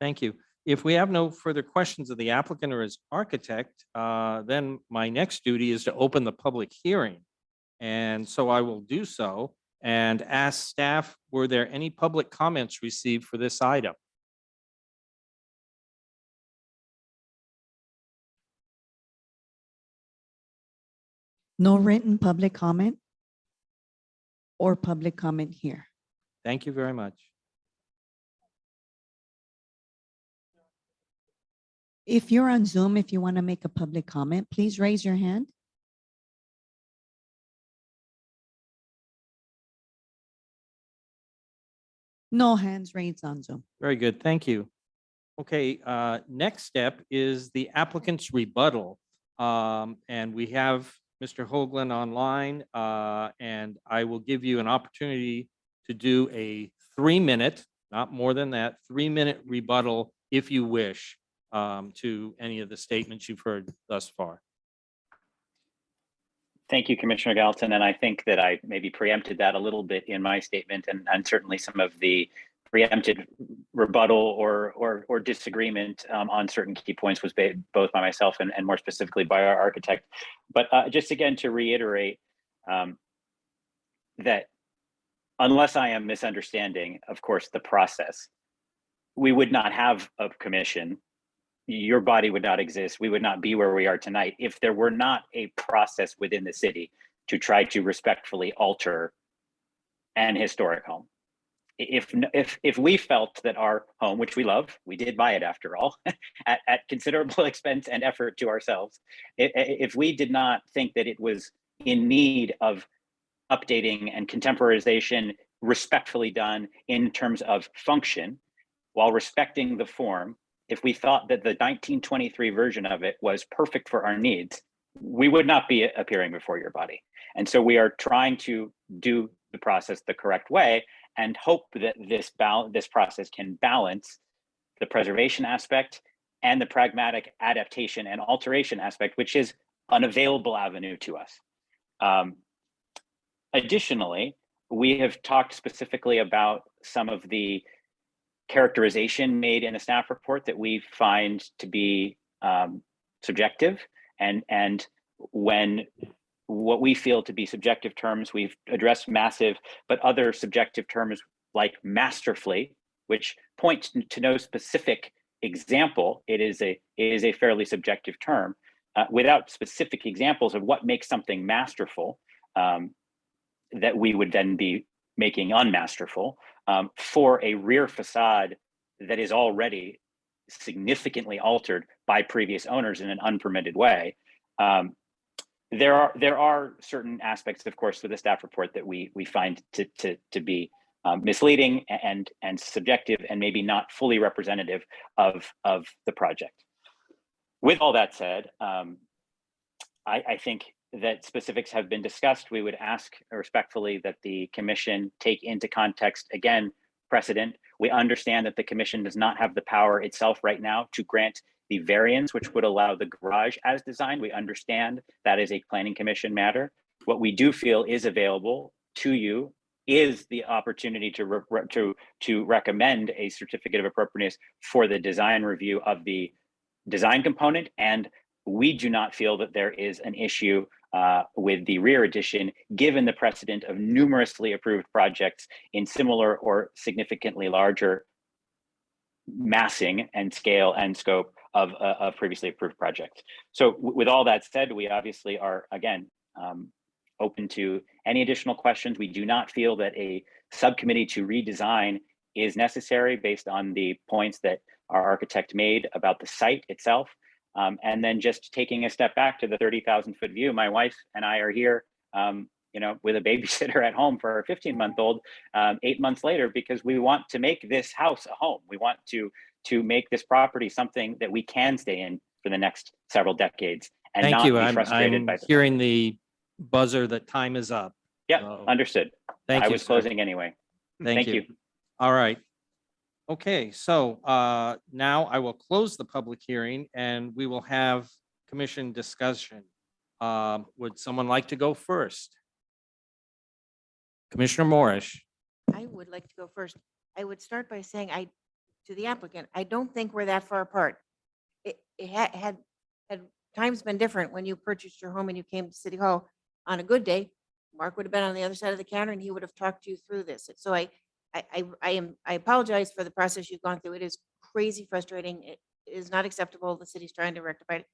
thank you. If we have no further questions of the applicant or his architect, then my next duty is to open the public hearing. And so I will do so and ask staff, were there any public comments received for this item? No written public comment or public comment here. Thank you very much. If you're on Zoom, if you want to make a public comment, please raise your hand. No hands raised on Zoom. Very good, thank you. Okay, next step is the applicant's rebuttal. And we have Mr. Hoagland online, and I will give you an opportunity to do a 3-minute, not more than that, 3-minute rebuttal if you wish, to any of the statements you've heard thus far. Thank you, Commissioner Gallatin. And I think that I maybe preempted that a little bit in my statement, and certainly some of the preempted rebuttal or disagreement on certain key points was both by myself and more specifically by our architect. But just again to reiterate that unless I am misunderstanding, of course, the process, we would not have a commission. Your body would not exist. We would not be where we are tonight if there were not a process within the city to try to respectfully alter an historic home. If we felt that our home, which we love, we did buy it after all, at considerable expense and effort to ourselves, if we did not think that it was in need of updating and contemporization respectfully done in terms of function, while respecting the form, if we thought that the 1923 version of it was perfect for our needs, we would not be appearing before your body. And so we are trying to do the process the correct way and hope that this process can balance the preservation aspect and the pragmatic adaptation and alteration aspect, which is an available avenue to us. Additionally, we have talked specifically about some of the characterization made in the staff report that we find to be subjective, and when what we feel to be subjective terms, we've addressed massive, but other subjective terms like masterfully, which point to no specific example. It is a fairly subjective term without specific examples of what makes something masterful that we would then be making unmasterful for a rear facade that is already significantly altered by previous owners in an unpermitted way. There are certain aspects, of course, to the staff report that we find to be misleading and subjective and maybe not fully representative of the project. With all that said, I think that specifics have been discussed. We would ask respectfully that the commission take into context, again, precedent. We understand that the commission does not have the power itself right now to grant the variance, which would allow the garage as designed. We understand that is a planning commission matter. What we do feel is available to you is the opportunity to recommend a certificate of appropriateness for the design review of the design component. And we do not feel that there is an issue with the rear addition, given the precedent of numerously approved projects in similar or significantly larger massing and scale and scope of previously approved projects. So with all that said, we obviously are, again, open to any additional questions. We do not feel that a subcommittee to redesign is necessary based on the points that our architect made about the site itself. And then just taking a step back to the 30,000-foot view, my wife and I are here, with a babysitter at home for our 15-month-old 8 months later, because we want to make this house a home. We want to make this property something that we can stay in for the next several decades and Thank not you. be frustrated I'm by the hearing the buzzer that time is up. Yeah, So, understood. Thank I you, was sir. closing anyway. Thank you. All right. Okay, so now I will close the public hearing and we will have commission discussion. Would someone like to go first? Commissioner Morris. I would like to go first. I would start by saying to the applicant, I don't think we're that far apart. It had times been different when you purchased your home and you came to City Hall. On a good day, Mark would have been on the other side of the counter and he would have talked you through this. So I apologize for the process you've gone through. It is crazy frustrating. It is not acceptable. The city's trying to rectify it.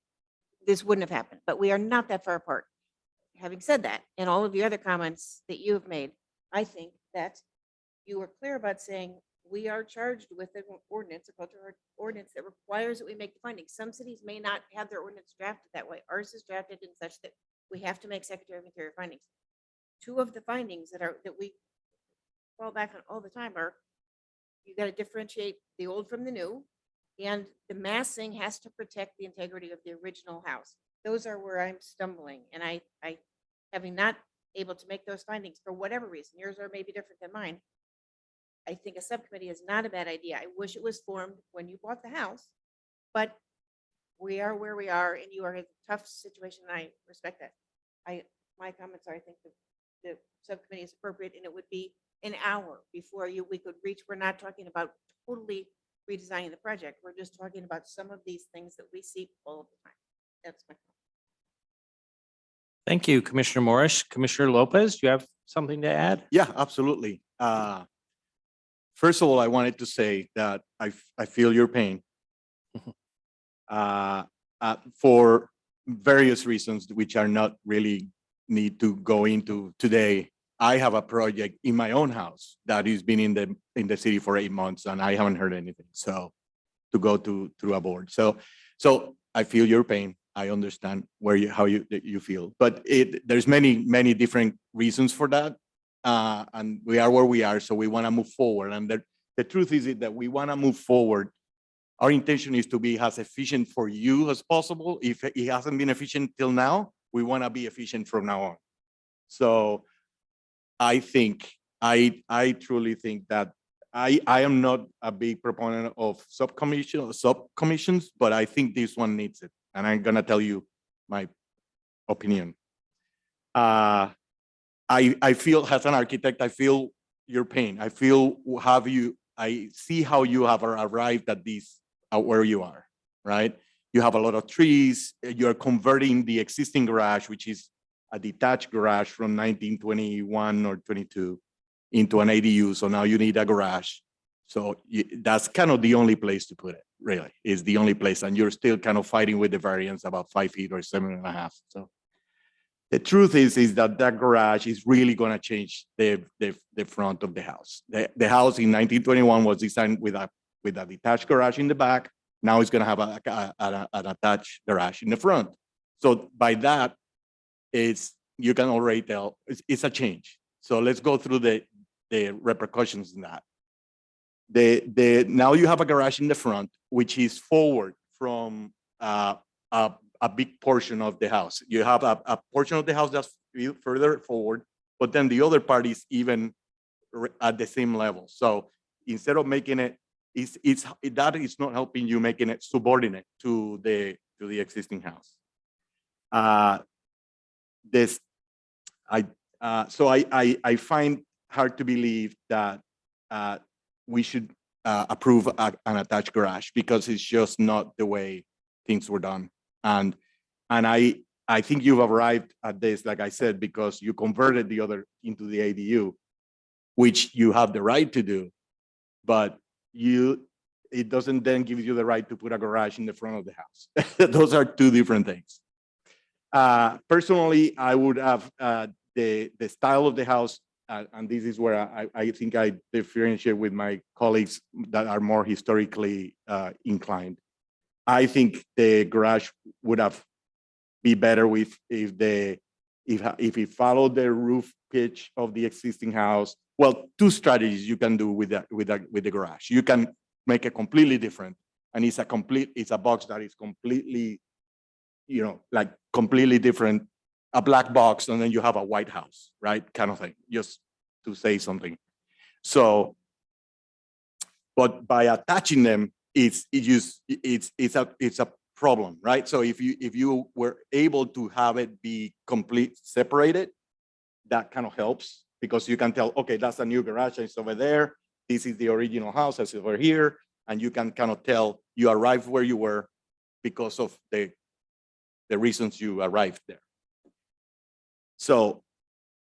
This wouldn't have happened, but we are not that far apart. Having said that, and all of the other comments that you have made, I think that you were clear about saying we are charged with an ordinance, a cultural ordinance that requires that we make the findings. Some cities may not have their ordinance drafted that way. Ours is drafted in such that we have to make Secretary of Interior findings. Two of the findings that we fall back on all the time are you gotta differentiate the old from the new. And the massing has to protect the integrity of the original house. Those are where I'm stumbling. And I having not able to make those findings for whatever reason, yours are maybe different than mine. I think a subcommittee is not a bad idea. I wish it was formed when you bought the house, but we are where we are and you are in a tough situation. And I respect that. My comments are, I think the subcommittee is appropriate and it would be an hour before we could reach. We're not talking about totally redesigning the project. We're just talking about some of these things that we see all of the time. That's my. Thank you, Commissioner Morris. Commissioner Lopez, do you have something to add? Yeah, absolutely. First of all, I wanted to say that I feel your pain for various reasons, which are not really need to go into today. I have a project in my own house that has been in the city for 8 months, and I haven't heard anything. So to go through a board. So I feel your pain. I understand how you feel, but there's many different reasons for that. And we are where we are, so we want to move forward. And the truth is that we want to move forward. Our intention is to be as efficient for you as possible. If it hasn't been efficient till now, we want to be efficient from now on. So I truly think that I am not a big proponent of subcommissions, but I think this one needs it. And I'm gonna tell you my opinion. I feel, as an architect, I feel your pain. I see how you have arrived at this, where you are, right? You have a lot of trees. You're converting the existing garage, which is a detached garage from 1921 or 22 into an ADU. So now you need a garage. So that's kind of the only place to put it, really, is the only place. And you're still kind of fighting with the variance about 5 feet or 7.5. So the truth is that garage is really going to change the front of the house. The house in 1921 was designed with a detached garage in the back. Now it's going to have an attached garage in the front. So by that, you can already tell it's a change. So let's go through the repercussions in that. Now you have a garage in the front, which is forward from a big portion of the house. You have a portion of the house that's further forward, but then the other part is even at the same level. So instead of making it, that is not helping you, making it subordinate to the existing house. So I find hard to believe that we should approve an attached garage, because it's just not the way things were done. And I think you've arrived at this, like I said, because you converted the other into the ADU, which you have the right to do, but it doesn't then give you the right to put a garage in the front of the house. Those are two different things. Personally, I would have the style of the house, and this is where I think I differentiate with my colleagues that are more historically inclined. I think the garage would have be better if it followed the roof pitch of the existing house. Well, two strategies you can do with the garage. You can make it completely different, and it's a box that is completely, like completely different, a black box, and then you have a white house, right? Kind of thing, just to say something. So, but by attaching them, it's a problem, right? So if you were able to have it be complete separated, that kind of helps, because you can tell, okay, that's a new garage, it's over there. This is the original house, it's over here, and you can kind of tell you arrived where you were because of the reasons you arrived there. So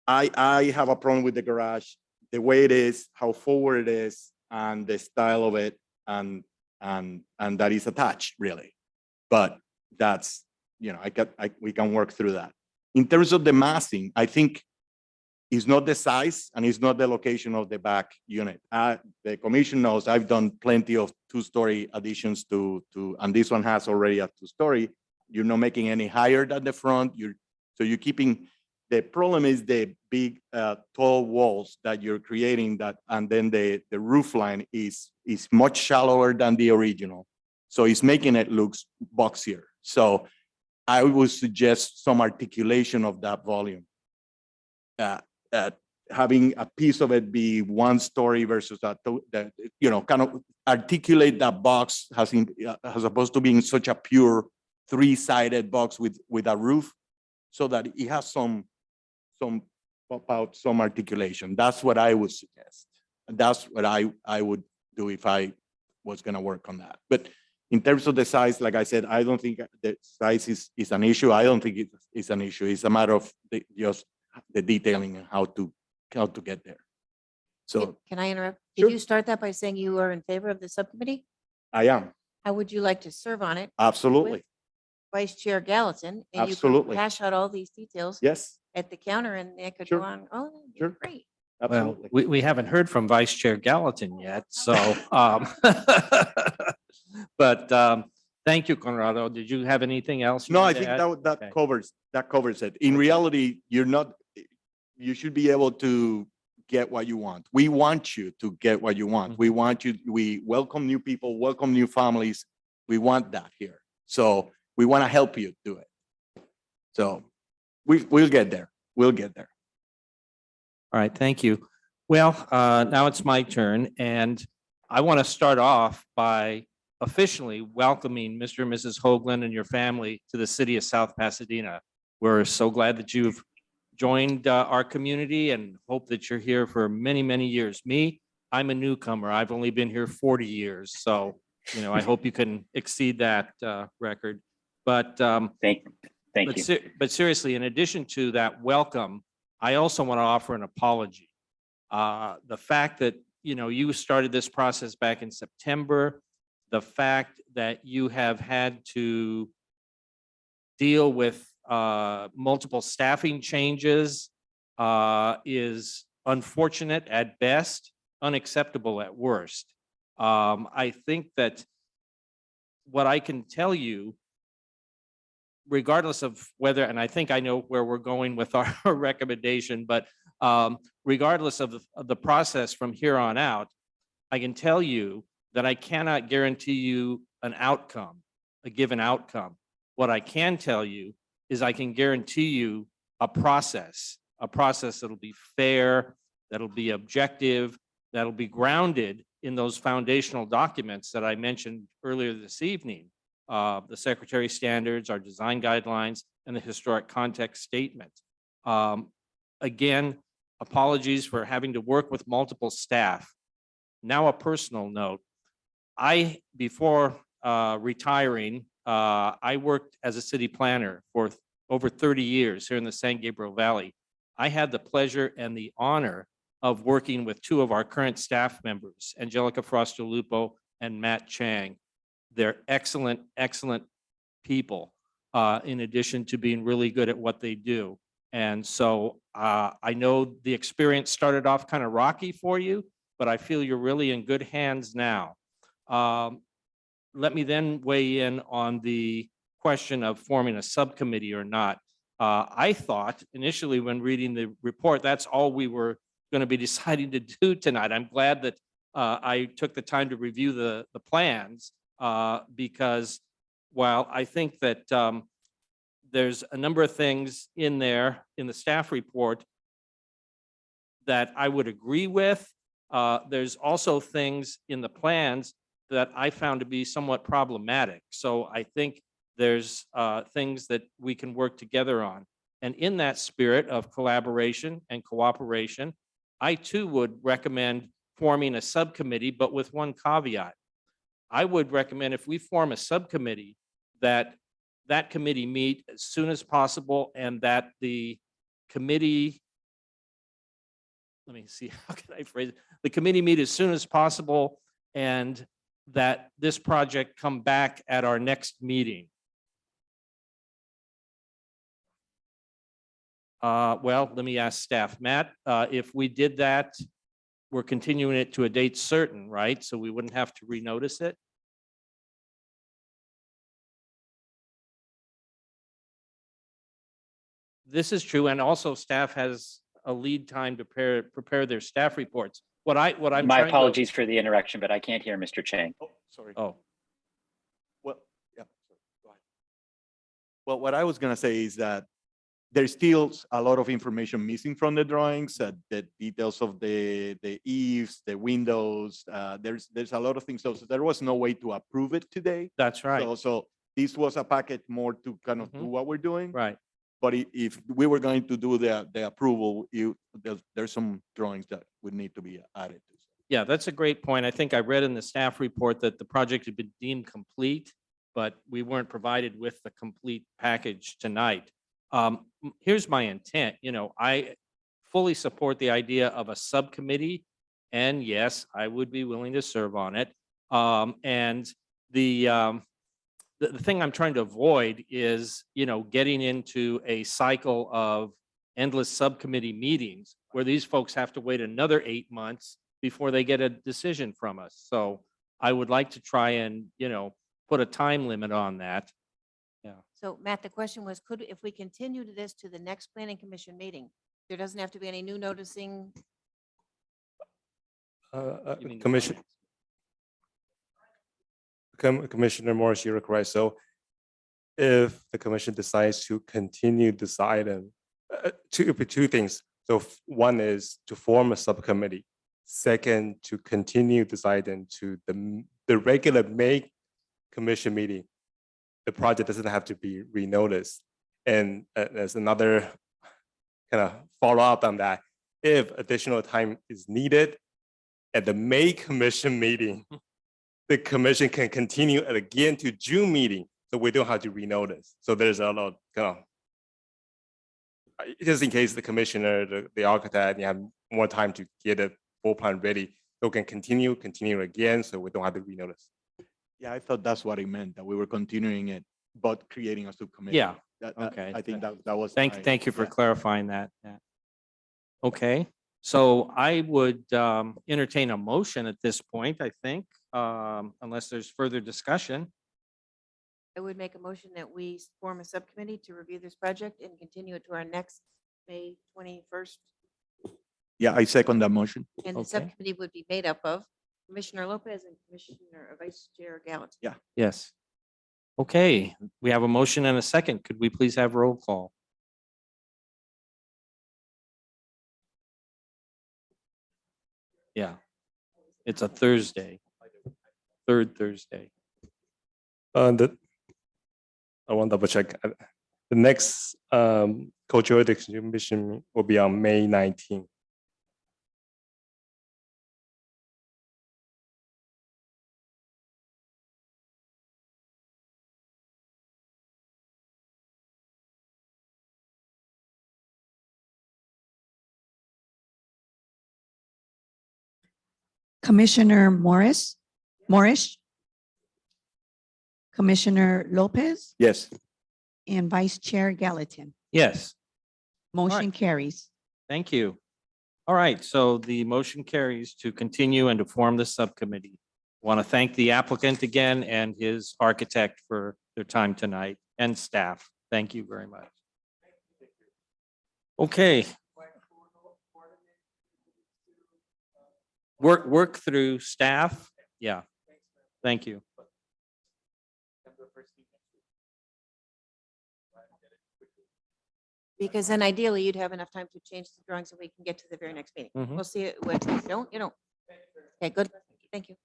I have a problem with the garage, the way it is, how forward it is, and the style of it, and that is attached, really. But that's, we can work through that. In terms of the massing, I think it's not the size and it's not the location of the back unit. The commission knows I've done plenty of two-story additions and this one has already a two-story. You're not making any higher than the front. So you're keeping The problem is the big tall walls that you're creating that, and then the roof line is much shallower than the original. So it's making it look boxier. So I would suggest some articulation of that volume. Having a piece of it be one story versus that, kind of articulate that box as opposed to being such a pure three-sided box with a roof, so that it has some pop out, some articulation. That's what I would suggest. And that's what I would do if I was going to work on that. But in terms of the size, like I said, I don't think the size is an issue. I don't think it's an issue. It's a matter of just the detailing and how to get there. So Can I interrupt? Sure. Did you start that by saying you are in favor of the subcommittee? I am, How would you like to serve on it? absolutely. Vice Chair Gallatin, and you Absolutely. could hash out all these details Yes, at the counter, and they could Sure. go on. Oh, that'd be Sure. great. Well, absolutely. we haven't heard from Vice Chair Gallatin yet, so, but thank you, Conrado. Did you have anything else? you No, I wanted to think add? that Okay. covers it. In reality, you should be able to get what you want. We want you to get what you want. We welcome new people, welcome new families. We want that here. So we want to help you do it. So we'll get there. We'll get there. All right, thank you. Well, now it's my turn, and I want to start off by officially welcoming Mr. and Mrs. Hoagland and your family to the city of South Pasadena. We're so glad that you've joined our community and hope that you're here for many, many years. Me, I'm a newcomer. I've only been here 40 years, so I hope you can exceed that record. But Thank you. But seriously, in addition to that welcome, I also want to offer an apology. The fact that, you started this process back in September, the fact that you have had to deal with multiple staffing changes is unfortunate at best, unacceptable at worst. I think that what I can tell you, regardless of whether, and I think I know where we're going with our recommendation, but regardless of the process from here on out, I can tell you that I cannot guarantee you an outcome, a given outcome. What I can tell you is I can guarantee you a process that'll be fair, that'll be objective, that'll be grounded in those foundational documents that I mentioned earlier this evening. The Secretary standards, our design guidelines, and the historic context statement. Again, apologies for having to work with multiple staff. Now a personal note. Before retiring, I worked as a city planner for over 30 years here in the San Gabriel Valley. I had the pleasure and the honor of working with two of our current staff members, Angelica Frostolupo and Matt Chang. They're excellent, excellent people, in addition to being really good at what they do. And so I know the experience started off kind of rocky for you, but I feel you're really in good hands now. Let me then weigh in on the question of forming a subcommittee or not. I thought initially when reading the report, that's all we were going to be deciding to do tonight. I'm glad that I took the time to review the plans because while I think that there's a number of things in there in the staff report that I would agree with, there's also things in the plans that I found to be somewhat problematic. So I think there's things that we can work together on. And in that spirit of collaboration and cooperation, I too would recommend forming a subcommittee, but with one caveat. I would recommend if we form a subcommittee that committee meet as soon as possible and that the committee, let me see, how can I phrase it? The committee meet as soon as possible and that this project come back at our next meeting. Well, let me ask staff. Matt, if we did that, we're continuing it to a date certain, right? So we wouldn't have to renotice it? This is true, and also staff has a lead time to prepare their staff reports. What I'm My trying to- apologies for the interaction, but I can't hear Mr. Chang. Oh, sorry. Oh, Well, yeah. Sorry. Go ahead. Well, what I was gonna say is that there's still a lot of information missing from the drawings, the details of the eaves, the windows. There's a lot of things. So there was no way to approve it today. that's right, So this was a packet more to kind of do Mhm. what we're doing. right. But if we were going to do the approval, there's some drawings that would need to be added. Yeah, that's a great point. I think I read in the staff report that the project had been deemed complete, but we weren't provided with the complete package tonight. Here's my intent, I fully support the idea of a subcommittee. And yes, I would be willing to serve on it. And the thing I'm trying to avoid is, getting into a cycle of endless subcommittee meetings where these folks have to wait another 8 months before they get a decision from us. So I would like to try and, put a time limit on that. So Matt, the question was, if we continue this to the next planning commission meeting, there doesn't have to be any new noticing? You mean the Commission, Commissioner Morris, you're correct. So if the commission decides to continue this item, two things. So one is to form a subcommittee. Second, to continue this item to the regular May commission meeting. The project doesn't have to be renoticed. And there's another kind of follow up on that. If additional time is needed at the May commission meeting, the commission can continue it again to June meeting, so we don't have to renotice. So there's a lot kind of, just in case the commissioner, the architect, you have more time to get a full plan ready, so we can continue again, so we don't have to renotice. Yeah, I thought that's what it meant, that we were continuing it, but creating a subcommittee. Yeah, That- okay. I think that was. Thank you for yeah. clarifying that. Yeah. Okay, so I would entertain a motion at this point, I think, unless there's further discussion. I would make a motion that we form a subcommittee to review this project and continue it to our next May 21st. Yeah, I second that motion. And the Okay. subcommittee would be made up of Commissioner Lopez and Vice Chair Gallatin. Yes. Okay, we have a motion and a second. Could we please have roll call? Yeah, it's a Thursday, third Thursday. I want to double check. The next cultural exhibition will be on May 19th. Commissioner Morris, Commissioner Lopez, Yes. and Vice Chair Gallatin. Yes, Motion carries. thank you. All right, so the motion carries to continue and to form the subcommittee. Want to thank the applicant again and his architect for their time tonight and staff. Thank you very much. Okay. Work through staff. Yeah. Thank you. Because then ideally you'd have enough time to change the drawings so we can get to the very next meeting. Mhm. We'll see it. If you don't, you don't. Okay, good. Thank you.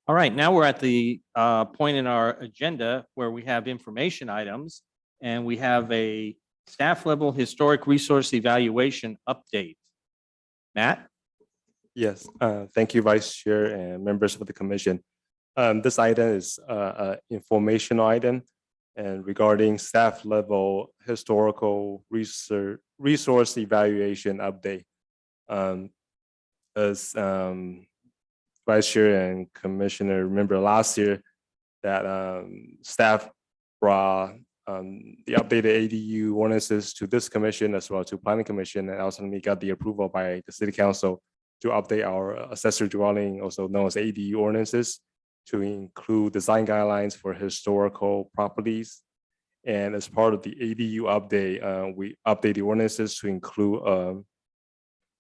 All right, now we're at the point in our agenda where we have information items and we have a staff level historic resource evaluation update. Matt? Yes, thank you, Vice Chair and members of the commission. This item is an informational item and regarding staff level historical resource evaluation update. As Vice Chair and Commissioner remember last year that staff brought the updated ADU ordinances to this commission as well to Planning Commission, and also we got the approval by the City Council to update our accessory dwelling, also known as ADU ordinances. to include design guidelines for historical properties. And as part of the ADU update, we update the ordinances to include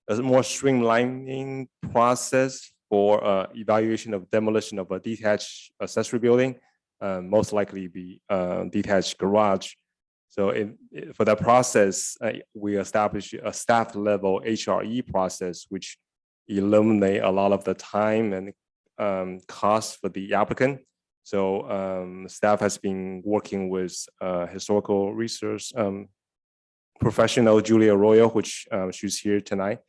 a more streamlining process for evaluation of demolition of a detached accessory building, most likely be detached garage. So for that process, we establish a staff level HRE process, which eliminate a lot of the time and costs for the applicant. So staff has been working with historical research professional Julia Arroyo, which she's here tonight,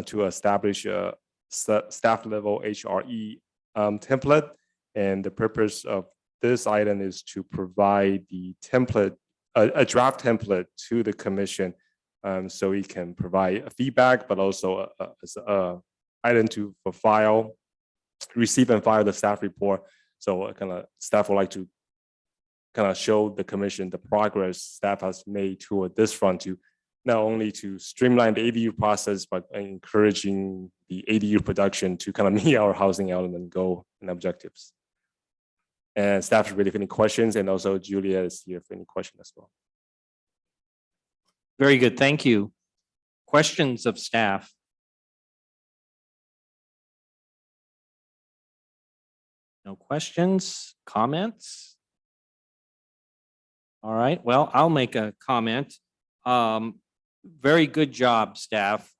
to establish a staff level HRE template. And the purpose of this item is to provide the template, a draft template to the commission, so we can provide feedback, but also as a item for file, receive and file the staff report. So kind of staff would like to kind of show the commission the progress staff has made toward this front, to not only to streamline the ADU process, but encouraging the ADU production to kind of meet our housing element goal and objectives. And staff is ready for any questions, and also Julia is here for any question as well. Very good. Thank you. Questions of staff? No questions, comments? All right, well, I'll make a comment. Very good job, staff.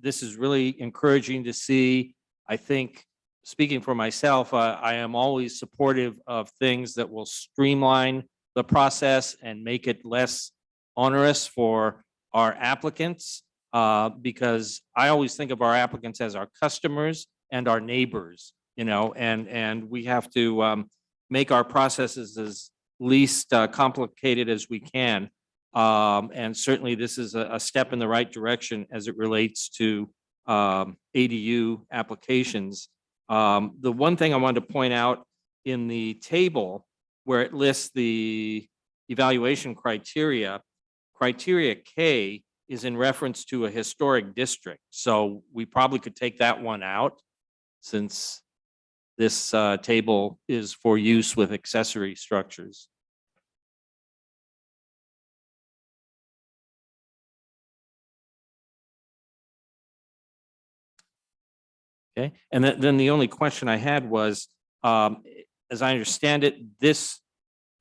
This is really encouraging to see. I think, speaking for myself, I am always supportive of things that will streamline the process and make it less onerous for our applicants, because I always think of our applicants as our customers and our neighbors, you know, and we have to make our processes as least complicated as we can. And certainly this is a step in the right direction as it relates to ADU applications. The one thing I wanted to point out in the table where it lists the evaluation criteria, criteria K is in reference to a historic district. So we probably could take that one out, since this table is for use with accessory structures. Okay, and then the only question I had was, as I understand it, this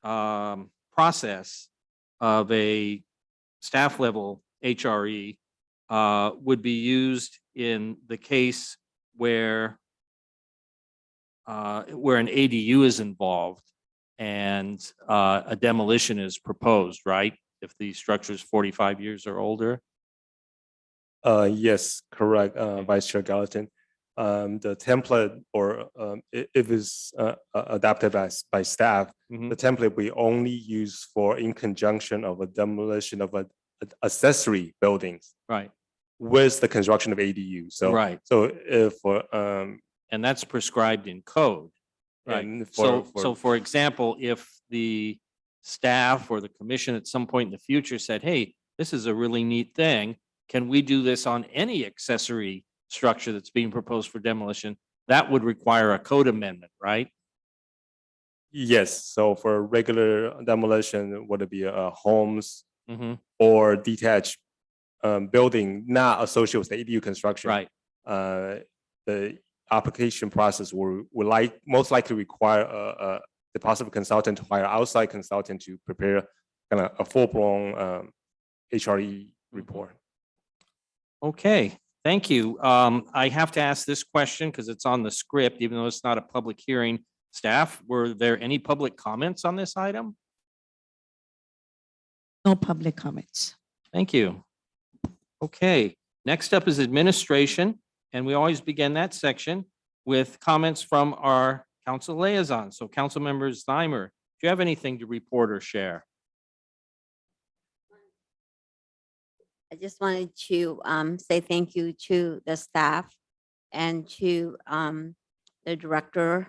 process of a staff level HRE would be used in the case where an ADU is involved and a demolition is proposed, right? If the structure is 45 years or older. Yes, correct, Vice Chair Gallatin. The template, or if it's adapted by staff, the template we only use for in conjunction of a demolition of accessory buildings, Right. with the construction of ADU. So Right. So if for And that's prescribed in code. Right. and So for example, if the staff or the commission at some point in the future said, hey, this is a really neat thing, can we do this on any accessory structure that's being proposed for demolition? That would require a code amendment, right? yes, so for regular demolition, would it be homes Mm-hmm. or detached building not associated with the ADU construction? Right. The application process will most likely require the possible consultant to hire outside consultant to prepare kind of a full-blown HRE report. Okay, thank you. I have to ask this question because it's on the script, even though it's not a public hearing. Staff, were there any public comments on this item? No public comments. Thank you. Okay, next up is administration, and we always begin that section with comments from our council liaison. So Council Member Zimer, do you have anything to report or share? I just wanted to say thank you to the staff and to the director,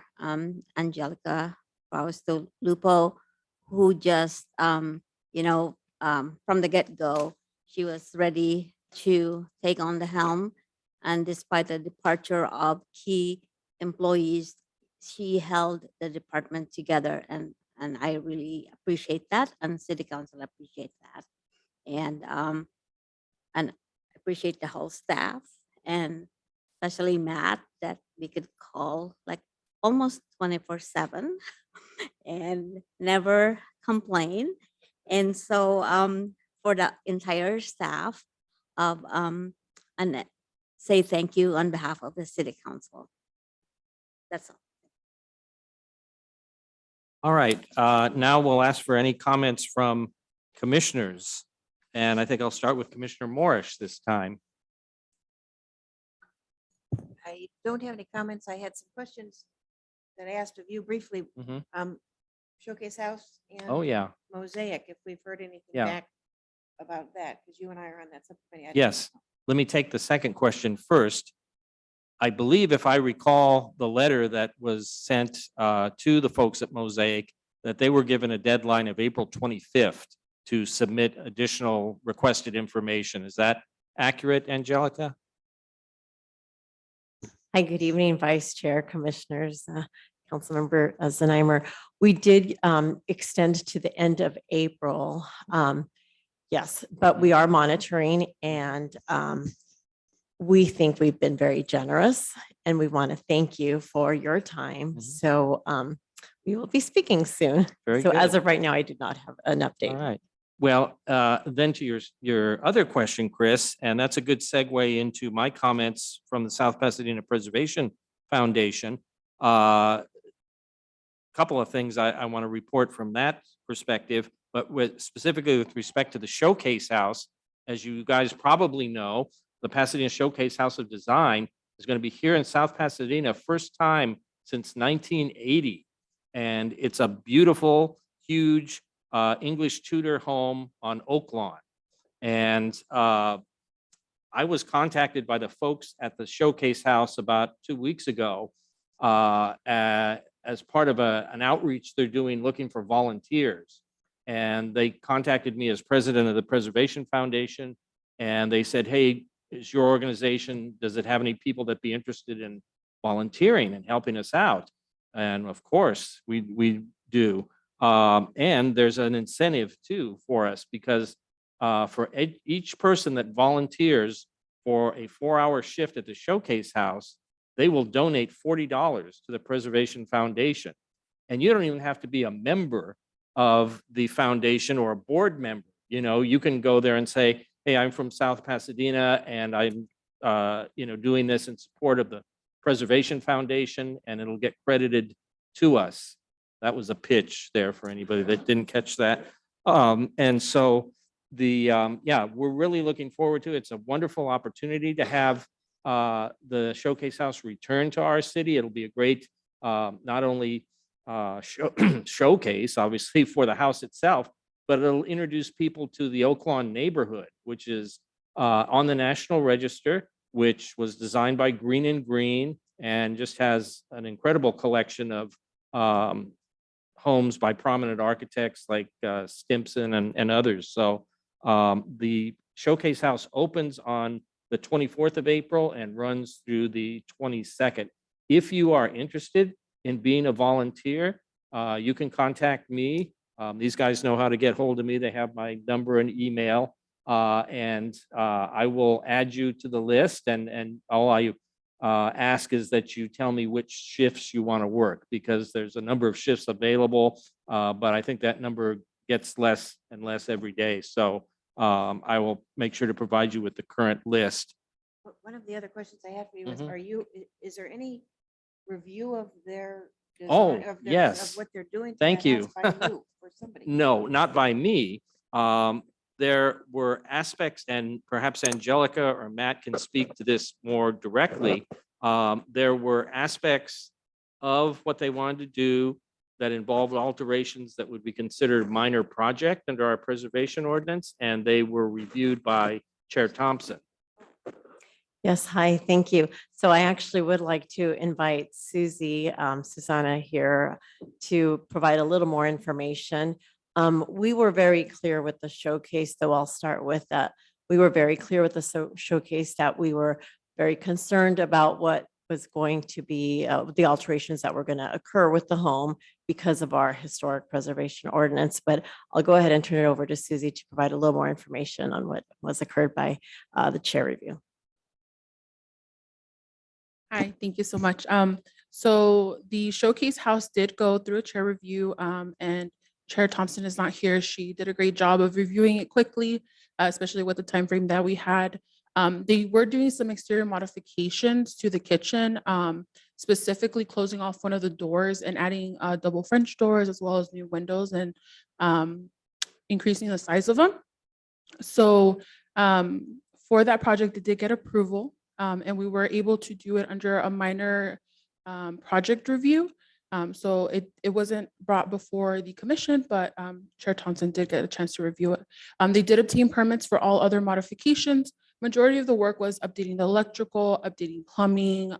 Angelica Fausto Lupo, who just, from the get-go, she was ready to take on the helm. And despite the departure of key employees, she held the department together, and I really appreciate that, and city council appreciate that. And appreciate the whole staff, and especially Matt, that we could call like almost 24/7 and never complain. And so for the entire staff of and say thank you on behalf of the city council. That's all. All right, now we'll ask for any comments from commissioners. And I think I'll start with Commissioner Morris this time. I don't have any comments. I had some questions that I asked of you briefly. Mhm. Showcase House and Oh, yeah. Mosaic, if we've heard anything Yeah. back about that, because you and I are on that subcommittee. I don't Yes. know. Let me take the second question first. I believe if I recall the letter that was sent to the folks at Mosaic, that they were given a deadline of April 25th to submit additional requested information. Is that accurate, Angelica? Hi, good evening, Vice Chair, Commissioners, Councilmember Znaimer. We did extend to the end of April. Yes, but we are monitoring, and we think we've been very generous, and we want to thank you for your time. So we will be speaking soon. Very So as good. of right now, I do not have an update. All right. Well, then to your other question, Chris, and that's a good segue into my comments from the South Pasadena Preservation Foundation. Couple of things I want to report from that perspective, but specifically with respect to the Showcase House, as you guys probably know, the Pasadena Showcase House of Design is going to be here in South Pasadena, first time since 1980. And it's a beautiful, huge English Tudor home on Oak Lawn. And I was contacted by the folks at the Showcase House about 2 weeks ago as part of an outreach they're doing looking for volunteers. And they contacted me as president of the Preservation Foundation. And they said, hey, is your organization, does it have any people that be interested in volunteering and helping us out? And of course, we do. And there's an incentive too for us, because for each person that volunteers for a 4-hour shift at the Showcase House, they will donate $40 to the Preservation Foundation. And you don't even have to be a member of the foundation or a board member. You know, you can go there and say, hey, I'm from South Pasadena, and I'm doing this in support of the Preservation Foundation, and it'll get credited to us. That was a pitch there for anybody that didn't catch that. And so we're really looking forward to it. It's a wonderful opportunity to have the Showcase House return to our city. It'll be a great, not only showcase, obviously, for the house itself, but it'll introduce people to the Oak Lawn neighborhood, which is on the National Register, which was designed by Green and Green, and just has an incredible collection of homes by prominent architects like Stimson and others. So the Showcase House opens on the 24th of April and runs through the 22nd. If you are interested in being a volunteer, you can contact me. These guys know how to get hold of me. They have my number and email, and I will add you to the list. And all I ask is that you tell me which shifts you want to work, because there's a number of shifts available, but I think that number gets less and less every day. So I will make sure to provide you with the current list. One of the other questions I have for you is, Mhm. is there any review of their Oh, design, of yes. what they're doing? to Thank that you. house by you or somebody? No, not by me. There were aspects, and perhaps Angelica or Matt can speak to this more directly. There were aspects of what they wanted to do that involved alterations that would be considered minor project under our preservation ordinance, and they were reviewed by Chair Thompson. Yes, hi, thank you. So I actually would like to invite Susanna here to provide a little more information. We were very clear with the showcase, though I'll start with that. We were very clear with the showcase that we were very concerned about what was going to be the alterations that were going to occur with the home because of our historic preservation ordinance. But I'll go ahead and turn it over to Susie to provide a little more information on what was occurred by the chair review. Hi, thank you so much. So the showcase house did go through a chair review, and Chair Thompson is not here. She did a great job of reviewing it quickly, especially with the time frame that we had. They were doing some exterior modifications to the kitchen, specifically closing off one of the doors and adding double French doors as well as new windows and increasing the size of them. So for that project, it did get approval, and we were able to do it under a minor project review. So it wasn't brought before the commission, but Chair Thompson did get a chance to review it. They did obtain permits for all other modifications. Majority of the work was updating the electrical, updating plumbing,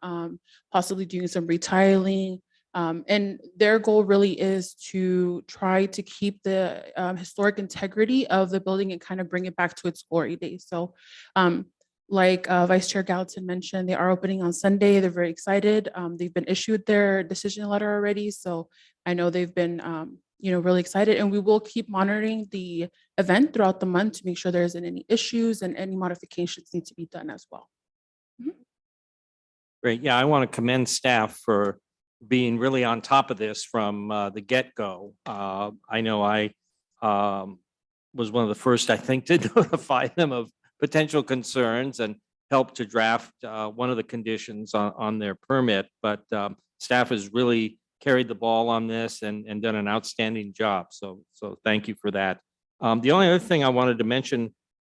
possibly doing some retiling. And their goal really is to try to keep the historic integrity of the building and kind of bring it back to its glory days. So like Vice Chair Gallatin mentioned, they are opening on Sunday. They're very excited. They've been issued their decision letter already. So I know they've been really excited, and we will keep monitoring the event throughout the month to make sure there isn't any issues and any modifications need to be done as well. Great. Yeah, I want to commend staff for being really on top of this from the get-go. I know I was one of the first, I think, to notify them of potential concerns and help to draft one of the conditions on their permit. But staff has really carried the ball on this and done an outstanding job. So thank you for that. The only other thing I wanted to mention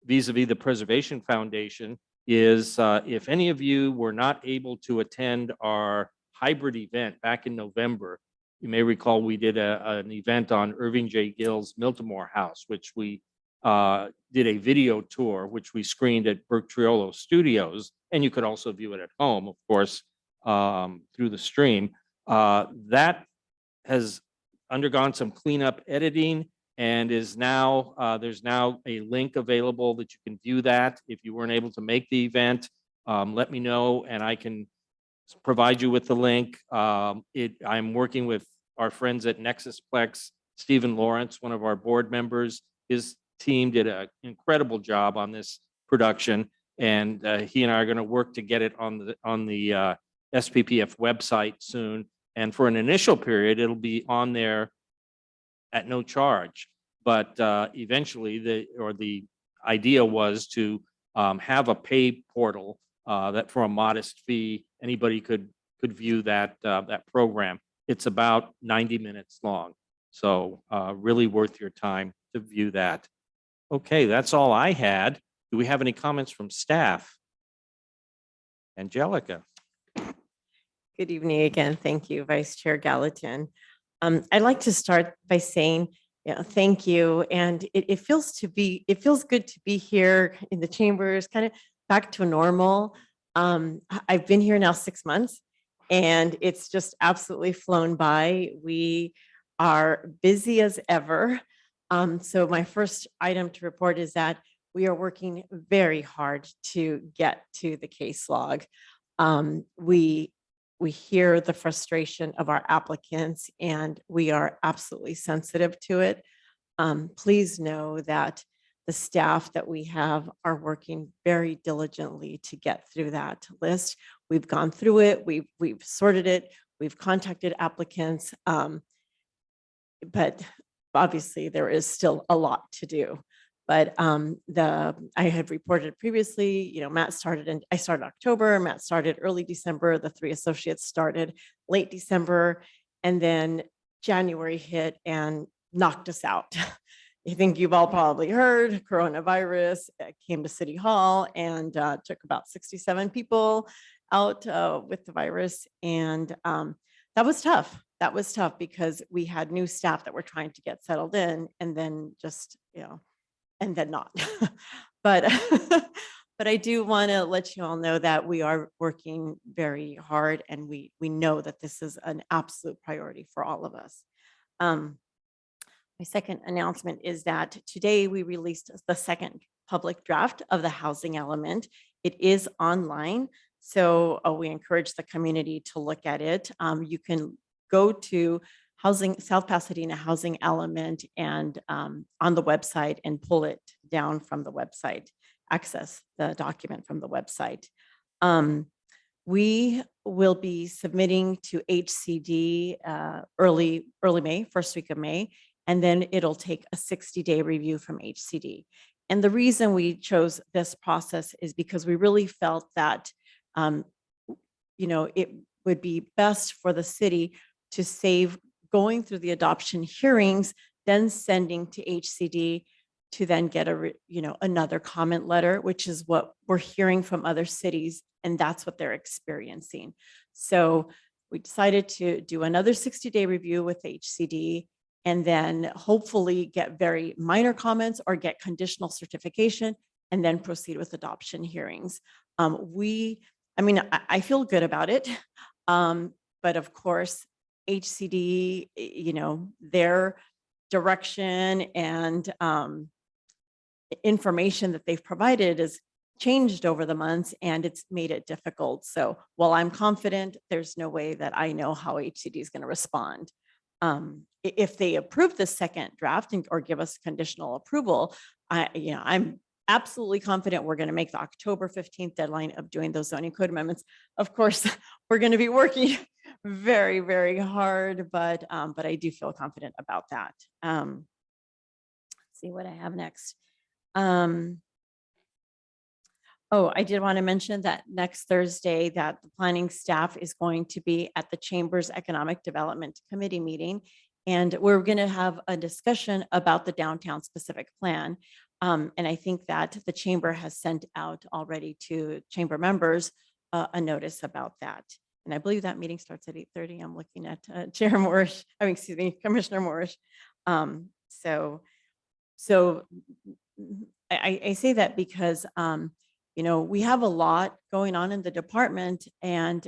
vis-a-vis the Preservation Foundation is if any of you were not able to attend our hybrid event back in November, you may recall we did an event on Irving J. Gill's Miltimore House, which we did a video tour, which we screened at Burke Triolo Studios, and you could also view it at home, of course, through the stream. That has undergone some cleanup editing and is now, there's now a link available that you can view that. If you weren't able to make the event, let me know and I can provide you with the link. I'm working with our friends at Nexusplex, Stephen Lawrence, one of our board members. His team did an incredible job on this production, and he and I are going to work to get it on the SPPF website soon. And for an initial period, it'll be on there at no charge. But eventually, the idea was to have a paid portal that for a modest fee, anybody could view that program. It's about 90 minutes long, so really worth your time to view that. Okay, that's all I had. Do we have any comments from staff? Angelica. Good evening again. Thank you, Vice Chair Gallatin. I'd like to start by saying, thank you. And it feels good to be here in the chambers, kind of back to normal. I've been here now 6 months and it's just absolutely flown by. We are busy as ever. So my first item to report is that we are working very hard to get to the case log. We hear the frustration of our applicants and we are absolutely sensitive to it. Please know that the staff that we have are working very diligently to get through that list. We've gone through it, we've sorted it, we've contacted applicants, but obviously there is still a lot to do. But I had reported previously, Matt started I started October, Matt started early December, the 3 associates started late December, and then January hit and knocked us out. I think you've all probably heard coronavirus came to City Hall and took about 67 people out with the virus. And that was tough. That was tough because we had new staff that were trying to get settled in and then just, and then not. But I do want to let you all know that we are working very hard and we know that this is an absolute priority for all of us. My second announcement is that today we released the second public draft of the housing element. It is online, So we encourage the community to look at it. You can go to South Pasadena Housing Element and on the website and pull it down from the website, access the document from the website. We will be submitting to HCD early May, first week of May, and then it'll take a 60-day review from HCD. And the reason we chose this process is because we really felt that, it would be best for the city to save going through the adoption hearings, then sending to HCD to then get another comment letter, which is what we're hearing from other cities, and that's what they're experiencing. So we decided to do another 60-day review with HCD and then hopefully get very minor comments or get conditional certification and then proceed with adoption hearings. I feel good about it. But of course, HCD, their direction and information that they've provided is changed over the months and it's made it difficult. So while I'm confident, there's no way that I know how HCD is going to respond. If they approve the second draft or give us conditional approval, I'm absolutely confident we're going to make the October 15th deadline of doing those zoning code amendments. Of course, we're going to be working very, very hard, but I do feel confident about that. Let's see what I have next. I did want to mention that next Thursday that the planning staff is going to be at the Chamber's Economic Development Committee meeting. And we're going to have a discussion about the downtown specific plan. And I think that the Chamber has sent out already to Chamber members a notice about that. And I believe that meeting starts at 8:30. I'm looking at Commissioner Morris. So I say that because we have a lot going on in the department and,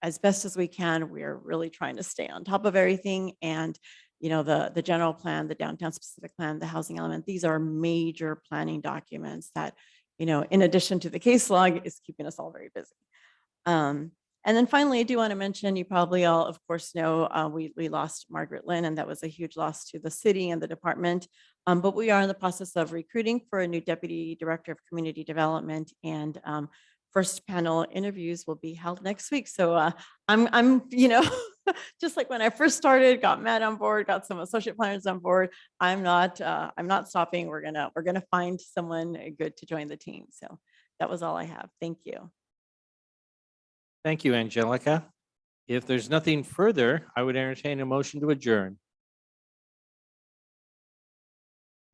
as best as we can, we're really trying to stay on top of everything. And, the general plan, the downtown specific plan, the housing element, these are major planning documents that, in addition to the case log, is keeping us all very busy. And then finally, I do want to mention, you probably all, of course, know we lost Margaret Lynn, and that was a huge loss to the city and the department. But we are in the process of recruiting for a new deputy director of community development, and first panel interviews will be held next week. So I'm just like when I first started, got Matt on board, got some associate planners on board. I'm not stopping. We're gonna find someone good to join the team. So that was all I have. Thank you. Thank you, Angelica. If there's nothing further, I would entertain a motion to adjourn.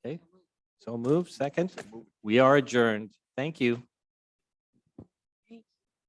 Okay, so moved. Second, we are adjourned. Thank you.